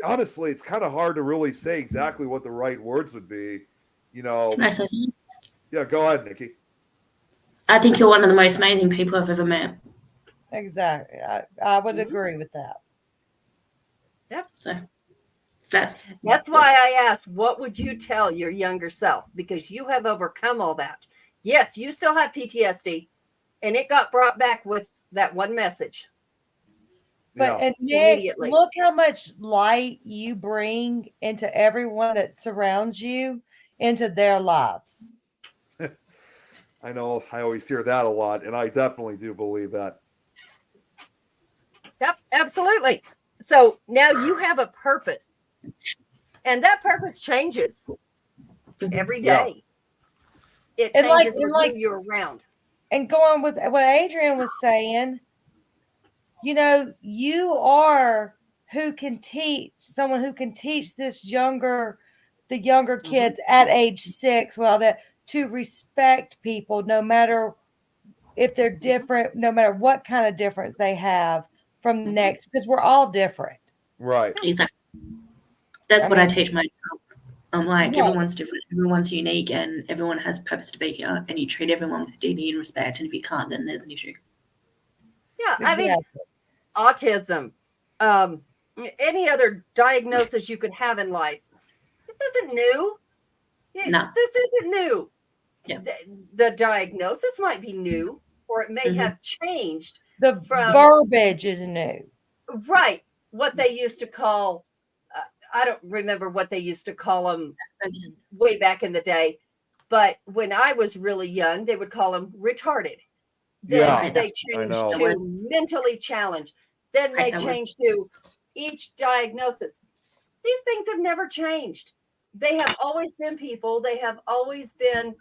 Speaker 3: honestly, it's kind of hard to really say exactly what the right words would be.
Speaker 7: Can I say something?
Speaker 3: Yeah, go ahead, Nikki.
Speaker 7: I think you're one of the most amazing people I've ever met.
Speaker 4: Exactly. I would agree with that.
Speaker 2: Yep.
Speaker 7: So that's
Speaker 2: why I asked, what would you tell your younger self? Because you have overcome all that. Yes, you still have PTSD, and it got brought back with that one message.
Speaker 4: But and Nick, look how much light you bring into everyone that surrounds you, into their lives.
Speaker 3: I know I always hear that a lot, and I definitely do believe that.
Speaker 2: Yep, absolutely. So now you have a purpose, and that purpose changes every day. Yeah. It changes who you're around.
Speaker 4: And going with what Adrian was saying, you are someone who can teach the younger kids at age 6, to respect people, no matter if they're different, no matter what kind of difference they have from the next, because we're all different.
Speaker 3: Right.
Speaker 7: Exactly. That's what I teach my job. I'm like, everyone's different, everyone's unique, and everyone has a purpose to be here, and you treat everyone with dignity and respect, and if you can't, then there's an issue.
Speaker 2: Yeah, exactly. I mean, autism, any other diagnosis you could have in life, this isn't new.
Speaker 7: No.
Speaker 2: This isn't new.
Speaker 7: Yeah.
Speaker 2: The diagnosis might be new, or it may have changed.
Speaker 4: The verbiage is new.
Speaker 2: Right. What they used to call, I don't remember what they used to call them way back in the day, but when I was really young, they would call them retarded. Then they changed to mentally challenged. Then they changed to each diagnosis. These things have never changed. They have always been people. They have always been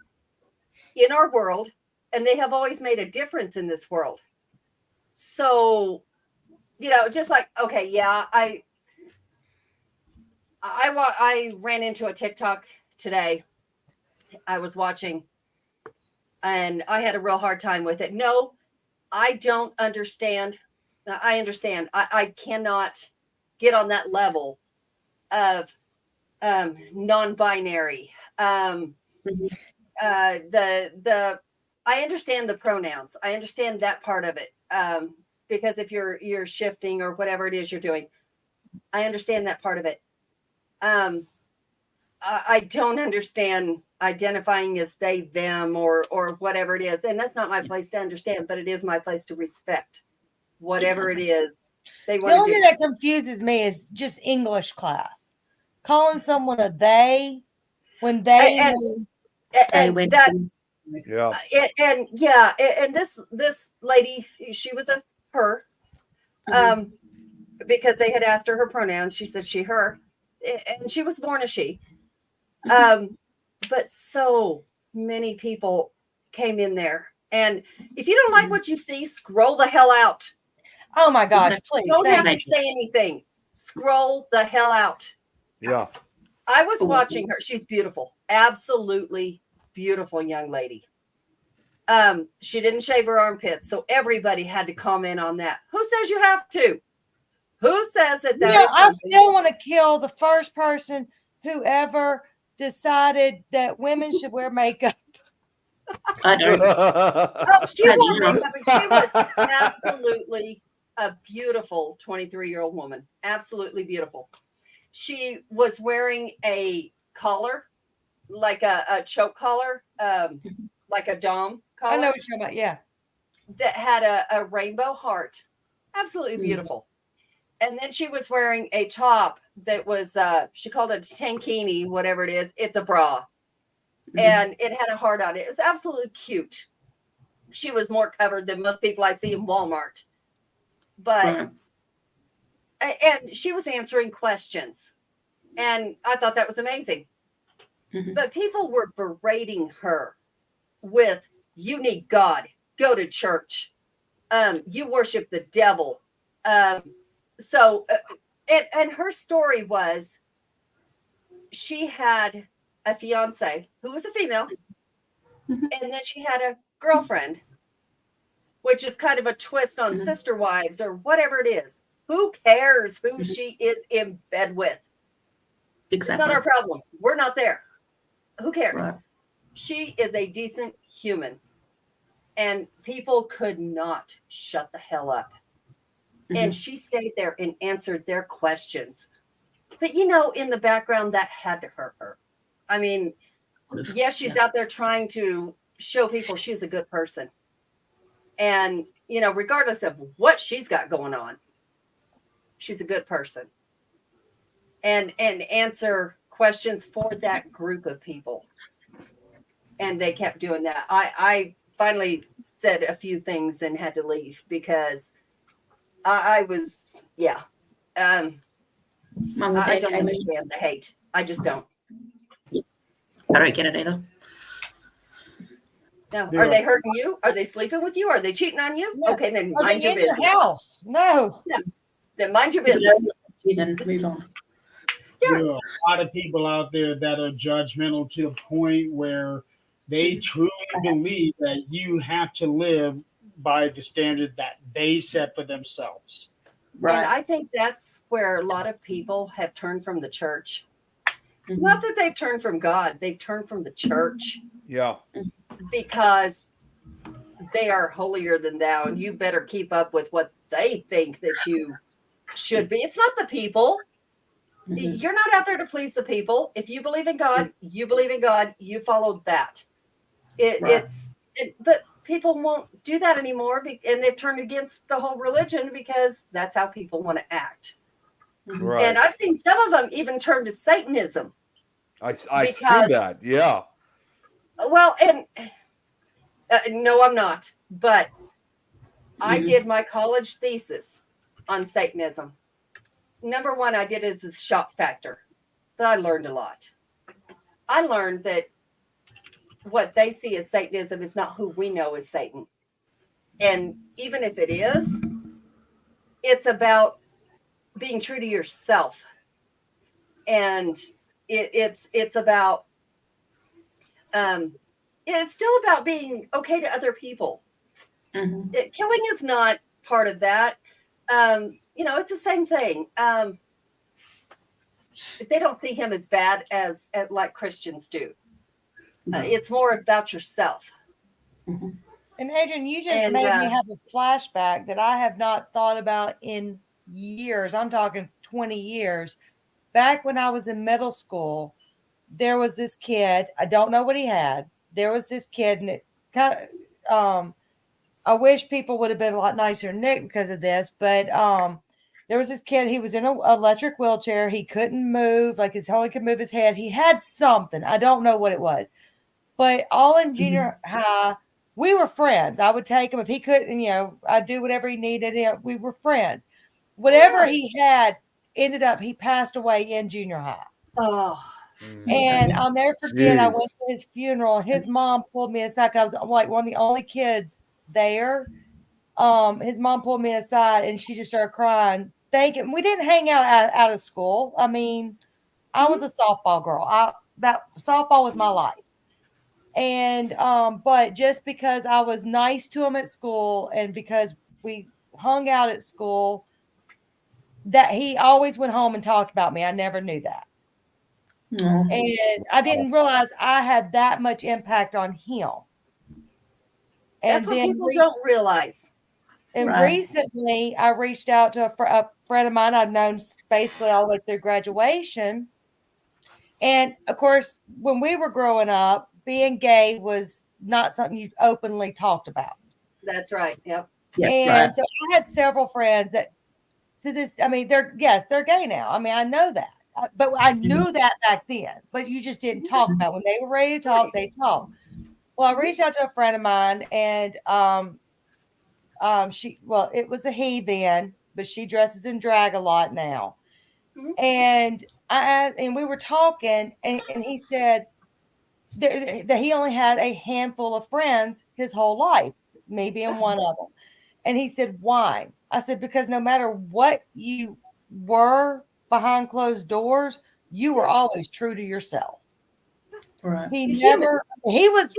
Speaker 2: in our world, and they have always made a difference in this world. So, just like, okay, yeah, I ran into a TikTok today. I was watching, and I had a real hard time with it. No, I don't understand. I understand. I cannot get on that level of non-binary. I understand the pronouns. I understand that part of it. Because if you're shifting or whatever it is you're doing, I understand that part of it. I don't understand identifying as they, them, or whatever it is. And that's not my place to understand, but it is my place to respect whatever it is they want to do.
Speaker 4: The only thing that confuses me is just English class. Calling someone a they when they
Speaker 2: and this lady, she was a her, because they had asked her pronouns. She said she, her, and she was born a she. But so many people came in there, and if you don't like what you see, scroll the hell out.
Speaker 4: Oh my gosh, please.
Speaker 2: Don't have to say anything. Scroll the hell out.
Speaker 3: Yeah.
Speaker 2: I was
Speaker 7: Oh.
Speaker 2: watching her. She's beautiful, absolutely beautiful young lady. She didn't shave her armpits, so everybody had to comment on that. Who says you have to? Who says that that is
Speaker 4: I
Speaker 2: something?
Speaker 4: still want to kill the first person who ever decided that women should wear makeup.
Speaker 7: I don't.
Speaker 2: Oh, she
Speaker 7: Have
Speaker 2: wore
Speaker 7: you
Speaker 2: makeup,
Speaker 7: asked?
Speaker 2: and she was absolutely a beautiful 23-year-old woman. Absolutely beautiful. She was wearing a collar, like a choke collar, like a dome collar
Speaker 4: I know what you're talking about. Yeah.
Speaker 2: that had a rainbow heart. Absolutely beautiful. And then she was wearing a top that was, she called it a tankini, whatever it is. It's a bra. And it had a heart on it. It was absolutely cute. She was more covered than most people I see in Walmart. But,
Speaker 7: Right.
Speaker 2: and she was answering questions. And I thought that was amazing.
Speaker 7: Mhm.
Speaker 2: But people were berating her with, you need God, go to church. You worship the devil. And her story was she had a fiance who was a female,
Speaker 7: Mhm.
Speaker 2: and then she had a girlfriend, which is kind of a twist on
Speaker 7: Mhm.
Speaker 2: sister wives or whatever it is. Who cares who
Speaker 7: Mhm.
Speaker 2: she is in bed with? It's
Speaker 7: Exactly.
Speaker 2: not our problem. We're not there. Who cares?
Speaker 7: Right.
Speaker 2: She is a decent human. And people could not shut the hell up. And
Speaker 7: Mhm.
Speaker 2: she stayed there and answered their questions. But you know, in the background, that had to hurt her. I mean, yes, she's out there trying to show people she's a good person. And, you know, regardless of what she's got going on, she's a good person. And answer questions for that group of people. And they kept doing that. I finally said a few things and had to leave because I was, yeah.
Speaker 7: Mum and
Speaker 2: I
Speaker 7: Dad
Speaker 2: don't
Speaker 7: came in.
Speaker 2: understand the hate. I just don't.
Speaker 7: I don't get it either.
Speaker 2: No.
Speaker 1: There
Speaker 2: Are
Speaker 1: are-
Speaker 2: they hurting you? Are they sleeping with you? Are they cheating on you?
Speaker 4: No.
Speaker 2: Okay, then
Speaker 4: Are
Speaker 2: mind
Speaker 4: they
Speaker 2: your
Speaker 4: in your
Speaker 2: business.
Speaker 4: house? No.
Speaker 2: Then mind your business.
Speaker 7: Then move on.
Speaker 2: Yeah.
Speaker 1: There are a lot of people out there that are judgmental to the point where they truly believe that you have to live by the standard that they set for themselves.
Speaker 2: And I think that's where a lot of people have turned from the church.
Speaker 7: Mhm.
Speaker 2: Not that they've turned from God, they've turned from the church
Speaker 3: Yeah.
Speaker 2: because they are holier than thou, and you better keep up with what they think that you should be. It's not the people.
Speaker 7: Mhm.
Speaker 2: You're not out there to please the people. If you believe in God, you believe in God, you follow that.
Speaker 7: Right.
Speaker 2: But people won't do that anymore, and they've turned against the whole religion because that's how people want to act.
Speaker 3: Right.
Speaker 2: And I've seen some of them even turn to Satanism.
Speaker 3: I see
Speaker 2: because-
Speaker 3: that. Yeah.
Speaker 2: Well, and no, I'm not. But I
Speaker 7: Mhm.
Speaker 2: did my college thesis on Satanism. Number one, I did is the shock factor, but I learned a lot. I learned that what they see as Satanism is not who we know as Satan. And even if it is, it's about being true to yourself. And it's about it's still about being okay to other people.
Speaker 7: Mhm.
Speaker 2: Killing is not part of that. You know, it's the same thing. They don't see him as bad as like Christians do. It's more about yourself.
Speaker 7: Mhm.
Speaker 4: And Adrian, you just
Speaker 2: And,
Speaker 4: made me have a flashback that I have not thought about in years. I'm talking 20 years. Back when I was in middle school, there was this kid. I don't know what he had. There was this kid, and it kind of, I wish people would have been a lot nicer than Nick because of this, but there was this kid. He was in an electric wheelchair. He couldn't move, like his only could move his head. He had something. I don't know what it was, but all in junior high, we were friends. I would take him if he couldn't, you know, I'd do whatever he needed. You know, we were friends. Whatever
Speaker 2: Yeah.
Speaker 4: he had ended up, he passed away in junior high.
Speaker 2: Oh,
Speaker 4: And I'll never forget, I went
Speaker 3: Jeez.
Speaker 4: to his funeral. His mom pulled me aside 'cause I was like one of the only kids there. His mom pulled me aside and she just started crying. Thanking. We didn't hang out of school. I mean, I was a softball girl. That softball was my life. And but just because I was nice to him at school and because we hung out at school, that he always went home and talked about me. I never knew that.
Speaker 7: Aw.
Speaker 4: And I didn't realize I had that much impact on him.
Speaker 2: That's
Speaker 4: And
Speaker 2: what
Speaker 4: then
Speaker 2: people don't realize.
Speaker 4: and
Speaker 7: Right.
Speaker 4: recently, I reached out to a friend of mine I've known basically all the way through graduation. And of course, when we were growing up, being gay was not something you openly talked about.
Speaker 2: That's right. Yep.
Speaker 7: Yeah,
Speaker 4: And
Speaker 7: right.
Speaker 4: so I had several friends that to this, I mean, they're gay now. I mean, I know that. But I knew that back then, but you just didn't talk about it. When they were ready to talk, they talked. Well, I reached out to a friend of mine and it was a he then, but she dresses in drag a lot now.
Speaker 2: Mhm.
Speaker 4: And and we were talking and he said that he only had a handful of friends his whole life, me being one of them. And he said, why? I said, because no matter what you were behind closed doors, you were always true to yourself.
Speaker 7: Right.
Speaker 4: He
Speaker 2: Human.
Speaker 4: he was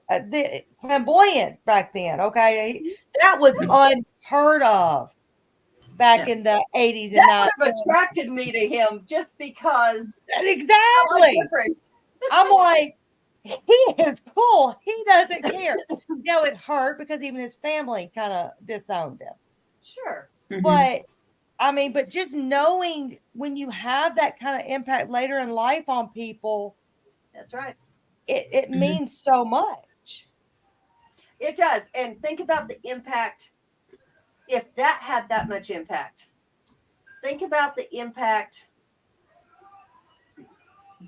Speaker 4: the flamboyant back then. Okay. That was unheard of back in the 80s and
Speaker 2: That
Speaker 4: 90s.
Speaker 2: would have attracted me to him just because I like
Speaker 4: Exactly.
Speaker 2: different.
Speaker 4: I'm like, he is cool. He doesn't care. It hurt because even his family kind of disowned him.
Speaker 2: Sure.
Speaker 7: Mhm.
Speaker 4: But I mean, but just knowing when you have that kind of impact later in life on people,
Speaker 2: That's right.
Speaker 4: it
Speaker 7: Mhm.
Speaker 4: means so much.
Speaker 2: It does. And think about the impact. If that had that much impact, think about the impact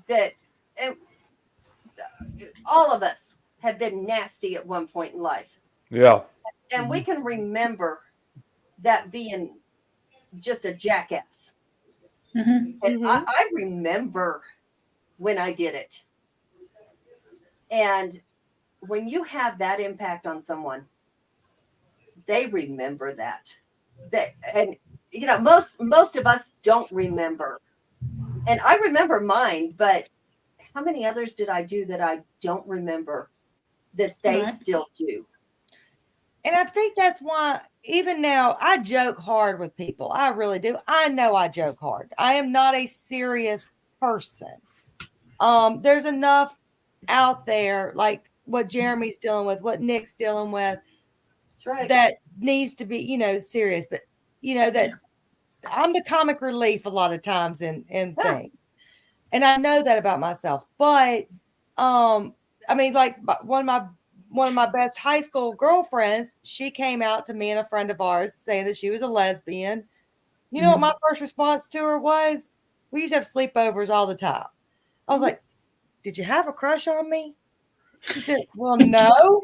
Speaker 2: that and all of us have been nasty at one point in life.
Speaker 3: Yeah.
Speaker 2: And we can remember that being just a jackass.
Speaker 7: Mhm.
Speaker 2: And
Speaker 4: Mhm.
Speaker 2: I remember when I did it. And when you have that impact on someone, they remember that. And most of us don't remember. And I remember mine, but how many others did I do that I don't remember that they
Speaker 7: Right.
Speaker 2: still do?
Speaker 4: And I think that's why even now I joke hard with people. I really do. I know I joke hard. I am not a serious person. There's enough out there like what Jeremy's dealing with, what Nick's dealing with,
Speaker 2: That's right.
Speaker 4: that needs to be, serious. But that I'm the comic relief a lot of times in things. And I know that about myself. But I mean, like one of my best high school girlfriends, she came out to me and a friend of ours saying that she was a lesbian. You know what my first response to her was? We used to have sleepovers all the time. I was like, did you have a crush on me? She said, well, no.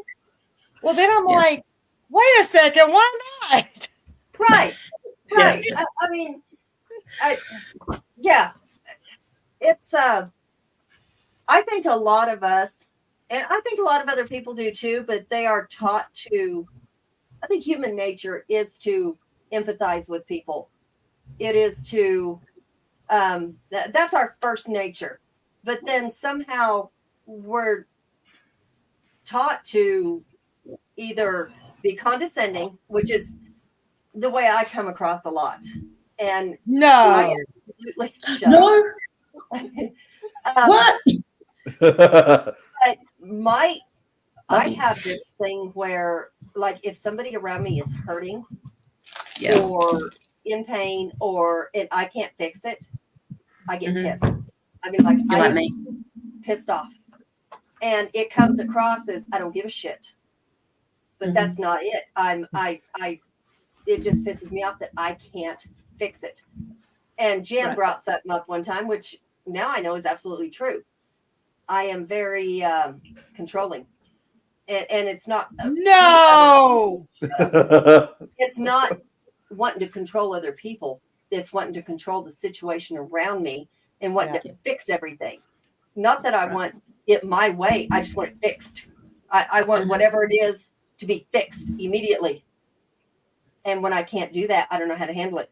Speaker 4: Well, then I'm like, wait a second, why not?
Speaker 2: Right.
Speaker 7: Yeah.
Speaker 2: Right. I mean, yeah. It's I think a lot of us, and I think a lot of other people do too, but they are taught to, I think human nature is to empathize with people. It is to, that's our first nature. But then somehow we're taught to either be condescending, which is the way I come across a lot. And
Speaker 4: No.
Speaker 2: I absolutely shut
Speaker 7: No.
Speaker 2: up.
Speaker 7: What?
Speaker 2: But I have this thing where, like, if somebody around me is hurting
Speaker 7: Yeah.
Speaker 2: or in pain and I can't fix it, I get
Speaker 7: Mhm.
Speaker 2: pissed. I mean, like,
Speaker 7: You're like me.
Speaker 2: pissed off. And it comes across as I don't give a shit. But
Speaker 7: Mhm.
Speaker 2: that's not it. It just pisses me off that I can't fix it. And Jan
Speaker 7: Right.
Speaker 2: brought something up one time, which now I know is absolutely true. I am very controlling. And it's not
Speaker 4: No.
Speaker 2: it's not wanting to control other people. It's wanting to control the situation around me and wanting to fix everything. Not that I
Speaker 7: Right.
Speaker 2: want it my way. I just want it fixed. I want
Speaker 7: Mhm.
Speaker 2: whatever it is to be fixed immediately. And when I can't do that, I don't know how to handle it.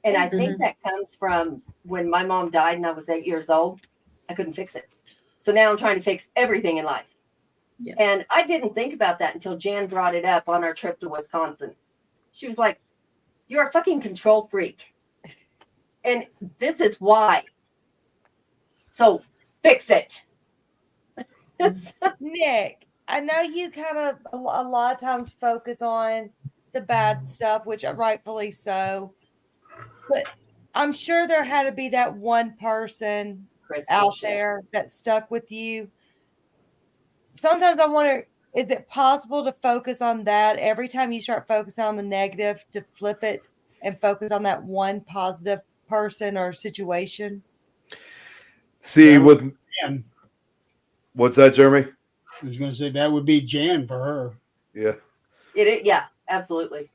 Speaker 2: And I think that comes from when my mom died and I was 8 years old. I couldn't fix it. So now I'm trying to fix everything in life.
Speaker 7: Yeah.
Speaker 2: And I didn't think about that until Jan brought it up on our trip to Wisconsin. She was like, "You're a fucking control freak. And this is why. So fix it."
Speaker 4: Nick, I know you kind of a lot of times focus on the bad stuff, which rightfully so. But I'm sure there had to be that one person
Speaker 2: Chris
Speaker 4: out
Speaker 2: bullshit.
Speaker 4: there that stuck with you. Sometimes I wonder, is it possible to focus on that every time you start focusing on the negative, to flip it and focus on that one positive person or situation?
Speaker 3: See, with
Speaker 1: Jan.
Speaker 3: what's that, Jeremy?
Speaker 1: I was going to say that would be Jan for her.
Speaker 3: Yeah.
Speaker 2: Yeah, absolutely.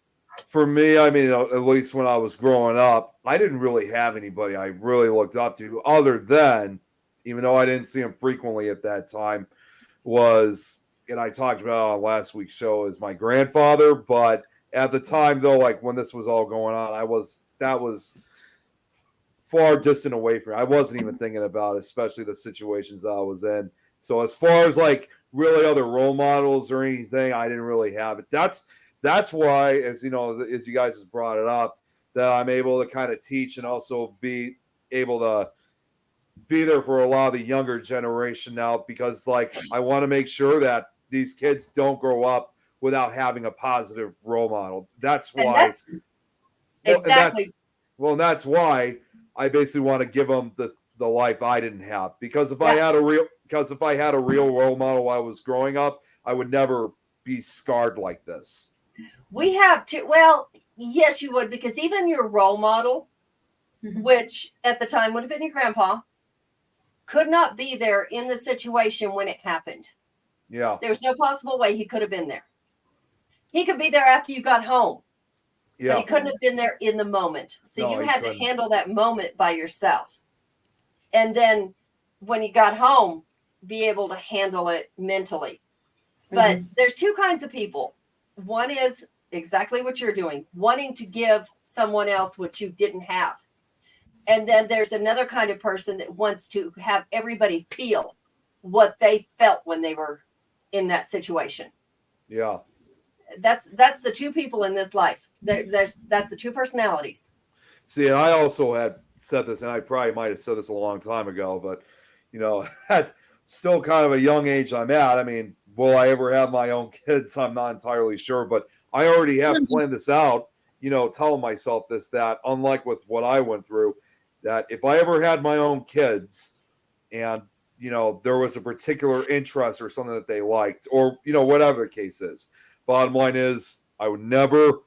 Speaker 3: For me, I mean, at least when I was growing up, I didn't really have anybody I really looked up to other than, even though I didn't see him frequently at that time, was, and I talked about it on last week's show, is my grandfather. But at the time, though, like when this was all going on, that was far distant away from me. I wasn't even thinking about it, especially the situations that I was in. So as far as like really other role models or anything, I didn't really have it. That's why, as you know, as you guys just brought it up, that I'm able to kind of teach and also be able to be there for a lot of the younger generation now, because like I want to make sure that these kids don't grow up without having a positive role model. That's
Speaker 2: And
Speaker 3: why.
Speaker 2: exactly.
Speaker 3: That's why I basically want to give them the life I didn't have. Because if I had a real role model while I was growing up, I would never be scarred like this.
Speaker 2: We have to, well, yes, you would, because even your role model, which at the time would have been your grandpa, could not be there in the situation when it happened.
Speaker 3: Yeah.
Speaker 2: There was no possible way he could have been there. He could be there after you got home, but
Speaker 3: Yeah.
Speaker 2: he couldn't have been there in the moment. So
Speaker 3: No,
Speaker 2: you
Speaker 3: he
Speaker 2: had
Speaker 3: couldn't.
Speaker 2: to handle that moment by yourself. And then when you got home, be able to handle it mentally. But there's two kinds of people. One is exactly what you're doing, wanting to give someone else what you didn't have. And then there's another kind of person that wants to have everybody feel what they felt when they were in that situation.
Speaker 3: Yeah.
Speaker 2: That's the two people in this life. That's the two personalities.
Speaker 3: See, and I also had said this, and I probably might have said this a long time ago, but you know, at still kind of a young age I'm at. I mean, will I ever have my own kids? I'm not entirely sure, but I already have planned this out, you know, telling myself this, that unlike with what I went through, that if I ever had my own kids and, you know, there was a particular interest or something that they liked, or, you know, whatever the case is, bottom line is I would never,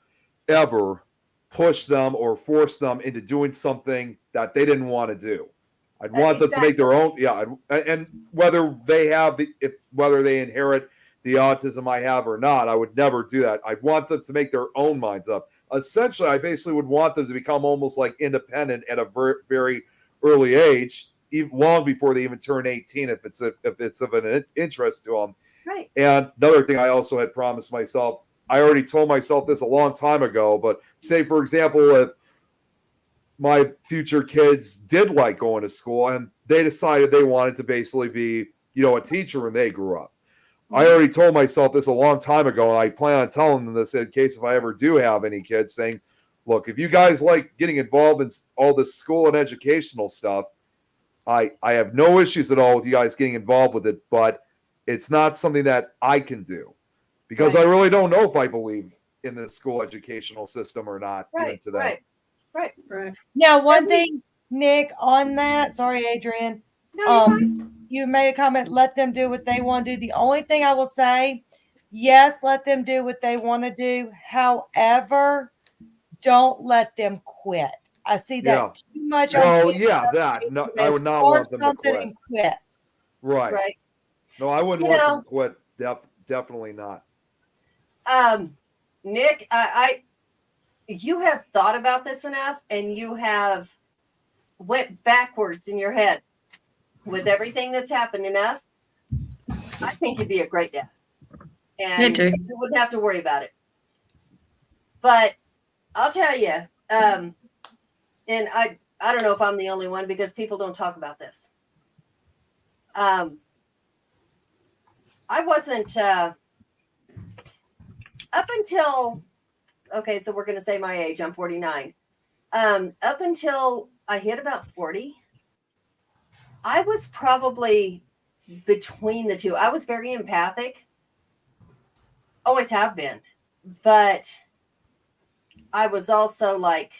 Speaker 3: ever push them or force them into doing something that they didn't want to do. I'd want them to make their own, and whether they have whether they inherit the autism I have or not, I would never do that. I'd want them to make their own minds up. Essentially, I basically would want them to become almost like independent at a very, very early age, even long before they even turn 18, if it's of an interest to them.
Speaker 2: Right.
Speaker 3: And another thing I also had promised myself, I already told myself this a long time ago, but say, for example, if my future kids did like going to school and they decided they wanted to basically be, you know, a teacher when they grew up. I already told myself this a long time ago, and I plan on telling them this in case if I ever do have any kids, saying, look, if you guys like getting involved in all this school and educational stuff, I have no issues at all with you guys getting involved with it, but it's not something that I can do because I really don't know if I believe in the school educational system or not even today.
Speaker 2: Right.
Speaker 4: Now, one thing, Nick, on that, sorry, Adrian,
Speaker 2: No,
Speaker 4: you made a comment, let them do what they want to do. The only thing I will say, yes, let them do what they want to do. However, don't let them quit. I see that too much.
Speaker 3: Well, that. No, I would not want them to quit.
Speaker 4: And quit.
Speaker 3: Right. No, I wouldn't want them to quit. Definitely not.
Speaker 2: Nick, you have thought about this enough, and you have went backwards in your head with everything that's happened enough. I think you'd be a great dad, and you wouldn't have to worry about it. But I'll tell you, and I don't know if I'm the only one because people don't talk about this. I wasn't up until, okay, so we're going to say my age. I'm 49. Up until I hit about 40, I was probably between the two. I was very empathic, always have been, but I was also like,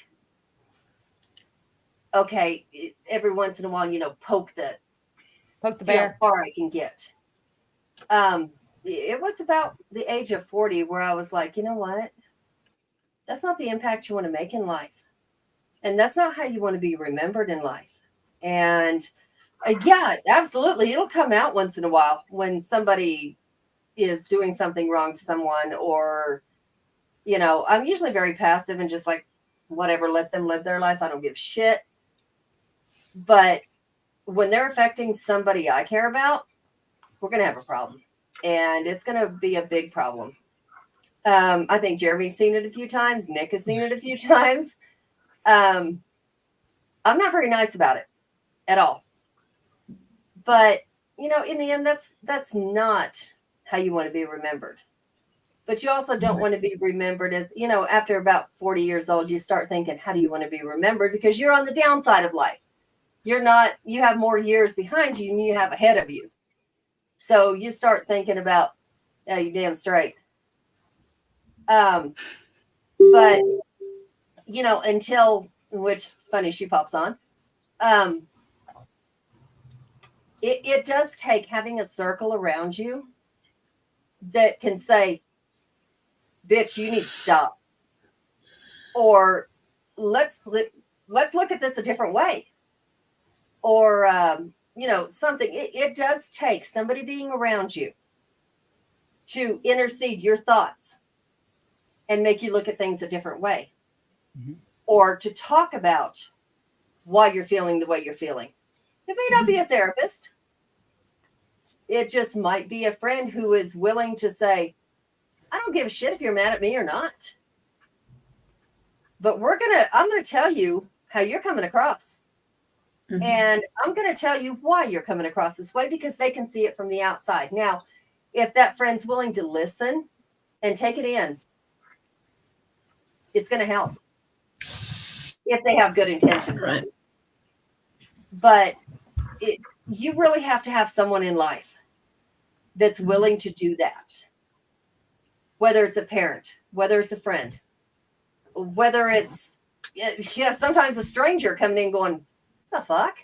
Speaker 2: okay, every once in a while, poke the see how
Speaker 5: bear.
Speaker 2: far I can get. It was about the age of 40 where I was like, you know what? That's not the impact you want to make in life. And that's not how you want to be remembered in life. And yeah, absolutely. It'll come out once in a while when somebody is doing something wrong to someone, or, I'm usually very passive and just like, whatever, let them live their life. I don't give a shit. But when they're affecting somebody I care about, we're going to have a problem. And it's going to be a big problem. I think Jeremy's seen it a few times. Nick has seen it a few times. I'm not very nice about it at all. But, in the end, that's not how you want to be remembered. But you also don't want to be remembered as, after about 40 years old, you start thinking, how do you want to be remembered? Because you're on the downside of life. You have more years behind you than you have ahead of you. So you start thinking about, yeah, you damn straight. But, until, which is funny, she pops on. It does take having a circle around you that can say, bitch, you need to stop. Or let's look at this a different way. Or, something. It does take somebody being around you to intercede your thoughts and make you look at things a different way.
Speaker 1: Mm-hmm.
Speaker 2: Or to talk about why you're feeling the way you're feeling. It may not be a therapist. It just might be a friend who is willing to say, I don't give a shit if you're mad at me or not. But I'm going to tell you how you're coming across.
Speaker 7: Mhm.
Speaker 2: And I'm going to tell you why you're coming across this way, because they can see it from the outside. Now, if that friend's willing to listen and take it in, it's going to help. If they have good intentions.
Speaker 7: Right.
Speaker 2: But you really have to have someone in life that's willing to do that. Whether it's a parent, whether it's a friend, whether it's, sometimes a stranger coming in going, the fuck?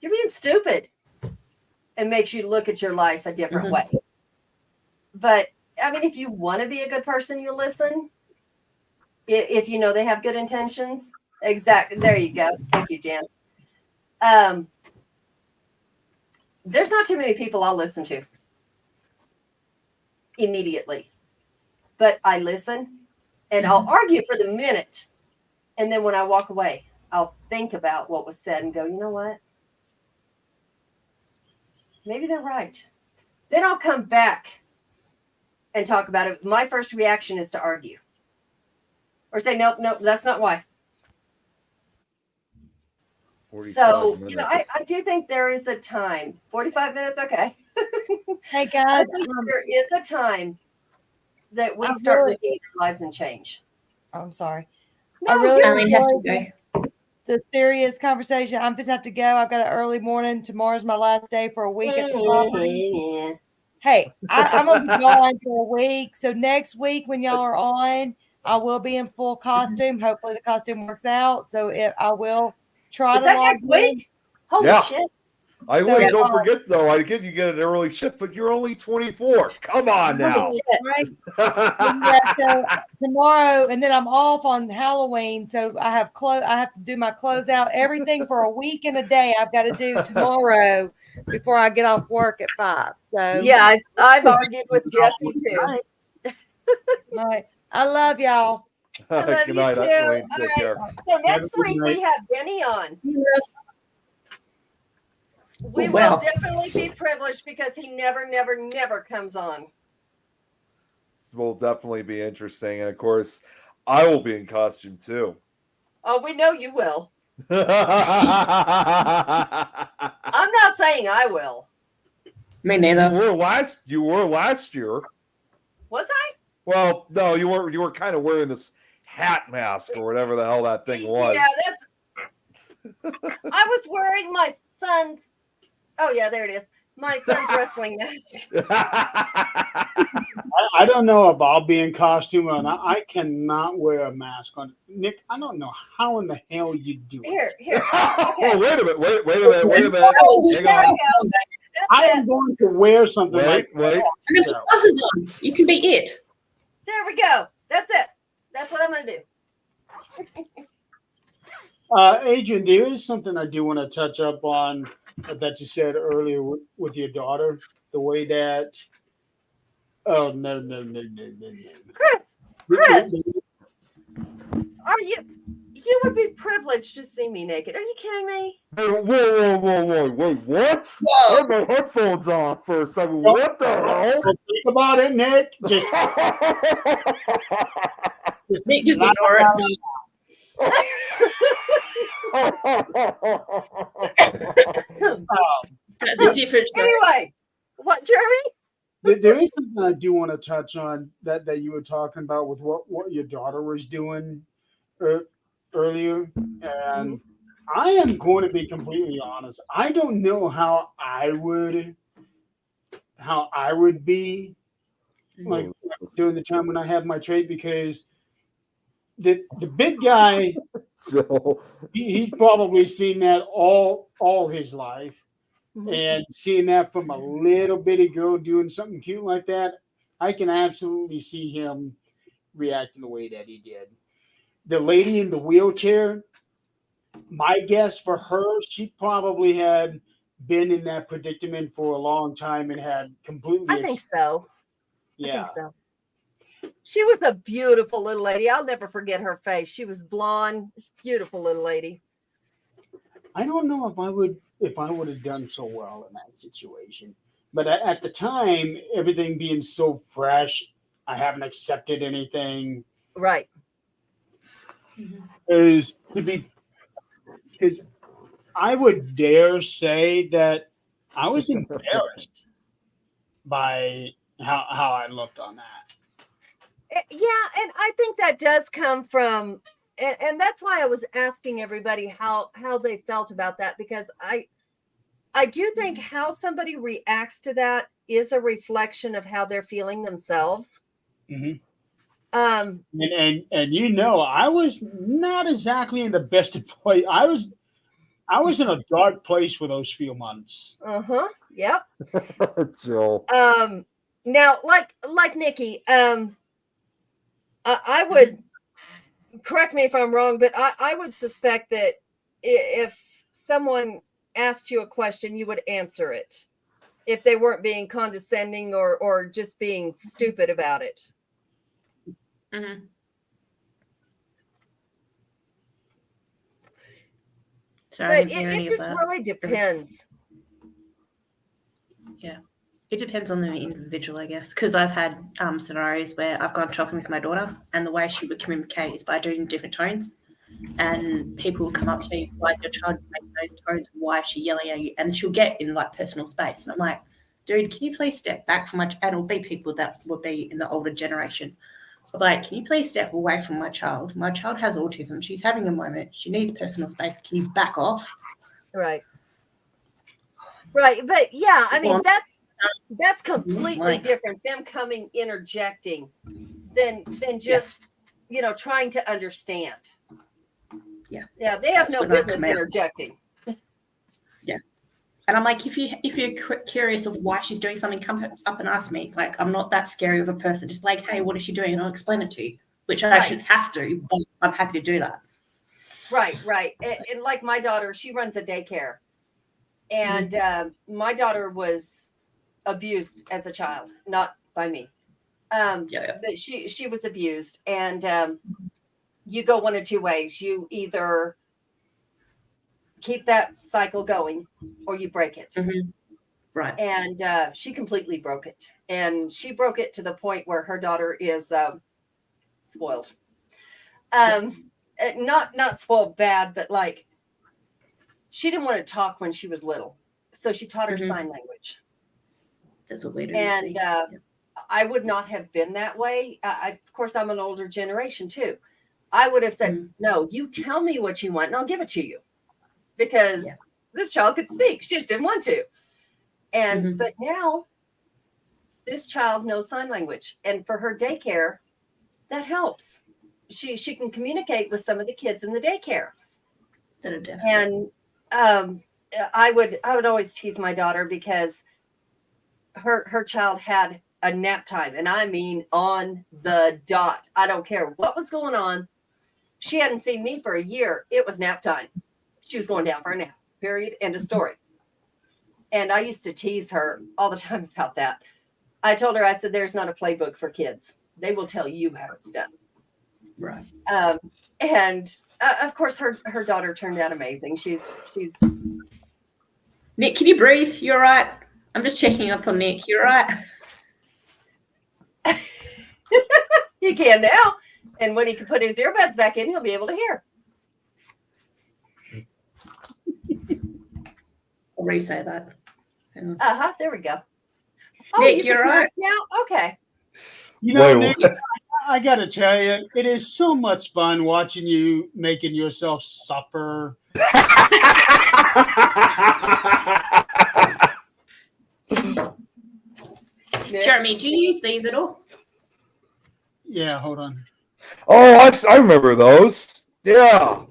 Speaker 2: You're being stupid. And makes you look at your life a different way. But, if you want to be a good person, you listen. If you know they have good intentions. Exactly. There you go. Thank you, Jan. There's not too many people I'll listen to immediately. But I listen and I'll argue for the minute. And then when I walk away, I'll think about what was said and go, you know what? Maybe they're right. Then I'll come back and talk about it. My first reaction is to argue. Or say, nope, that's not why.
Speaker 3: 45
Speaker 2: So,
Speaker 3: minutes.
Speaker 2: I do think there is a time. 45 minutes, okay.
Speaker 4: Hey
Speaker 2: I
Speaker 4: guys,
Speaker 2: think there is a time that we
Speaker 4: I'm
Speaker 2: start
Speaker 4: really-
Speaker 2: looking at our lives and change.
Speaker 4: I'm sorry.
Speaker 2: No,
Speaker 4: I really
Speaker 2: you're
Speaker 7: Eileen has to
Speaker 4: enjoyed
Speaker 7: go.
Speaker 4: the serious conversation. I'm just have to go. I've got an early morning. Tomorrow's my last day for a week at the property. Hey, I'm gonna be gone for a week. So next week when y'all are on, I will be in full costume. Hopefully the costume works out. So I will try
Speaker 2: Is
Speaker 4: to
Speaker 2: that
Speaker 4: log
Speaker 2: next
Speaker 4: in.
Speaker 2: week? Holy
Speaker 3: Yeah.
Speaker 2: shit.
Speaker 3: I
Speaker 4: So,
Speaker 3: would. Don't forget, though. I get you get an early shift, but you're only 24. Come on now.
Speaker 4: Right? Yeah, so tomorrow, and then I'm off on Halloween. So I have I have to do my closeout, everything for a week and a day. I've got to do tomorrow before I get off work at 5. So
Speaker 2: Yeah, I've argued with Jesse too.
Speaker 4: all right. I love y'all.
Speaker 2: I love
Speaker 3: Good
Speaker 2: you
Speaker 3: night,
Speaker 2: too.
Speaker 3: Eileen.
Speaker 2: All
Speaker 3: Take
Speaker 2: right.
Speaker 3: care.
Speaker 2: So next
Speaker 1: Have a good
Speaker 2: week
Speaker 1: night.
Speaker 2: we have Benny on. We
Speaker 7: Well.
Speaker 2: will definitely be privileged because he never comes on.
Speaker 3: This will definitely be interesting. And of course, I will be in costume too.
Speaker 2: Oh, we know you will.
Speaker 3: Well,
Speaker 2: I'm not saying I will.
Speaker 7: Me
Speaker 3: you
Speaker 7: neither.
Speaker 3: were last year.
Speaker 2: Was I?
Speaker 3: Well, no, you were kind of wearing this hat mask or whatever the hell that thing was.
Speaker 2: Yeah, that's. I was wearing my son's. Oh yeah, there it is. My son's wrestling mask.
Speaker 1: I don't know if I'll be in costume or not. I cannot wear a mask on. Nick, I don't know how in the hell you do it.
Speaker 2: Here.
Speaker 3: Oh,
Speaker 2: Okay.
Speaker 3: wait a minute. Wait a minute.
Speaker 2: Oh,
Speaker 3: Hang
Speaker 2: there
Speaker 3: on.
Speaker 2: we go.
Speaker 1: I
Speaker 2: That's
Speaker 1: am
Speaker 2: it.
Speaker 1: going to wear something
Speaker 3: Wait.
Speaker 7: And the glasses on. You can be it.
Speaker 2: There we go. That's it. That's what I'm gonna do.
Speaker 1: Adrian, there is something I do want to touch up on that you said earlier with your daughter. The way that. Oh no!
Speaker 2: Chris, are you? You would be privileged to see me naked. Are you kidding me?
Speaker 3: Hey, whoa! Wait, what? I
Speaker 7: Whoa.
Speaker 3: had my headphones on for a second. What the hell?
Speaker 1: Think about it, Nick. Just
Speaker 7: Nick, just ignore it. That's a different show.
Speaker 2: Anyway, what, Jeremy?
Speaker 1: there is something I do want to touch on that you were talking about with what your daughter was doing earlier, and I am going to be completely honest. I don't know how I would be like during the time when I have my trade, because the big guy,
Speaker 3: So,
Speaker 1: he's probably seen that all his life. And seeing that from a little bitty girl doing something cute like that, I can absolutely see him reacting the way that he did. The lady in the wheelchair, my guess for her, she probably had been in that predicament for a long time and had completely.
Speaker 2: I think so.
Speaker 1: Yeah.
Speaker 2: I think so. She was a beautiful little lady. I'll never forget her face. She was blonde, beautiful little lady.
Speaker 1: I don't know if I would have done so well in that situation. But at the time, everything being so fresh, I haven't accepted anything.
Speaker 2: Right.
Speaker 1: Is to be, because I would dare say that I was embarrassed by how I looked on that.
Speaker 2: Yeah, and I think that does come from, and that's why I was asking everybody how they felt about that, because I do think how somebody reacts to that is a reflection of how they're feeling themselves.
Speaker 1: Mm-hmm.
Speaker 2: Um,
Speaker 1: And you know, I was not exactly in the best of place. I was in a dark place for those few months.
Speaker 2: Yep.
Speaker 3: Joe.
Speaker 2: Now, like Nikki, I would, correct me if I'm wrong, but I would suspect that if someone asked you a question, you would answer it if they weren't being condescending or just being stupid about it.
Speaker 7: Mm-hmm. So I
Speaker 2: But
Speaker 7: didn't hear any
Speaker 2: it
Speaker 7: of
Speaker 2: just
Speaker 7: that.
Speaker 2: really depends.
Speaker 7: Yeah. It depends on the individual, I guess, because I've had scenarios where I've gone shopping with my daughter, and the way she would communicate is by doing it in different tones. And people will come up to me, why is your child making those tones? Why is she yelling at you? And she'll get in like personal space. And I'm like, dude, can you please step back from my, and it'll be people that will be in the older generation. I'm like, can you please step away from my child? My child has autism. She's having a moment. She needs personal space. Can you back off?
Speaker 2: Right. But yeah, I mean, that's completely different. Them coming interjecting than just, trying to understand. Yeah, they have
Speaker 7: That's
Speaker 2: no
Speaker 7: when I
Speaker 2: business
Speaker 7: come out.
Speaker 2: interjecting.
Speaker 7: And I'm like, if you're curious of why she's doing something, come up and ask me. Like, I'm not that scary of a person. Just like, hey, what is she doing? And I'll explain it to you, which I shouldn't have to, but I'm happy to do that.
Speaker 2: Right. And like my daughter, she runs a daycare. And my daughter was abused as a child, not by me. But she was abused. And you go one of two ways. You either keep that cycle going or you break it.
Speaker 7: Mm-hmm. Right.
Speaker 2: And she completely broke it. And she broke it to the point where her daughter is spoiled. not spoiled bad, but like she didn't want to talk when she was little, so she taught her
Speaker 7: Mhm.
Speaker 2: sign language.
Speaker 7: That's what we do.
Speaker 2: And I would not have been that way. Of course, I'm an older generation too. I would have said, "No, you tell me what you want, and I'll give it to you," because this child could speak. She just didn't want to. And but now, this child knows sign language, and for her daycare, that helps. She can communicate with some of the kids in the daycare.
Speaker 7: That are definitely.
Speaker 2: And I would always tease my daughter because her child had a nap time, and I mean on the dot. I don't care what was going on. She hadn't seen me for a year. It was nap time. She was going down for a nap. Period. End of story. And I used to tease her all the time about that. I told her, I said, "There's not a playbook for kids. They will tell you how it's done."
Speaker 7: Right.
Speaker 2: And of course, her daughter turned out amazing. She's
Speaker 7: Nick, can you breathe? You're right. I'm just checking up on Nick. You're right.
Speaker 2: he can now, and when he can put his earbuds back in, he'll be able to hear.
Speaker 7: I'll re-say that. Hang on.
Speaker 2: There we go.
Speaker 7: Nick,
Speaker 2: you
Speaker 7: you're
Speaker 2: can hear
Speaker 7: right.
Speaker 2: us now. Okay.
Speaker 1: You know,
Speaker 3: Wait,
Speaker 1: Nick, I got to tell you, it is so much fun watching you making yourself suffer.
Speaker 7: Jeremy, do you use these at all?
Speaker 1: Yeah, hold on.
Speaker 3: Oh, I remember those. Yeah.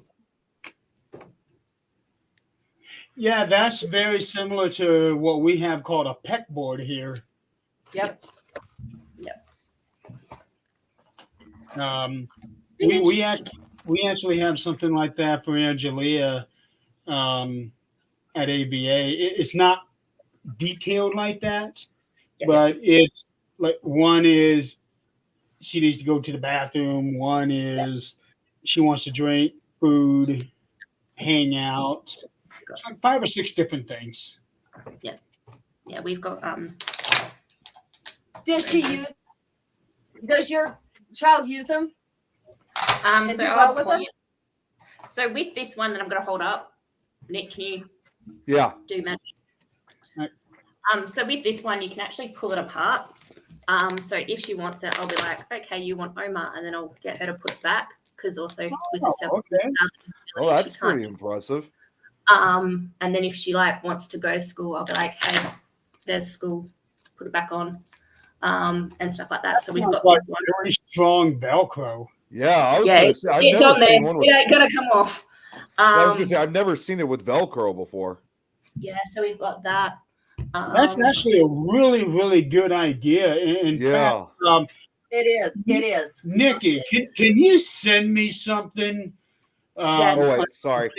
Speaker 1: Yeah, that's very similar to what we have called a peck board here.
Speaker 2: Yep.
Speaker 1: We actually have something like that for Angelia at ABA. It's not detailed like that, but it's like one is she needs to go to the bathroom. One is she wants to drink, food, hang out. It's like 5 or 6 different things.
Speaker 7: Yeah, we've got
Speaker 2: Does your child use them? And
Speaker 7: so
Speaker 2: do
Speaker 7: I'll
Speaker 2: well with them?
Speaker 7: point. So with this one that I'm going to hold up, Nick, can you
Speaker 3: Yeah.
Speaker 7: do magic?
Speaker 1: Right.
Speaker 7: So with this one, you can actually pull it apart. So if she wants it, I'll be like, okay, you want Omar, and then I'll get her to put it back because also with the self.
Speaker 1: Okay.
Speaker 3: Oh, that's pretty impressive.
Speaker 7: And then if she like wants to go to school, I'll be like, hey, there's school, put it back on, and stuff like that. So we've
Speaker 1: Sounds
Speaker 7: got
Speaker 1: like
Speaker 7: this one.
Speaker 1: very strong Velcro.
Speaker 3: Yeah, I was
Speaker 7: Yeah,
Speaker 3: gonna say I've
Speaker 7: it's
Speaker 3: never
Speaker 7: on there.
Speaker 3: seen one with.
Speaker 7: It ain't gonna come off.
Speaker 3: I was gonna say I've never seen it with Velcro before.
Speaker 7: Yeah, so we've got that.
Speaker 1: That's actually a really, really good idea. In
Speaker 3: Yeah.
Speaker 1: fact,
Speaker 2: It is. It is.
Speaker 1: Nikki, can you send me something?
Speaker 7: Yeah.
Speaker 3: Oh wait, sorry.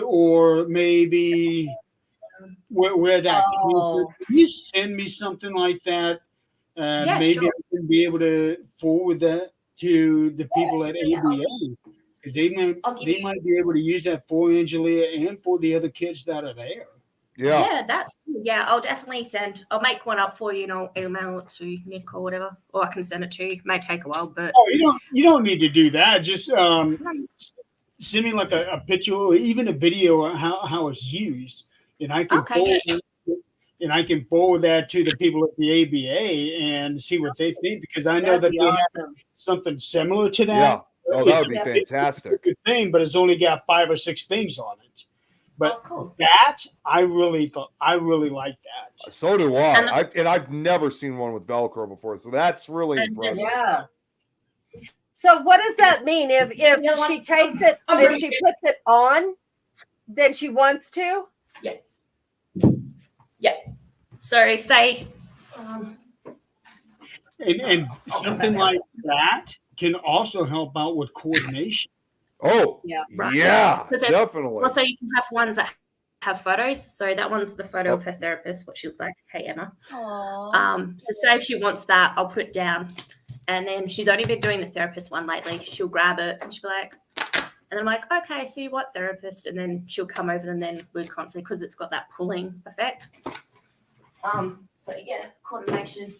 Speaker 1: Or maybe where that came
Speaker 2: Oh.
Speaker 1: from. Can you send me something like that?
Speaker 7: Yeah,
Speaker 1: Maybe
Speaker 7: sure.
Speaker 1: I can be able to forward that to the people at ABA because
Speaker 7: I'll give
Speaker 1: they
Speaker 7: you-
Speaker 1: might be able to use that for Angelia and for the other kids that are there.
Speaker 3: Yeah.
Speaker 7: That's cool. Yeah, I'll definitely send. I'll make one up for you, and I'll email it to Nick or whatever, or I can send it to you. It may take a while, but
Speaker 1: Oh, you don't need to do that. Just send me like a picture or even a video of how it's used, and I can
Speaker 7: Okay.
Speaker 1: forward that to the people at the ABA and see what they think because I know
Speaker 2: That'd
Speaker 1: that
Speaker 2: be
Speaker 1: they have
Speaker 2: awesome.
Speaker 1: something similar to that.
Speaker 3: Yeah. Oh, that would be
Speaker 2: Yeah.
Speaker 3: fantastic.
Speaker 1: It's a good thing, but it's only got 5 or 6 things on it. But
Speaker 7: oh, cool.
Speaker 1: that I really like that.
Speaker 3: So do I.
Speaker 7: And
Speaker 3: I've never seen one with Velcro before, so that's really
Speaker 7: And
Speaker 3: impressive.
Speaker 2: Yeah. So what does that mean? If
Speaker 7: You know what?
Speaker 2: she takes it,
Speaker 7: I'm
Speaker 2: if
Speaker 7: ready.
Speaker 2: she puts it on, then she wants to?
Speaker 7: So say,
Speaker 1: And something like that can also help out with coordination.
Speaker 3: Oh,
Speaker 2: Yeah.
Speaker 7: Right.
Speaker 3: yeah,
Speaker 7: Because
Speaker 3: definitely.
Speaker 7: also you can have ones that have photos. So that one's the photo of her therapist, what she looks like. Hey Emma. So say if she wants that, I'll put it down. And then she's only been doing the therapist one lately. She'll grab it and she'll be like, and I'm like, okay, so what therapist? And then she'll come over and then we're constantly, because it's got that pulling effect. So yeah, coordination.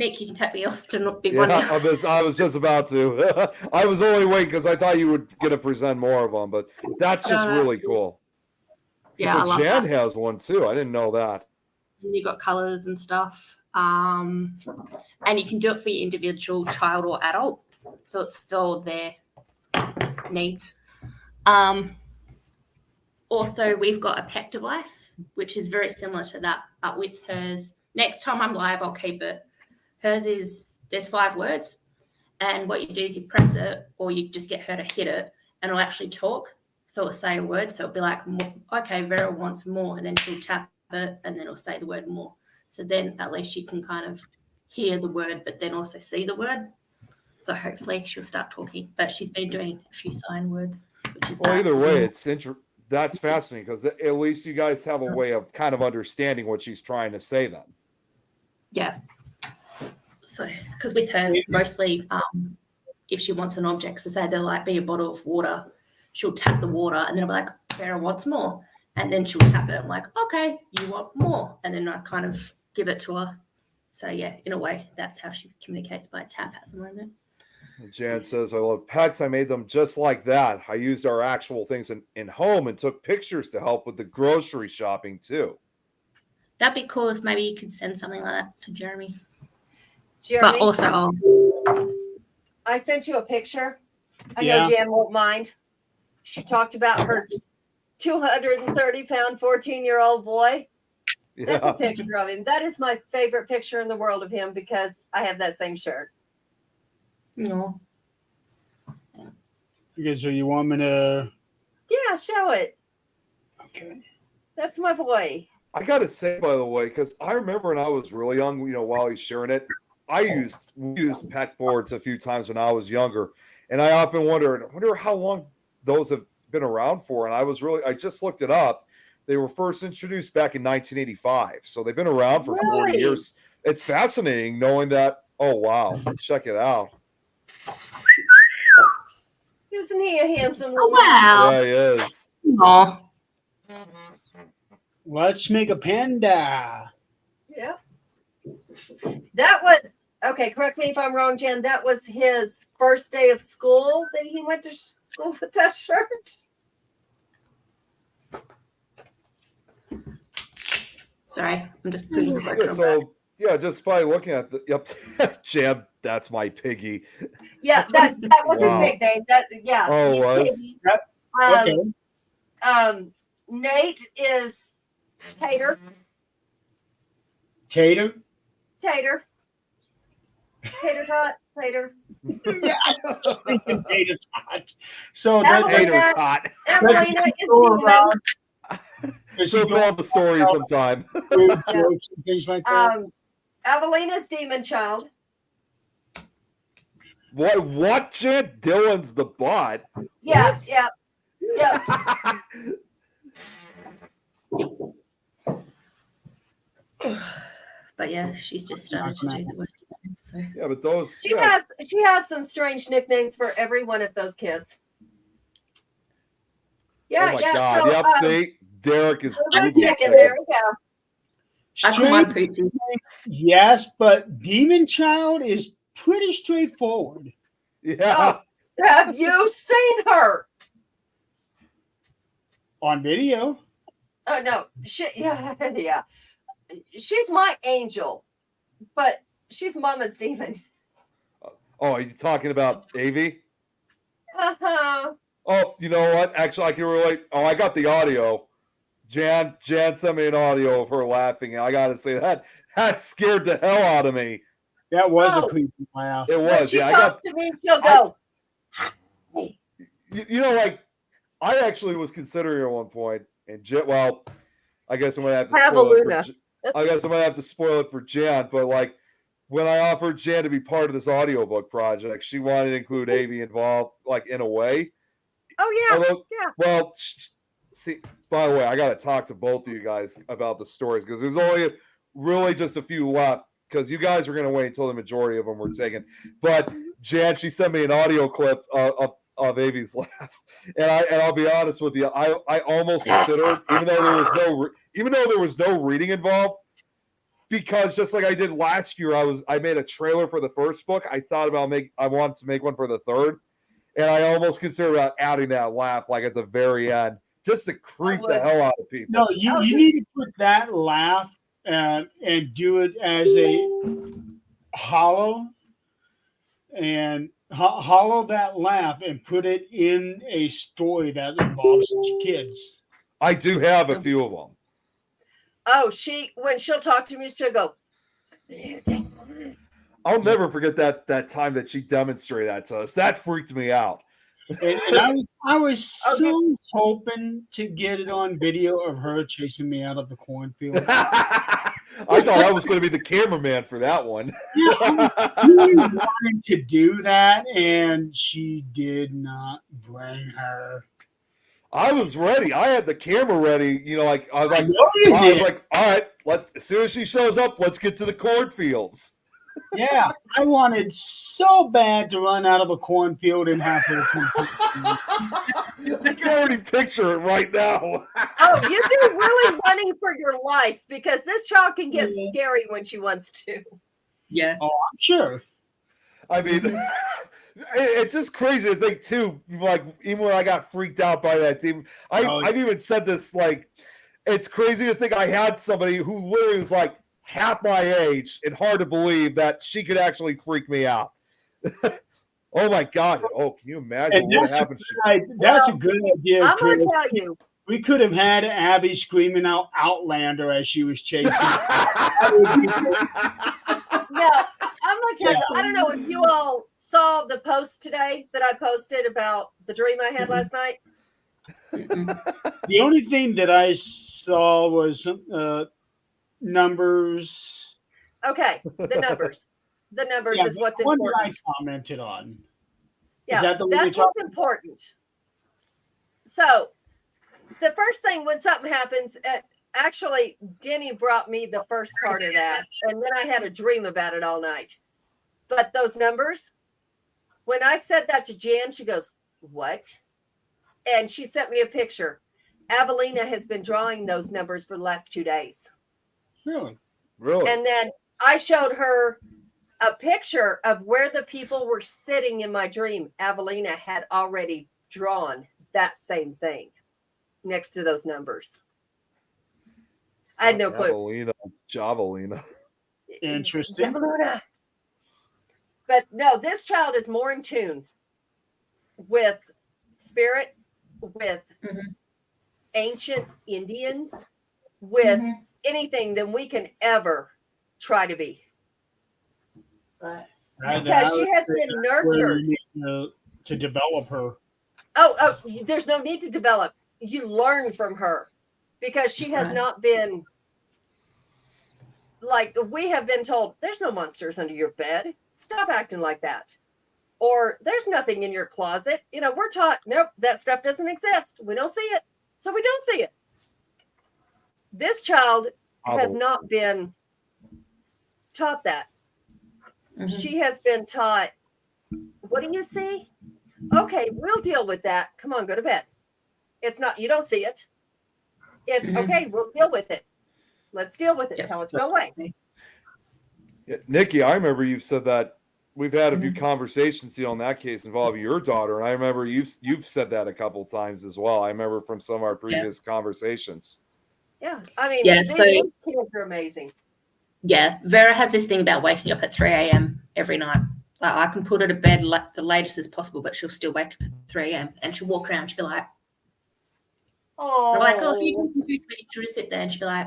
Speaker 7: Nick, you can take me off to not big
Speaker 3: Yeah,
Speaker 7: one now.
Speaker 3: I was just about to. I was only waiting because I thought you were going to present more of them, but that's just
Speaker 7: No, that's
Speaker 3: really cool.
Speaker 7: Yeah,
Speaker 3: so
Speaker 7: I love
Speaker 3: Jan
Speaker 7: that.
Speaker 3: has one too. I didn't know that.
Speaker 7: And you got colors and stuff. And you can do it for your individual child or adult. So it's for their needs. Also, we've got a pet device, which is very similar to that, but with hers. Next time I'm live, I'll keep it. Hers is, there's 5 words. And what you do is you press it or you just get her to hit it and it'll actually talk. So it'll say a word. So it'll be like, okay, Vera wants more. And then she'll tap it and then it'll say the word more. So then at least you can kind of hear the word, but then also see the word. So hopefully she'll start talking. But she's been doing a few sign words, which is
Speaker 3: Well,
Speaker 7: that.
Speaker 3: either way, that's fascinating because at least you guys have a way of kind of understanding what she's trying to say then.
Speaker 7: Yeah. So, because with her, mostly if she wants an object, so say there'll like be a bottle of water, she'll tap the water and then I'll be like, Vera wants more. And then she'll tap it. I'm like, okay, you want more. And then I kind of give it to her. So, yeah, in a way, that's how she communicates by tap at the moment.
Speaker 3: Jan says, I love pets. I made them just like that. I used our actual things in home and took pictures to help with the grocery shopping too.
Speaker 7: That'd be cool if maybe you could send something like that to Jeremy.
Speaker 2: Jeremy,
Speaker 7: But also,
Speaker 2: I sent you a picture. I
Speaker 1: Yeah.
Speaker 2: know Jan won't mind. She talked about her 230-pound 14-year-old boy. That's a
Speaker 3: Yeah.
Speaker 2: picture of him. That is my favorite picture in the world of him because I have that same shirt.
Speaker 7: no.
Speaker 1: Okay, so you want me to?
Speaker 2: Yeah, show it.
Speaker 1: Okay.
Speaker 2: That's my boy.
Speaker 3: I got to say, by the way, because I remember when I was really young, while he's sharing it, we used pet boards a few times when I was younger. And I often wonder how long those have been around for. And I just looked it up. They were first introduced back in 1985. So they've been around for 40
Speaker 2: Really?
Speaker 3: years. It's fascinating knowing that. Oh, wow. Check it out.
Speaker 2: Isn't he a handsome little
Speaker 7: Wow.
Speaker 3: Yeah, he is.
Speaker 7: Aw.
Speaker 1: Let's make a panda.
Speaker 2: Yeah. That was okay. Correct me if I'm wrong, Jen. That was his first day of school that he went to school with that shirt.
Speaker 7: Sorry, I'm just putting the
Speaker 3: Yeah,
Speaker 7: back.
Speaker 3: so, yeah, just by looking at Jam, that's my piggy.
Speaker 2: Yeah, that was
Speaker 3: Wow.
Speaker 2: his nickname. That yeah.
Speaker 3: Oh,
Speaker 2: he's
Speaker 3: was?
Speaker 2: Piggy.
Speaker 1: Okay.
Speaker 2: Nate is Tater.
Speaker 1: Tater.
Speaker 2: Tater tot. Tater.
Speaker 1: Yeah, I was thinking tater tot. So
Speaker 2: That
Speaker 1: that,
Speaker 2: was-
Speaker 3: Tater tot.
Speaker 2: Evelina is
Speaker 1: Go
Speaker 2: Demon.
Speaker 1: around. Does
Speaker 3: She'll
Speaker 1: she
Speaker 3: tell the story sometime.
Speaker 1: food jokes and things like that?
Speaker 2: Evelina's Demon Child.
Speaker 3: What, Jen? Dylan's the bot.
Speaker 2: Yeah,
Speaker 3: What?
Speaker 2: yeah, yeah.
Speaker 7: But yeah, she's just started to do the words. So
Speaker 3: Yeah, but those.
Speaker 2: She has some strange nicknames for every one of those kids. Yeah,
Speaker 3: Oh my
Speaker 2: yeah.
Speaker 3: God.
Speaker 2: So,
Speaker 3: Yep. See, Derek is.
Speaker 2: we're
Speaker 3: Google
Speaker 2: checking
Speaker 3: it.
Speaker 2: there. We go.
Speaker 7: I call mine
Speaker 1: Strange,
Speaker 7: Poochie.
Speaker 1: yes, but Demon Child is pretty straightforward.
Speaker 3: Yeah.
Speaker 2: Have you seen her?
Speaker 1: On video.
Speaker 2: Oh no, yeah, yeah. She's my angel, but she's Mama's demon.
Speaker 3: Oh, are you talking about Avi?
Speaker 2: Uh-huh.
Speaker 3: Oh, you know what? Actually, I can relate. Oh, I got the audio. Jan sent me an audio of her laughing, and I got to say that scared the hell out of me.
Speaker 1: That was
Speaker 2: Oh.
Speaker 1: a creepy laugh.
Speaker 3: It
Speaker 2: When
Speaker 3: was.
Speaker 2: she
Speaker 3: Yeah,
Speaker 2: talks to me, she'll go.
Speaker 3: like I actually was considering at one point, and well, I guess I'm gonna have to
Speaker 2: Have a
Speaker 3: spoil it.
Speaker 2: Luna.
Speaker 3: I guess I'm gonna have to spoil it for Jan, but like when I offered Jan to be part of this audiobook project, she wanted to include Avi involved, like in a way.
Speaker 2: Oh yeah,
Speaker 3: Although,
Speaker 2: yeah.
Speaker 3: well, see, by the way, I got to talk to both of you guys about the stories because there's only really just a few left because you guys are going to wait until the majority of them were taken. But Jan, she sent me an audio clip of Avi's laugh, and I'll be honest with you, I almost considered, even though there was no reading involved, because just like I did last year, I made a trailer for the first book. I thought about I wanted to make one for the third, and I almost considered about adding that laugh like at the very end, just to creep the
Speaker 2: would.
Speaker 3: hell out of people.
Speaker 1: No, you need to put that laugh and do it as a hollow and hollow that laugh and put it in a story that involves kids.
Speaker 3: I do have a few of them.
Speaker 2: Oh, when she'll talk to me, she'll go,
Speaker 3: I'll never forget that time that she demonstrated that to us. That freaked me out.
Speaker 1: And I was so hoping to get it on video of her chasing me out of the cornfield.
Speaker 3: I thought I was going to be the cameraman for that one.
Speaker 1: Yeah, I really wanted to do that, and she did not bring her.
Speaker 3: I was ready. I had the camera ready. You know, like I was
Speaker 1: I
Speaker 3: like,
Speaker 1: know you
Speaker 3: I was
Speaker 1: did.
Speaker 3: like, all right, as soon as she shows up, let's get to the cornfields.
Speaker 1: Yeah, I wanted so bad to run out of a cornfield and have her come.
Speaker 3: I can already picture it right now.
Speaker 2: oh, you'd be really running for your life because this child can get scary when she wants to.
Speaker 7: Yeah.
Speaker 1: I'm sure.
Speaker 3: I mean, it's just crazy to think too. Like even when I got freaked out by that team, I've even said this. Like, it's crazy to think I had somebody who literally was like half my age, and hard to believe that she could actually freak me out. Oh my God! Oh, can you imagine
Speaker 1: And
Speaker 3: what happened?
Speaker 1: that's a good idea.
Speaker 2: I'm going
Speaker 1: Chris.
Speaker 2: to tell you.
Speaker 1: We could have had Abby screaming out Outlander as she was chasing.
Speaker 2: No, I'm going to tell you. I don't know if you all saw the post today that I posted about the dream I had last night.
Speaker 1: The only thing that I saw was numbers.
Speaker 2: Okay, the numbers. The numbers
Speaker 1: Yeah,
Speaker 2: is what's
Speaker 1: the one that
Speaker 2: important.
Speaker 1: I commented on.
Speaker 2: Yeah,
Speaker 1: that the one you're
Speaker 2: that's what's important. So, the first thing when something happens, actually, Denny brought me the first part of that, and then I had a dream about it all night. But those numbers, when I said that to Jan, she goes, "What?" And she sent me a picture. Avelina has been drawing those numbers for the last 2 days.
Speaker 1: Really?
Speaker 3: Really?
Speaker 2: And then I showed her a picture of where the people were sitting in my dream. Avelina had already drawn that same thing next to those numbers. I had no clue.
Speaker 3: Javelina, it's Javelina.
Speaker 1: Interesting.
Speaker 2: Javelina. But no, this child is more in tune with spirit, with ancient Indians, with anything than we can ever try to be.
Speaker 1: Right,
Speaker 2: Because she has been nurtured.
Speaker 1: To develop her.
Speaker 2: Oh, there's no need to develop. You learn from her because she has not been like we have been told there's no monsters under your bed. Stop acting like that. Or there's nothing in your closet. You know, we're taught, nope, that stuff doesn't exist. We don't see it. So we don't see it. This child has not been taught that. She has been taught, what do you see? Okay, we'll deal with that. Come on, go to bed. It's not, you don't see it. It's okay, we'll deal with it. Let's deal with it. Tell it to go away.
Speaker 3: Yeah, Nikki, I remember you've said that we've had a few conversations on that case involving your daughter, and I remember you've said that a couple times as well. I remember from some of our previous conversations.
Speaker 2: Yeah, I mean,
Speaker 7: Yeah,
Speaker 2: these
Speaker 7: so-
Speaker 2: kids are amazing.
Speaker 7: Yeah, Vera has this thing about waking up at 3 a.m. every night. Like, I can put her to bed the latest as possible, but she'll still wake up at 3 a.m. and she'll walk around. She'll be like,
Speaker 2: Oh,
Speaker 7: I'm like, oh, you can do sleep. She'll just sit there and she'll be like,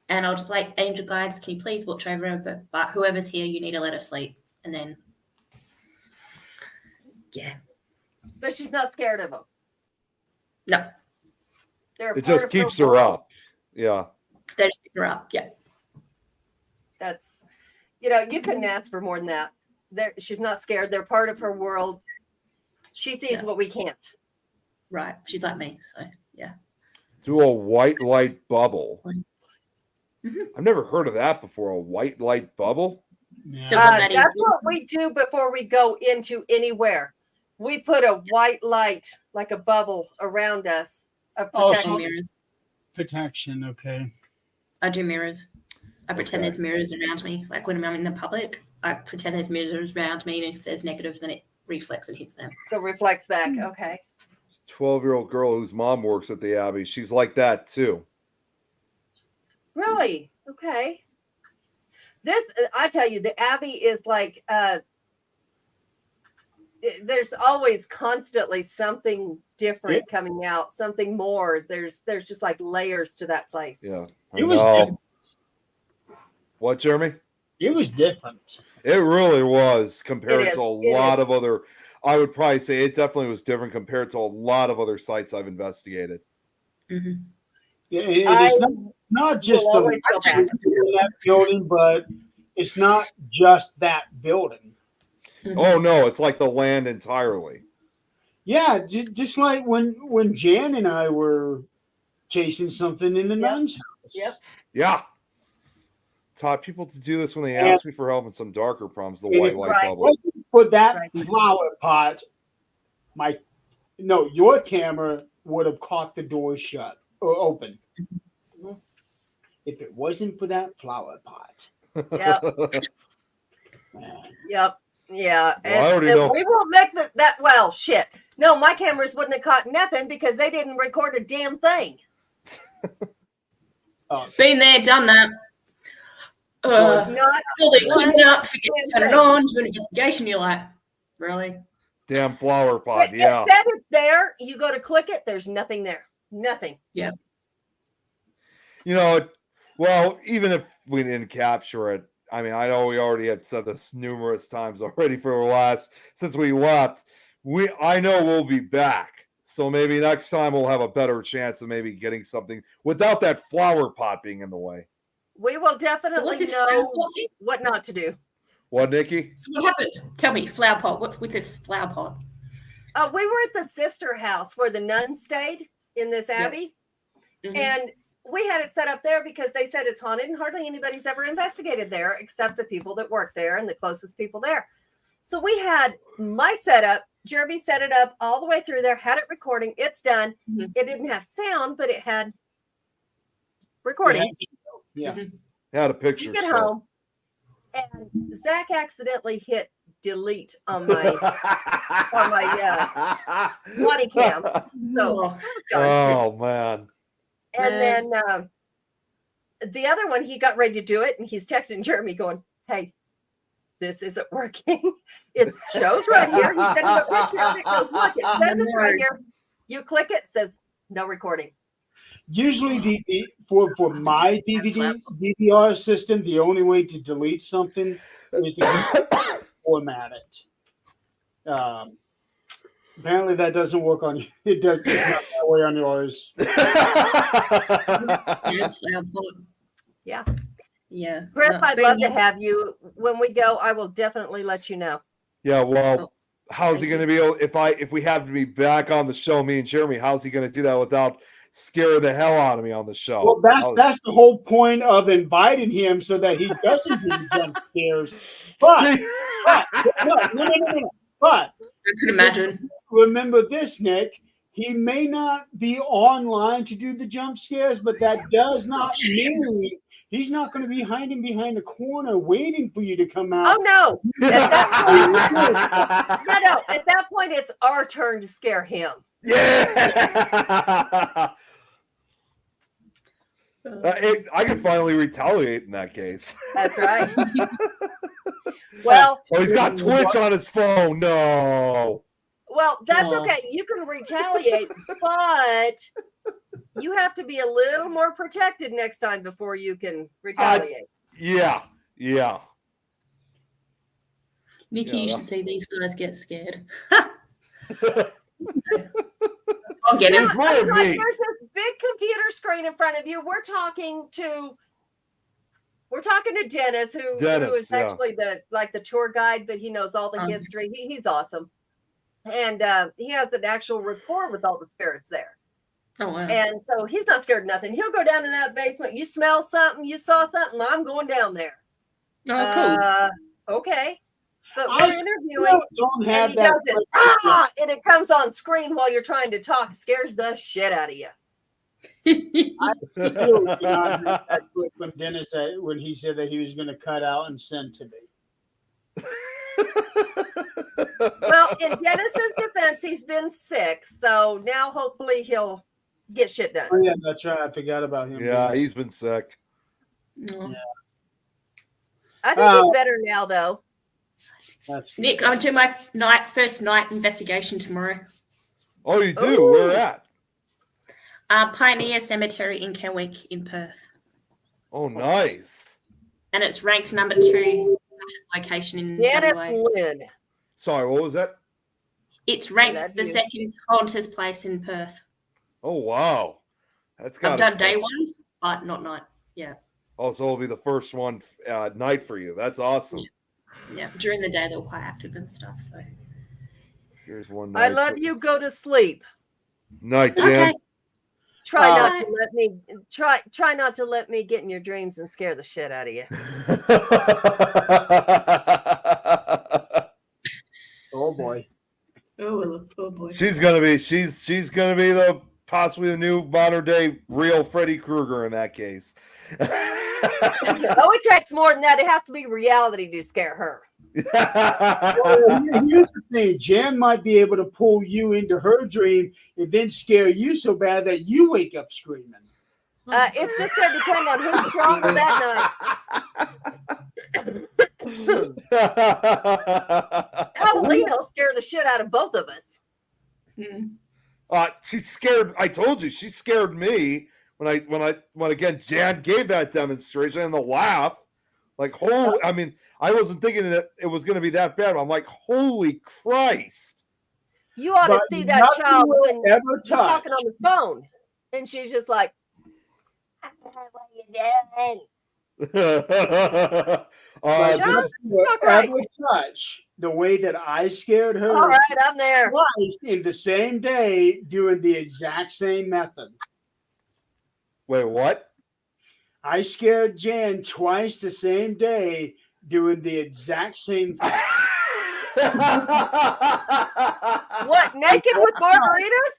Speaker 7: and I'll just like, angel guides, can you please watch over her? But whoever's here, you need to let her sleep. And then, yeah.
Speaker 2: but she's not scared of them.
Speaker 7: No,
Speaker 2: They're
Speaker 3: It
Speaker 2: part
Speaker 3: just
Speaker 2: of
Speaker 3: keeps
Speaker 2: her
Speaker 3: her
Speaker 2: world.
Speaker 3: up. Yeah.
Speaker 7: they just pick her up. Yeah.
Speaker 2: That's, you know, you couldn't ask for more than that. She's not scared. They're part of her world. She sees
Speaker 7: Yeah.
Speaker 2: what we can't.
Speaker 7: Right. She's like me. So, yeah.
Speaker 3: Do a white light bubble.
Speaker 7: Mhm.
Speaker 3: I've never heard of that before. A white light bubble?
Speaker 1: Yeah.
Speaker 7: So what that is-
Speaker 2: That's what we do before we go into anywhere. We put a white light, like a bubble, around us of
Speaker 1: Oh, so-
Speaker 2: protection.
Speaker 7: Mirrors.
Speaker 1: Protection. Okay.
Speaker 7: I do mirrors. I pretend
Speaker 3: Okay.
Speaker 7: there's mirrors around me. Like when I'm in the public, I pretend there's mirrors around me, and if there's negative, then it reflects and hits them.
Speaker 2: So reflects back. Okay.
Speaker 3: 12-year-old girl whose mom works at the Abbey. She's like that too.
Speaker 2: Really? Okay. This, I tell you, the Abbey is like, there's always constantly something different coming out, something more. There's just like layers to that place.
Speaker 3: Yeah.
Speaker 1: It was
Speaker 3: know.
Speaker 1: different.
Speaker 3: What, Jeremy?
Speaker 1: It was different.
Speaker 3: It really was compared
Speaker 2: is,
Speaker 3: to a
Speaker 2: it
Speaker 3: lot
Speaker 2: is.
Speaker 3: of other. I would probably say it definitely was different compared to a lot of other sites I've investigated.
Speaker 7: Mm-hmm.
Speaker 1: Yeah, it's not just
Speaker 2: Will always go back.
Speaker 1: that building, but it's not just that building.
Speaker 3: Oh no, it's like the land entirely.
Speaker 1: Yeah, just like when Jan and I were chasing something in the nun's house.
Speaker 2: Yep.
Speaker 3: Yeah. Taught people to do this when they
Speaker 1: And-
Speaker 3: ask me for help in some darker problems. The
Speaker 1: And
Speaker 3: white
Speaker 1: it-
Speaker 3: light
Speaker 2: Right.
Speaker 3: bubble.
Speaker 1: Wasn't for that
Speaker 2: Right.
Speaker 1: flower pot, your camera would have caught the door shut or open. If it wasn't for that flower pot.
Speaker 2: Yep. Yep. Yeah.
Speaker 3: Well, I already
Speaker 2: And
Speaker 3: know.
Speaker 2: we won't make that. Well, shit. No, my cameras wouldn't have caught nothing because they didn't record a damn thing.
Speaker 7: Been there, done that.
Speaker 2: Not
Speaker 7: Pull it,
Speaker 2: one
Speaker 7: clean it up, forget to turn it
Speaker 2: thing.
Speaker 7: on, do an investigation. You're like, really?
Speaker 3: Damn flower pot.
Speaker 2: It
Speaker 3: Yeah.
Speaker 2: said it's there. You go to click it. There's nothing there. Nothing.
Speaker 3: You know, well, even if we didn't capture it, I mean, I know we already had said this numerous times already since we left. I know we'll be back. So maybe next time we'll have a better chance of maybe getting something without that flower pot being in the way.
Speaker 2: We will
Speaker 7: So
Speaker 2: definitely
Speaker 7: what's this
Speaker 2: know
Speaker 7: flower pot thing?
Speaker 2: what not to do.
Speaker 3: What, Nikki?
Speaker 7: So what happened? Tell me, flower pot. What's with this flower pot?
Speaker 2: We were at the sister house where the nuns stayed in this abbey,
Speaker 7: Mhm.
Speaker 2: and we had it set up there because they said it's haunted and hardly anybody's ever investigated there except the people that work there and the closest people there. So we had my setup. Jeremy set it up all the way through there, had it recording. It's done.
Speaker 7: Mhm.
Speaker 2: It didn't have sound, but it had recording.
Speaker 1: Yeah.
Speaker 3: Had a picture.
Speaker 2: You get
Speaker 3: show.
Speaker 2: home, and Zach accidentally hit delete on my body cam. So,
Speaker 3: Oh man.
Speaker 2: and then the other one, he got ready to do it, and he's texting Jeremy, going, "Hey, this isn't working. It shows right here." He sent him a picture of it. Goes, "Look, it says it's right here." You click it, says no recording.
Speaker 1: Usually, for my DVR system, the only way to delete something is to format it. Apparently, that doesn't work on you. It does. It's not that way on yours.
Speaker 7: Yes, flower pot.
Speaker 2: Yeah.
Speaker 7: Yeah.
Speaker 2: Griff,
Speaker 7: No,
Speaker 2: I'd
Speaker 7: been
Speaker 2: love to
Speaker 7: there.
Speaker 2: have you. When we go, I will definitely let you know.
Speaker 3: Yeah, well, how's he
Speaker 7: Thank
Speaker 3: going to be able? If we have to be back on the show, me and Jeremy, how's he going to do that without scaring the hell out of me on the show?
Speaker 1: Well, that's the whole point of inviting him so that he doesn't do the jump scares. But
Speaker 3: See?
Speaker 1: no. But
Speaker 7: I could imagine.
Speaker 1: remember this, Nick. He may not be online to do the jump scares, but that does not mean he's not going to be hiding behind a corner waiting for you to come out.
Speaker 2: Oh no! At that point, no. At that point, it's our turn to scare him.
Speaker 3: Yeah. I can finally retaliate in that case.
Speaker 2: That's right. Well,
Speaker 3: Oh, he's got Twitch on his phone. No.
Speaker 2: that's
Speaker 7: Aw.
Speaker 2: okay. You can retaliate, but you have to be a little more protected next time before you can retaliate.
Speaker 3: Yeah.
Speaker 7: Nikki,
Speaker 3: Yeah,
Speaker 7: you
Speaker 3: that-
Speaker 7: should see these guys get scared. I'll get him.
Speaker 3: It's more
Speaker 2: Like,
Speaker 3: me.
Speaker 2: there's this big computer screen in front of you. We're talking to Dennis, who
Speaker 3: Dennis,
Speaker 2: is
Speaker 3: yeah.
Speaker 2: actually the tour guide, but he knows all the history. He's awesome, and he has an actual rapport with all the spirits there.
Speaker 7: Oh, wow.
Speaker 2: And so he's not scared of nothing. He'll go down in that basement. You smell something, you saw something, I'm going down there.
Speaker 7: Oh, cool.
Speaker 2: Okay. But
Speaker 1: I
Speaker 2: we're
Speaker 1: still
Speaker 2: interviewing,
Speaker 1: don't
Speaker 2: and
Speaker 1: have
Speaker 2: he
Speaker 1: that.
Speaker 2: does this, and it comes on screen while you're trying to talk, scares the shit out of you.
Speaker 1: I still do not make that clip when Dennis said, when he said that he was going to cut out and send to me.
Speaker 2: Well, in Dennis's defense, he's been sick, so now hopefully he'll get shit done.
Speaker 1: Oh yeah, that's right. I forgot about him.
Speaker 3: Yeah,
Speaker 1: Dennis.
Speaker 3: he's been sick.
Speaker 7: No.
Speaker 2: I think he's better now, though.
Speaker 1: That's-
Speaker 7: Nick, I'm doing my first night investigation tomorrow.
Speaker 3: Oh, you do? Where at?
Speaker 7: Pioneer Cemetery in Kenwick in Perth.
Speaker 3: Oh, nice.
Speaker 7: And it's ranked number 2 location in
Speaker 2: Janice
Speaker 7: WA.
Speaker 2: Lynn.
Speaker 3: Sorry, what was that?
Speaker 7: It's ranked
Speaker 2: Love
Speaker 7: the
Speaker 2: you.
Speaker 7: second hauntest place in Perth.
Speaker 3: Oh, wow. That's got
Speaker 7: I've done day ones, but not night. Yeah.
Speaker 3: Oh, so it'll be the first one night for you. That's awesome.
Speaker 7: Yeah. During the day, they were quite active and stuff. So,
Speaker 3: Here's one
Speaker 2: I
Speaker 3: night.
Speaker 2: love you. Go to sleep.
Speaker 3: Night, Jan.
Speaker 7: okay.
Speaker 2: Try
Speaker 1: Uh,
Speaker 2: not to let me try not to let me get in your dreams and scare the shit out of you.
Speaker 1: Oh boy.
Speaker 7: Oh boy.
Speaker 3: she's gonna be the possibly the new modern day real Freddy Krueger in that case.
Speaker 2: Oh, it takes more than that. It has to be reality to scare her.
Speaker 1: Well, here's the thing. Jan might be able to pull you into her dream and then scare you so bad that you wake up screaming.
Speaker 2: It's just going to depend on who's stronger that night. Halloween will scare the shit out of both of us.
Speaker 7: Hmm.
Speaker 3: She scared. I told you, she scared me when again Jan gave that demonstration and the laugh. Like, holy! I mean, I wasn't thinking that it was going to be that bad. I'm like, holy Christ!
Speaker 2: You ought to
Speaker 1: But
Speaker 2: see that
Speaker 1: nothing
Speaker 2: child
Speaker 1: will
Speaker 2: when
Speaker 1: ever
Speaker 2: you're
Speaker 1: touch.
Speaker 2: talking on the phone, and she's just like, "What you doing?"
Speaker 3: Just-
Speaker 1: Nothing will
Speaker 2: Not right.
Speaker 1: ever touch the way that I scared her
Speaker 2: All right, I'm there.
Speaker 1: twice in the same day doing the exact same method.
Speaker 3: Wait, what?
Speaker 1: I scared Jan twice the same day doing the exact same thing.
Speaker 2: What, naked with margaritas?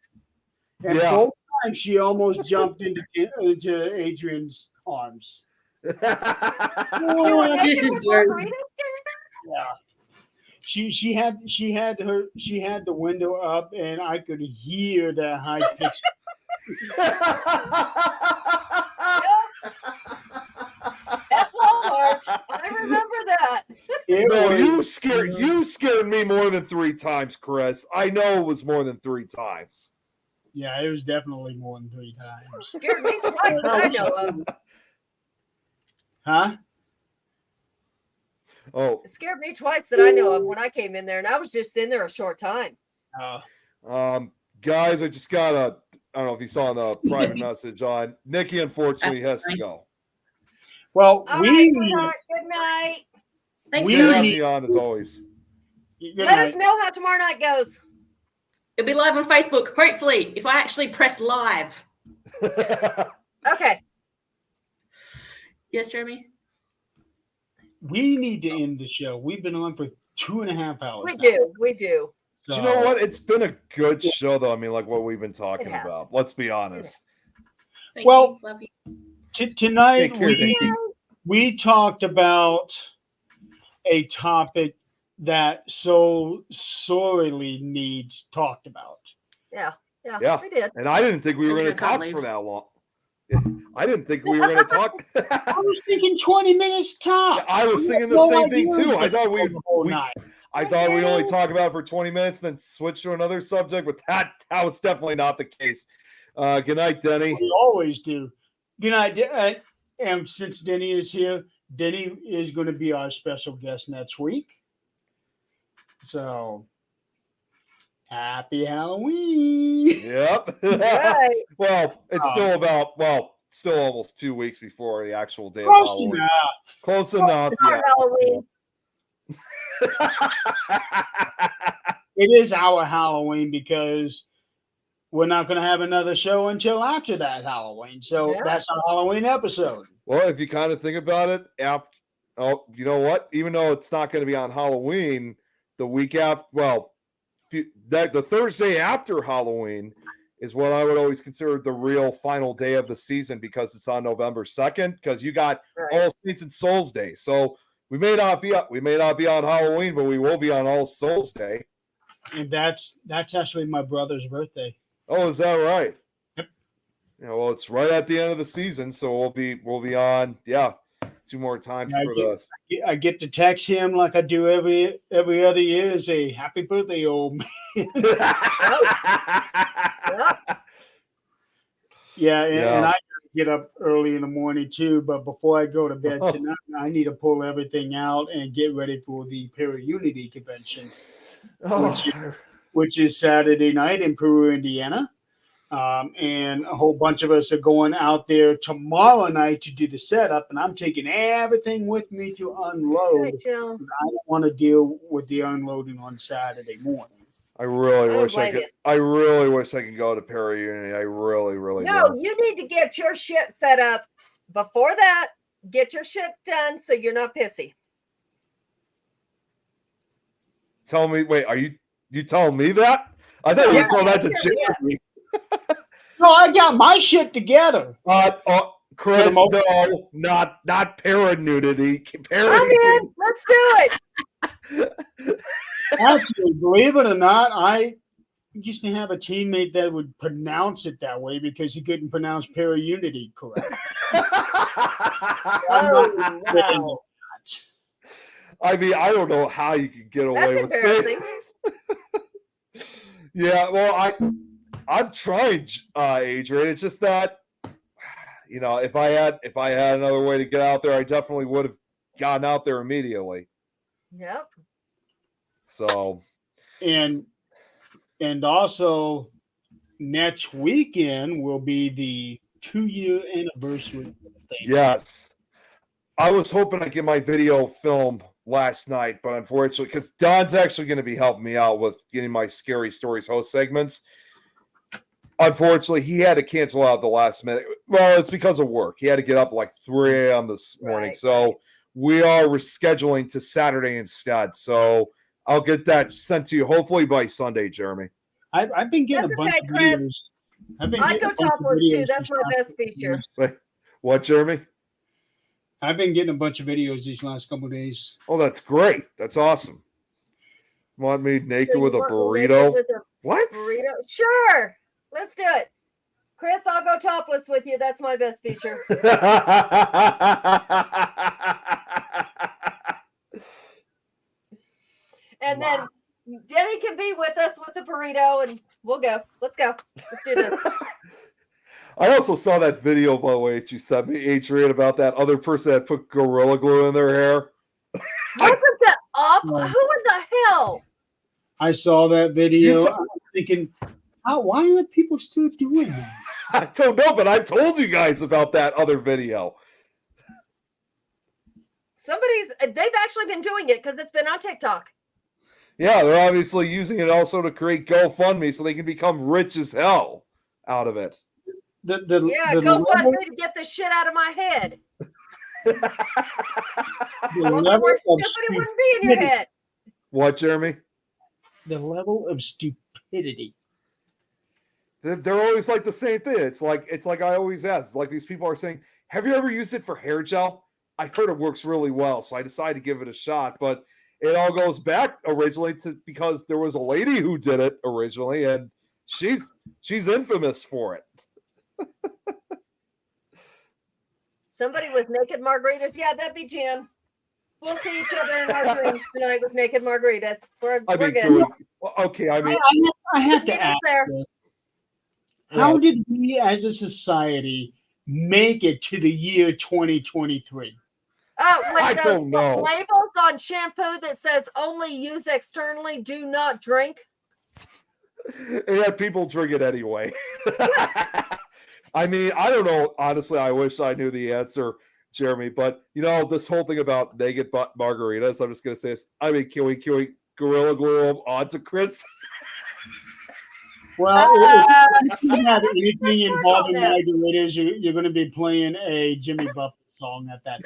Speaker 1: And
Speaker 3: Yeah.
Speaker 1: both times she almost jumped into Adrian's arms.
Speaker 2: You were naked with margaritas?
Speaker 1: Yeah. She had the window up and I could hear that high pitched.
Speaker 2: At Walmart. I remember that.
Speaker 3: No, you scared me more than 3 times, Chris. I know it was more than 3 times.
Speaker 1: Yeah, it was definitely more than 3 times.
Speaker 2: Scared me twice that I know of.
Speaker 1: Huh?
Speaker 3: Oh,
Speaker 2: It scared me twice that I know of when I came in there, and I was just in there a short time.
Speaker 3: guys, I just got I don't know if you saw the private message on Nikki. Unfortunately, has to go.
Speaker 1: Well,
Speaker 2: All
Speaker 1: we
Speaker 2: right, sweetheart. Good night.
Speaker 7: Thanks,
Speaker 1: We
Speaker 3: Good
Speaker 7: Ellen.
Speaker 3: having
Speaker 1: need-
Speaker 3: you on as always.
Speaker 1: good
Speaker 2: Let
Speaker 1: night.
Speaker 2: us know how tomorrow night goes.
Speaker 7: It'll be live on Facebook, hopefully, if I actually press live.
Speaker 2: Okay.
Speaker 7: Yes, Jeremy?
Speaker 1: We need to end the show. We've been on for 2.5 hours.
Speaker 2: We
Speaker 1: now.
Speaker 2: do. We do.
Speaker 3: Do you know what? It's been a good show, though. I mean, like what we've been talking
Speaker 2: It has.
Speaker 3: about. Let's be honest.
Speaker 7: Thank
Speaker 1: Well,
Speaker 7: you. Love you.
Speaker 1: Tonight
Speaker 3: Take care, Nikki.
Speaker 1: we talked about a topic that so sorely needs talked about.
Speaker 2: Yeah.
Speaker 3: Yeah.
Speaker 2: We did.
Speaker 3: And I didn't think we were going to
Speaker 7: Can't
Speaker 3: talk
Speaker 7: leave.
Speaker 3: for that long. I didn't think we were going to talk.
Speaker 1: I was thinking 20 minutes top.
Speaker 3: I was thinking the
Speaker 1: No
Speaker 3: same thing
Speaker 1: idea
Speaker 3: too. I
Speaker 1: what
Speaker 3: thought
Speaker 1: the whole night.
Speaker 3: I thought we'd only talk about it for 20 minutes, then switch to another subject. But that was definitely not the case. Good night, Denny.
Speaker 1: We always do. Good night. And since Denny is here, Denny is going to be our special guest next week. So, happy Halloween.
Speaker 3: Yep.
Speaker 2: Right.
Speaker 3: Well, it's still almost 2 weeks before the actual day of
Speaker 1: Close
Speaker 3: Halloween.
Speaker 1: enough.
Speaker 3: Close enough.
Speaker 2: Our Halloween.
Speaker 1: It is our Halloween because we're not going to have another show until after that Halloween. So
Speaker 2: Yeah.
Speaker 1: that's our Halloween episode.
Speaker 3: Well, if you kind of think about it, you know what? Even though it's not going to be on Halloween, the week after, the Thursday after Halloween is what I would always consider the real final day of the season because it's on November 2nd. Because you got
Speaker 4: Right.
Speaker 3: All Saints and Souls Day, so we may not be on Halloween, but we will be on All Souls Day.
Speaker 1: And that's actually my brother's birthday.
Speaker 3: Oh, is that right?
Speaker 1: Yep.
Speaker 3: Yeah, well, it's right at the end of the season, so we'll be on 2 more times
Speaker 1: Yeah,
Speaker 3: for this.
Speaker 1: I get to text him like I do every other year, and say happy birthday, old man. Yeah, and
Speaker 3: Yeah.
Speaker 1: I gotta get up early in the morning too. But before I go to bed tonight, I need to pull everything out and get ready for the Para Unity convention, which is Saturday night in Peru, Indiana. And a whole bunch of us are going out there tomorrow night to do the setup, and I'm taking everything with me to unload.
Speaker 2: Hey, Jill.
Speaker 1: I don't want to deal with the unloading on Saturday morning.
Speaker 3: I really
Speaker 2: I don't
Speaker 3: wish I
Speaker 2: blame
Speaker 3: could. I really wish I could go to Para Unity. I really, really
Speaker 2: No,
Speaker 3: do.
Speaker 2: you need to get your shit set up before that. Get your shit done so you're not pissy.
Speaker 3: Tell me, wait, are you telling me that? I thought you
Speaker 2: Yeah,
Speaker 3: told that to
Speaker 2: sure, yeah.
Speaker 3: Jeremy.
Speaker 1: No, I got my shit together.
Speaker 3: Chris,
Speaker 1: most-
Speaker 3: no, not para nudity.
Speaker 2: I'm in. Let's do it.
Speaker 1: Actually, believe it or not, I used to have a teammate that would pronounce it that way because he couldn't pronounce Para Unity correct.
Speaker 2: Oh, wow.
Speaker 3: I mean, I don't know how you could get away
Speaker 2: That's
Speaker 3: with saying.
Speaker 2: embarrassing.
Speaker 3: Yeah, well, I'm trying, Adrian. It's just that, if I had another way to get out there, I definitely would have gotten out there immediately.
Speaker 2: Yep.
Speaker 3: So,
Speaker 1: and also next weekend will be the 2-year anniversary of the thing.
Speaker 3: yes, I was hoping I'd get my video filmed last night, but unfortunately, because Don's actually going to be helping me out with getting my Scary Stories host segments. Unfortunately, he had to cancel out the last minute. Well, it's because of work. He had to get up like 3 a.m. this morning.
Speaker 2: Right,
Speaker 3: So we are rescheduling to Saturday instead. So I'll get that sent to you hopefully by Sunday, Jeremy.
Speaker 1: I've been getting
Speaker 2: That's
Speaker 1: a bunch
Speaker 2: okay,
Speaker 1: of
Speaker 2: Chris.
Speaker 1: videos. I've been
Speaker 2: I'd
Speaker 1: getting
Speaker 2: go
Speaker 1: a bunch of
Speaker 2: topless too.
Speaker 1: videos
Speaker 2: That's my
Speaker 1: these
Speaker 2: best
Speaker 1: last
Speaker 2: feature.
Speaker 1: couple days.
Speaker 3: What, Jeremy?
Speaker 1: I've been getting a bunch of videos these last couple of days.
Speaker 3: Oh, that's great. That's awesome. Want me naked
Speaker 2: So
Speaker 3: with a
Speaker 2: you want me
Speaker 3: burrito?
Speaker 2: naked with a
Speaker 3: What?
Speaker 2: burrito? Sure. Let's do it. Chris, I'll go topless with you. That's my best feature. And then Denny can be with us with the burrito and we'll go. Let's go. Let's do this.
Speaker 3: I also saw that video, by the way, that you sent me, Adrian, about that other person that put Gorilla Glue in their hair.
Speaker 2: Wasn't that awful?
Speaker 1: No.
Speaker 2: Who in the hell?
Speaker 1: I saw that
Speaker 3: You
Speaker 1: video.
Speaker 3: saw-
Speaker 1: I'm thinking, why are people still doing that?
Speaker 3: I don't know, but I've told you guys about that other video.
Speaker 2: They've actually been doing it because it's been on TikTok.
Speaker 3: Yeah, they're obviously using it also to create GoFundMe so they can become rich as hell out of it.
Speaker 2: Yeah,
Speaker 1: the
Speaker 2: go fund
Speaker 1: level,
Speaker 2: me to get this shit out of my head.
Speaker 1: the
Speaker 2: Well,
Speaker 1: level
Speaker 2: more
Speaker 1: of
Speaker 2: stupid it wouldn't be in your
Speaker 1: stupidity.
Speaker 2: head.
Speaker 3: What, Jeremy?
Speaker 1: The level of stupidity.
Speaker 3: They're always like the same thing. It's like I always ask. It's like these people are saying, "Have you ever used it for hair gel?" I heard it works really well, so I decided to give it a shot. But it all goes back originally to because there was a lady who did it originally, and she's infamous for it.
Speaker 2: Somebody with naked margaritas. Yeah, that'd be Jan. We'll see each other in our dreams tonight with naked margaritas. We're
Speaker 3: I mean,
Speaker 2: good.
Speaker 3: okay. I mean,
Speaker 1: I have
Speaker 2: Meet
Speaker 1: to
Speaker 2: us
Speaker 1: ask,
Speaker 2: there.
Speaker 1: how did we as a society make it to the year 2023?
Speaker 2: With
Speaker 3: I
Speaker 2: those
Speaker 3: don't know.
Speaker 2: labels on shampoo that says only use externally, do not drink.
Speaker 3: it had people drink it anyway. I mean, I don't know. Honestly, I wish I knew the answer, Jeremy. But this whole thing about naked margaritas, I'm just gonna say this. I mean, can we Gorilla Glue them onto Chris?
Speaker 1: Well, if you have anything
Speaker 2: let's work
Speaker 1: involving
Speaker 2: on that.
Speaker 1: margaritas, you're going to be playing a Jimmy Buffett song at that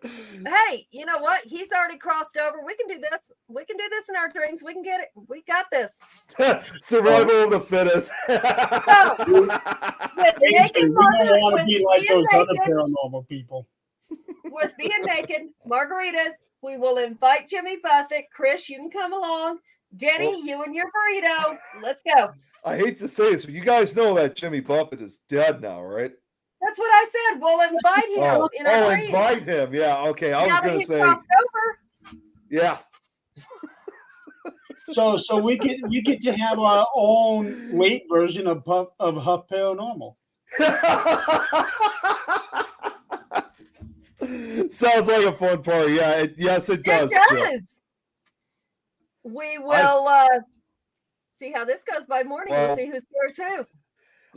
Speaker 1: time.
Speaker 2: Hey, you know what? He's already crossed over. We can do this. We can do this in our dreams. We can get it. We got this.
Speaker 3: Survival of the fittest.
Speaker 2: With naked
Speaker 1: We don't want
Speaker 2: with
Speaker 1: to be like
Speaker 2: being
Speaker 1: those other
Speaker 2: naked,
Speaker 1: paranormal people.
Speaker 2: with being naked, margaritas. We will invite Jimmy Buffett. Chris, you can come along. Denny, you and your burrito. Let's go.
Speaker 3: I hate to say this, but you guys know that Jimmy Buffett is dead now, right?
Speaker 2: That's what I said. We'll invite him
Speaker 3: Oh,
Speaker 2: in our dreams.
Speaker 3: invite him. Yeah, okay. I
Speaker 2: Now
Speaker 3: was
Speaker 2: that
Speaker 3: going to
Speaker 2: he's
Speaker 3: say,
Speaker 2: crossed over.
Speaker 3: yeah.
Speaker 1: So we get to have our own late version of Huff Paranormal.
Speaker 3: Sounds like a fun party. Yeah, yes, it does.
Speaker 2: It
Speaker 3: Jill.
Speaker 2: does. We will see how this goes by morning.
Speaker 3: Well,
Speaker 2: We'll see who scores who.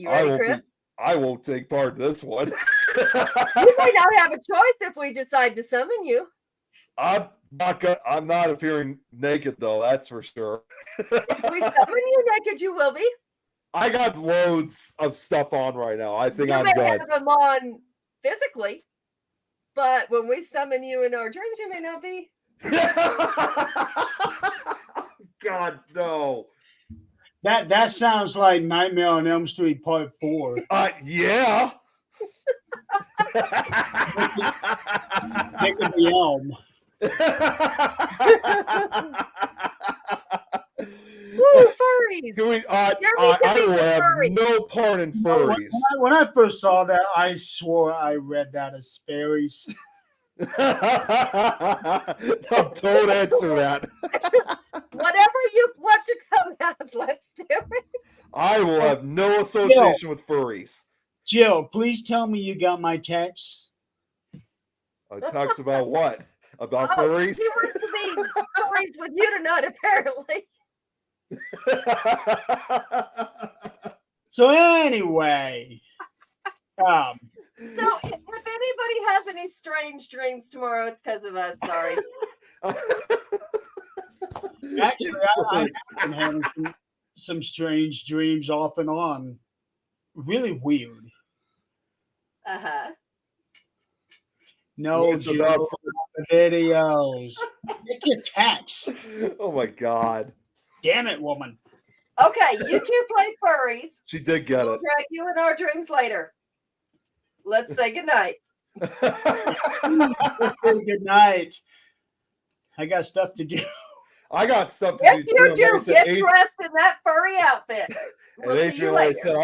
Speaker 2: You
Speaker 3: I
Speaker 2: ready,
Speaker 3: won't be-
Speaker 2: Chris?
Speaker 3: I won't take part in this one.
Speaker 2: You may not have a choice if we decide to summon you.
Speaker 3: I'm not appearing naked though. That's for sure.
Speaker 2: If we summon you naked, you will be.
Speaker 3: I got loads of stuff on right now. I think
Speaker 2: You
Speaker 3: I'm
Speaker 2: may
Speaker 3: good.
Speaker 2: have them on physically, but when we summon you in our dreams, you may not be.
Speaker 3: God no.
Speaker 1: That sounds like Nightmare on Elm Street Part 4.
Speaker 3: Yeah.
Speaker 1: Nick of the Elm.
Speaker 2: Woo, furries.
Speaker 3: Do we,
Speaker 2: Jeremy
Speaker 3: I
Speaker 2: can be
Speaker 3: will
Speaker 2: the
Speaker 3: have
Speaker 2: furry.
Speaker 3: no part in furries.
Speaker 1: When I first saw that, I swore I read that as fairies.
Speaker 3: No, don't answer that.
Speaker 2: Whatever you want to come as, let's do it.
Speaker 3: I will have no association with furries.
Speaker 1: Jill, please tell me you got my text.
Speaker 3: It talks about what? About
Speaker 2: Oh,
Speaker 3: furries?
Speaker 2: he wants to be furries with you tonight, apparently.
Speaker 1: So anyway,
Speaker 2: So if anybody has any strange dreams tomorrow, it's because of us. Sorry.
Speaker 1: actually, I've been having some strange dreams off and on. Really weird.
Speaker 2: Uh-huh.
Speaker 1: No,
Speaker 3: It's
Speaker 1: Jill,
Speaker 3: about
Speaker 1: videos. Get your text.
Speaker 3: Oh my god.
Speaker 1: Damn it, woman.
Speaker 2: Okay, you two play furries.
Speaker 3: She did get
Speaker 2: We'll
Speaker 3: it.
Speaker 2: drag you in our dreams later. Let's say goodnight.
Speaker 1: Let's say good night. I got stuff to do.
Speaker 3: I got stuff to
Speaker 2: Yes,
Speaker 3: do.
Speaker 2: you
Speaker 3: too.
Speaker 2: do.
Speaker 3: Like I said,
Speaker 2: Get
Speaker 3: Adrian-
Speaker 2: dressed in that furry outfit.
Speaker 3: and
Speaker 2: We'll see you
Speaker 3: Adrian, like I
Speaker 2: later.
Speaker 3: said,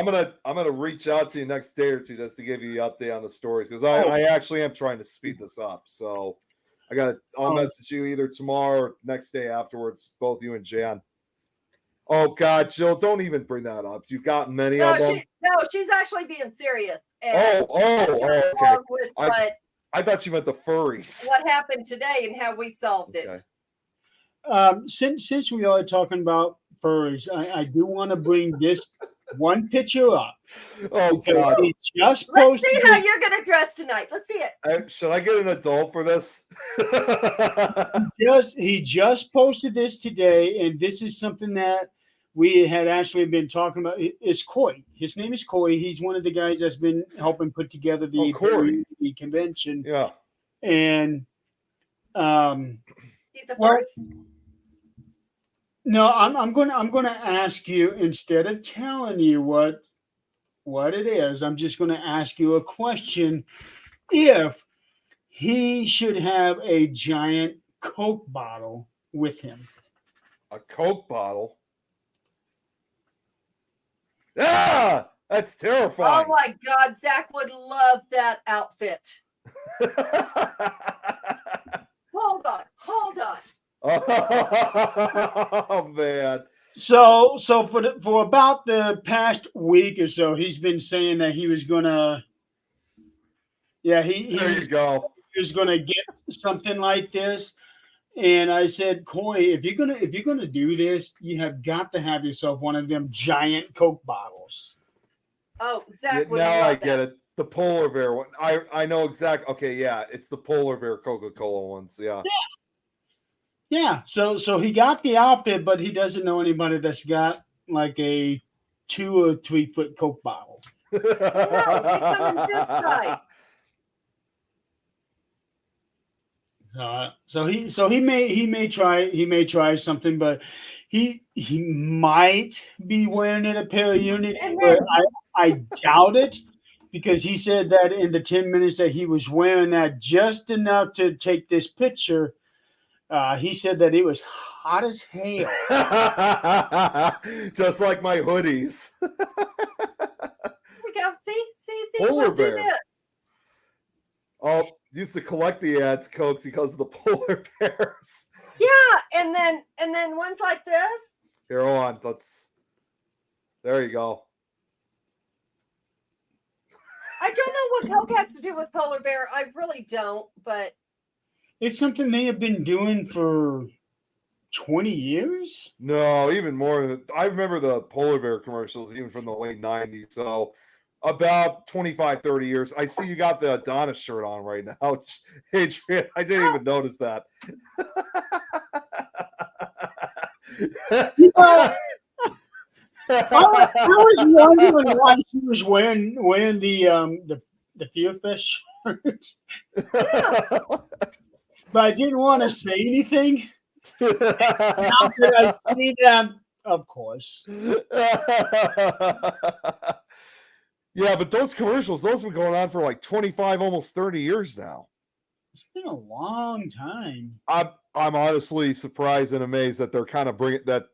Speaker 3: I'm gonna reach out to you next day or two just to give you the update on the stories because I actually am trying to speed this up. So I'll message you either tomorrow or next day afterwards, both you and Jan. Oh God, Jill, don't even bring that up. You've got many of them.
Speaker 2: She's actually being serious.
Speaker 3: Okay.
Speaker 2: Along with
Speaker 3: I thought you meant the furries.
Speaker 2: what happened today and how we solved it.
Speaker 3: Okay.
Speaker 1: Since we are talking about furries, I do want to bring this one picture up.
Speaker 3: Oh
Speaker 1: because
Speaker 3: God.
Speaker 1: he just
Speaker 2: Let's
Speaker 1: posted
Speaker 2: see how
Speaker 1: this-
Speaker 2: you're going to dress tonight. Let's see it.
Speaker 3: Should I get an adult for this?
Speaker 1: he just posted this today, and this is something that we had actually been talking about. It's Coy. His name is Coy. He's one of the guys that's been helping put together the
Speaker 3: Corey.
Speaker 1: convention.
Speaker 3: Yeah.
Speaker 1: And
Speaker 2: He's a
Speaker 1: well,
Speaker 2: furry.
Speaker 1: no, I'm gonna ask you, instead of telling you what it is, I'm just gonna ask you a question. If he should have a giant Coke bottle with him.
Speaker 3: A Coke bottle. Ah, that's
Speaker 2: Oh
Speaker 3: terrifying.
Speaker 2: my God, Zach would love that outfit. Hold on.
Speaker 3: Oh man.
Speaker 1: So for about the past week or so, he's been saying that he was gonna. Yeah, he
Speaker 3: There you go.
Speaker 1: was gonna get something like this, and I said, Coy, if you're gonna do this, you have got to have yourself one of them giant Coke bottles.
Speaker 2: Oh,
Speaker 3: Yeah,
Speaker 2: Zach would
Speaker 3: now
Speaker 2: love
Speaker 3: I
Speaker 2: that.
Speaker 3: get it. The polar bear one. I know exactly. Okay, yeah, it's the polar bear Coca-Cola ones. Yeah.
Speaker 1: Yeah, so he got the outfit, but he doesn't know anybody that's got like a 2 or 3 foot Coke bottle.
Speaker 2: No, they come in this size.
Speaker 1: So he may try something, but he might be wearing a pair of Unity,
Speaker 2: And
Speaker 1: but
Speaker 2: then-
Speaker 1: I doubt it because he said that in the 10 minutes that he was wearing that just enough to take this picture. He said that it was hot as hell.
Speaker 3: Just like my hoodies.
Speaker 2: we go. See,
Speaker 3: Polar
Speaker 2: we'll do
Speaker 3: bear.
Speaker 2: this.
Speaker 3: Oh, used to collect the ads, Cokes, because of the polar bears.
Speaker 2: Yeah, and then ones like this.
Speaker 3: Here, hold on. There you go.
Speaker 2: I don't know what Coke has to do with polar bear. I really don't, but
Speaker 1: It's something they have been doing for 20 years.
Speaker 3: No, even more. I remember the polar bear commercials, even from the late 90s. So about 25, 30 years. I see you got the Adonis shirt on right now. Adrian, I didn't even notice that.
Speaker 1: You know, I was wondering why she was wearing the Fear Fest shirt, but I didn't want to say anything. Now that I see that, of course.
Speaker 3: Yeah, but those commercials, those have been going on for like 25, almost 30 years now.
Speaker 1: It's been a long time.
Speaker 3: I'm honestly surprised and amazed that they're kind of bringing that.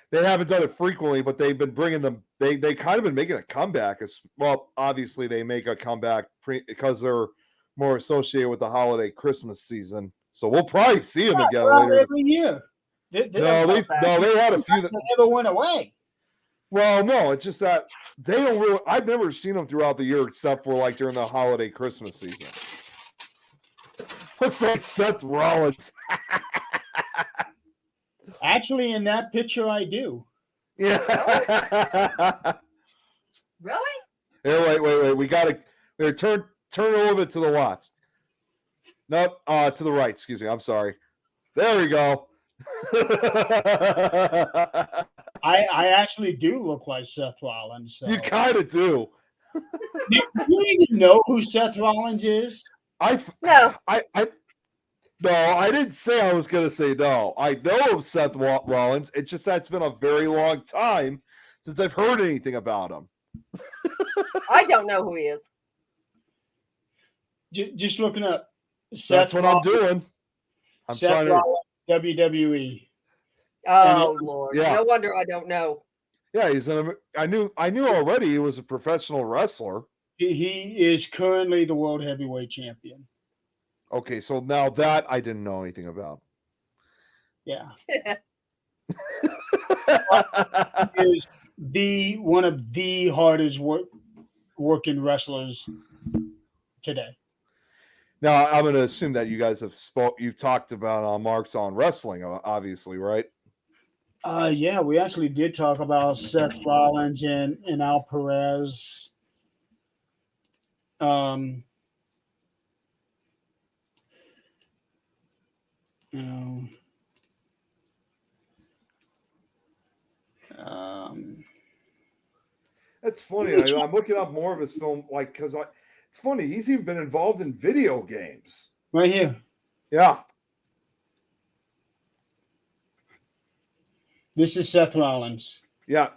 Speaker 3: They haven't done it frequently, but they've been bringing them. They kind of been making a comeback. As well, obviously they make a comeback because they're more associated with the holiday Christmas season. So we'll probably see them again
Speaker 1: Well,
Speaker 3: later.
Speaker 1: every year. They
Speaker 3: They had a few.
Speaker 1: never went away.
Speaker 3: Well, no, it's just that they don't really. I've never seen them throughout the year except for like during the holiday Christmas season. Looks like Seth Rollins.
Speaker 1: Actually, in that picture, I do.
Speaker 3: Yeah.
Speaker 2: really?
Speaker 3: Here, wait. We gotta turn a little bit to the left. Nope, to the right. Excuse me. I'm sorry. There we go.
Speaker 1: I actually do look like Seth Rollins. So.
Speaker 3: You kind of do.
Speaker 1: Do you even know who Seth Rollins is?
Speaker 2: No.
Speaker 3: No, I didn't say I was going to say no. I know of Seth Rollins. It's just that it's been a very long time since I've heard anything about him.
Speaker 2: I don't know who he is.
Speaker 1: Just looking up.
Speaker 3: That's what I'm doing. I'm
Speaker 1: Seth
Speaker 3: trying to.
Speaker 1: Rollins, WWE.
Speaker 2: Oh Lord!
Speaker 3: Yeah.
Speaker 2: No wonder I don't know.
Speaker 3: Yeah, he's an. I knew already he was a professional wrestler.
Speaker 1: He is currently the world heavyweight champion.
Speaker 3: Okay, so now that I didn't know anything about.
Speaker 1: Yeah, is one of the hardest working wrestlers today.
Speaker 3: Now I'm going to assume that you guys have you've talked about Marks on Wrestling, obviously, right?
Speaker 1: Yeah, we actually did talk about Seth Rollins and Al Perez.
Speaker 3: That's funny. I'm looking up more of his film, like because it's funny. He's even been involved in video games.
Speaker 1: Right here.
Speaker 3: Yeah.
Speaker 1: This is Seth Rollins.
Speaker 3: Yeah.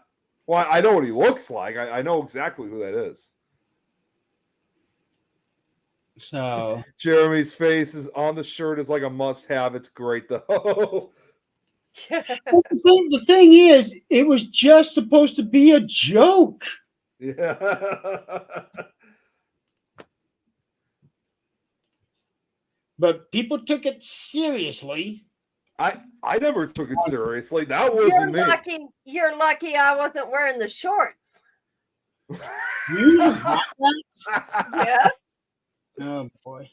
Speaker 3: Well, I know what he looks like. I know exactly who that is.
Speaker 1: So
Speaker 3: Jeremy's face is on the shirt is like a must-have. It's great though.
Speaker 1: the thing is, it was just supposed to be a joke.
Speaker 3: Yeah.
Speaker 1: But people took it seriously.
Speaker 3: I never took it seriously. That wasn't me.
Speaker 2: You're lucky I wasn't wearing the shorts.
Speaker 1: You have that?
Speaker 2: Yes.
Speaker 1: Oh boy.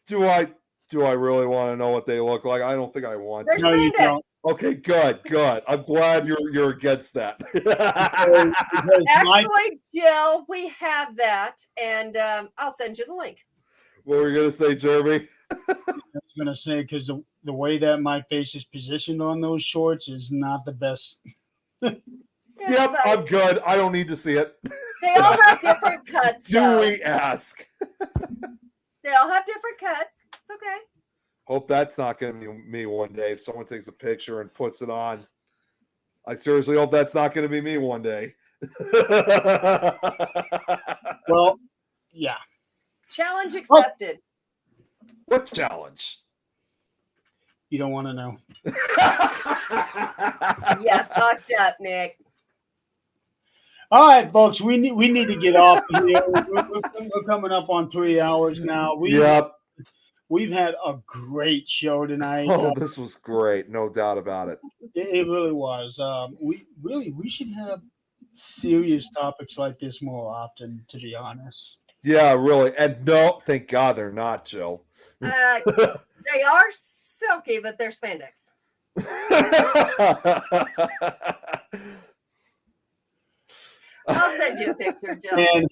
Speaker 3: Do I really want to know what they look like? I don't think I want
Speaker 2: They're
Speaker 3: to.
Speaker 1: No, you
Speaker 2: spandex.
Speaker 1: don't.
Speaker 3: Okay, good. I'm glad you're against that.
Speaker 1: Because
Speaker 2: Actually, Jill, we have that, and I'll send you the link.
Speaker 3: What were you gonna say, Jeremy?
Speaker 1: I was gonna say because the way that my face is positioned on those shorts is not the best.
Speaker 3: Yep,
Speaker 2: but
Speaker 3: I'm good. I don't need to see it.
Speaker 2: they all have different cuts.
Speaker 3: Do
Speaker 2: though.
Speaker 3: we ask?
Speaker 2: They all have different cuts. It's okay.
Speaker 3: Hope that's not going to be me one day if someone takes a picture and puts it on. I seriously hope that's not going to be me one day.
Speaker 1: Well, yeah.
Speaker 2: Challenge accepted.
Speaker 3: What challenge?
Speaker 1: You don't want to know.
Speaker 2: Yeah, fucked up, Nick.
Speaker 1: All right, folks, we need to get off of here. We're coming up on 3 hours now.
Speaker 3: Yep.
Speaker 1: We've had a great show tonight.
Speaker 3: Oh, this was great. No doubt about it.
Speaker 1: It really was. We should have serious topics like this more often, to be honest.
Speaker 3: Yeah, really. And no, thank God they're not, Jill.
Speaker 2: They are silky, but they're spandex. I'll send you a picture, Jill.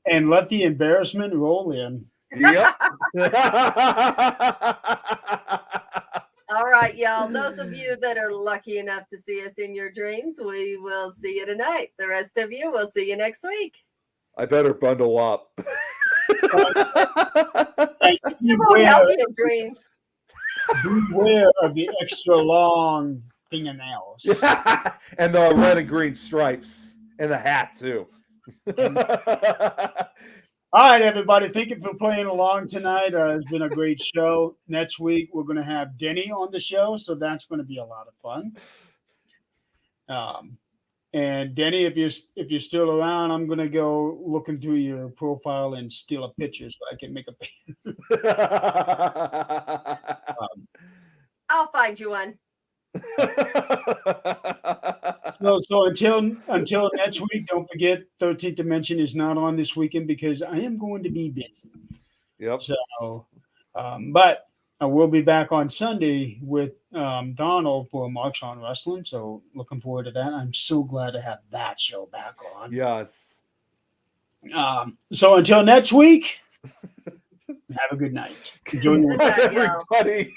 Speaker 1: And let the embarrassment roll in.
Speaker 3: Yep.
Speaker 2: All right, y'all. Those of you that are lucky enough to see us in your dreams, we will see you tonight. The rest of you, we'll see you next week.
Speaker 3: I better bundle up.
Speaker 1: And
Speaker 2: It won't help you in dreams.
Speaker 1: beware of the extra long fingernails.
Speaker 3: And the red and green stripes. And the hat, too.
Speaker 1: All right, everybody. Thank you for playing along tonight. It's been a great show. Next week, we're going to have Denny on the show, so that's going to be a lot of fun. And Denny, if you're still around, I'm going to go looking through your profile and steal a picture so I can make a.
Speaker 2: I'll find you one.
Speaker 1: So until next week, don't forget 13th Dimension is not on this weekend because I am going to be busy.
Speaker 3: Yep.
Speaker 1: So, but I will be back on Sunday with Donald for Marks on Wrestling. So looking forward to that. I'm so glad to have that show back on.
Speaker 3: Yes.
Speaker 1: So until next week, have a good night. Enjoy your
Speaker 2: Good night, y'all.
Speaker 3: Everybody.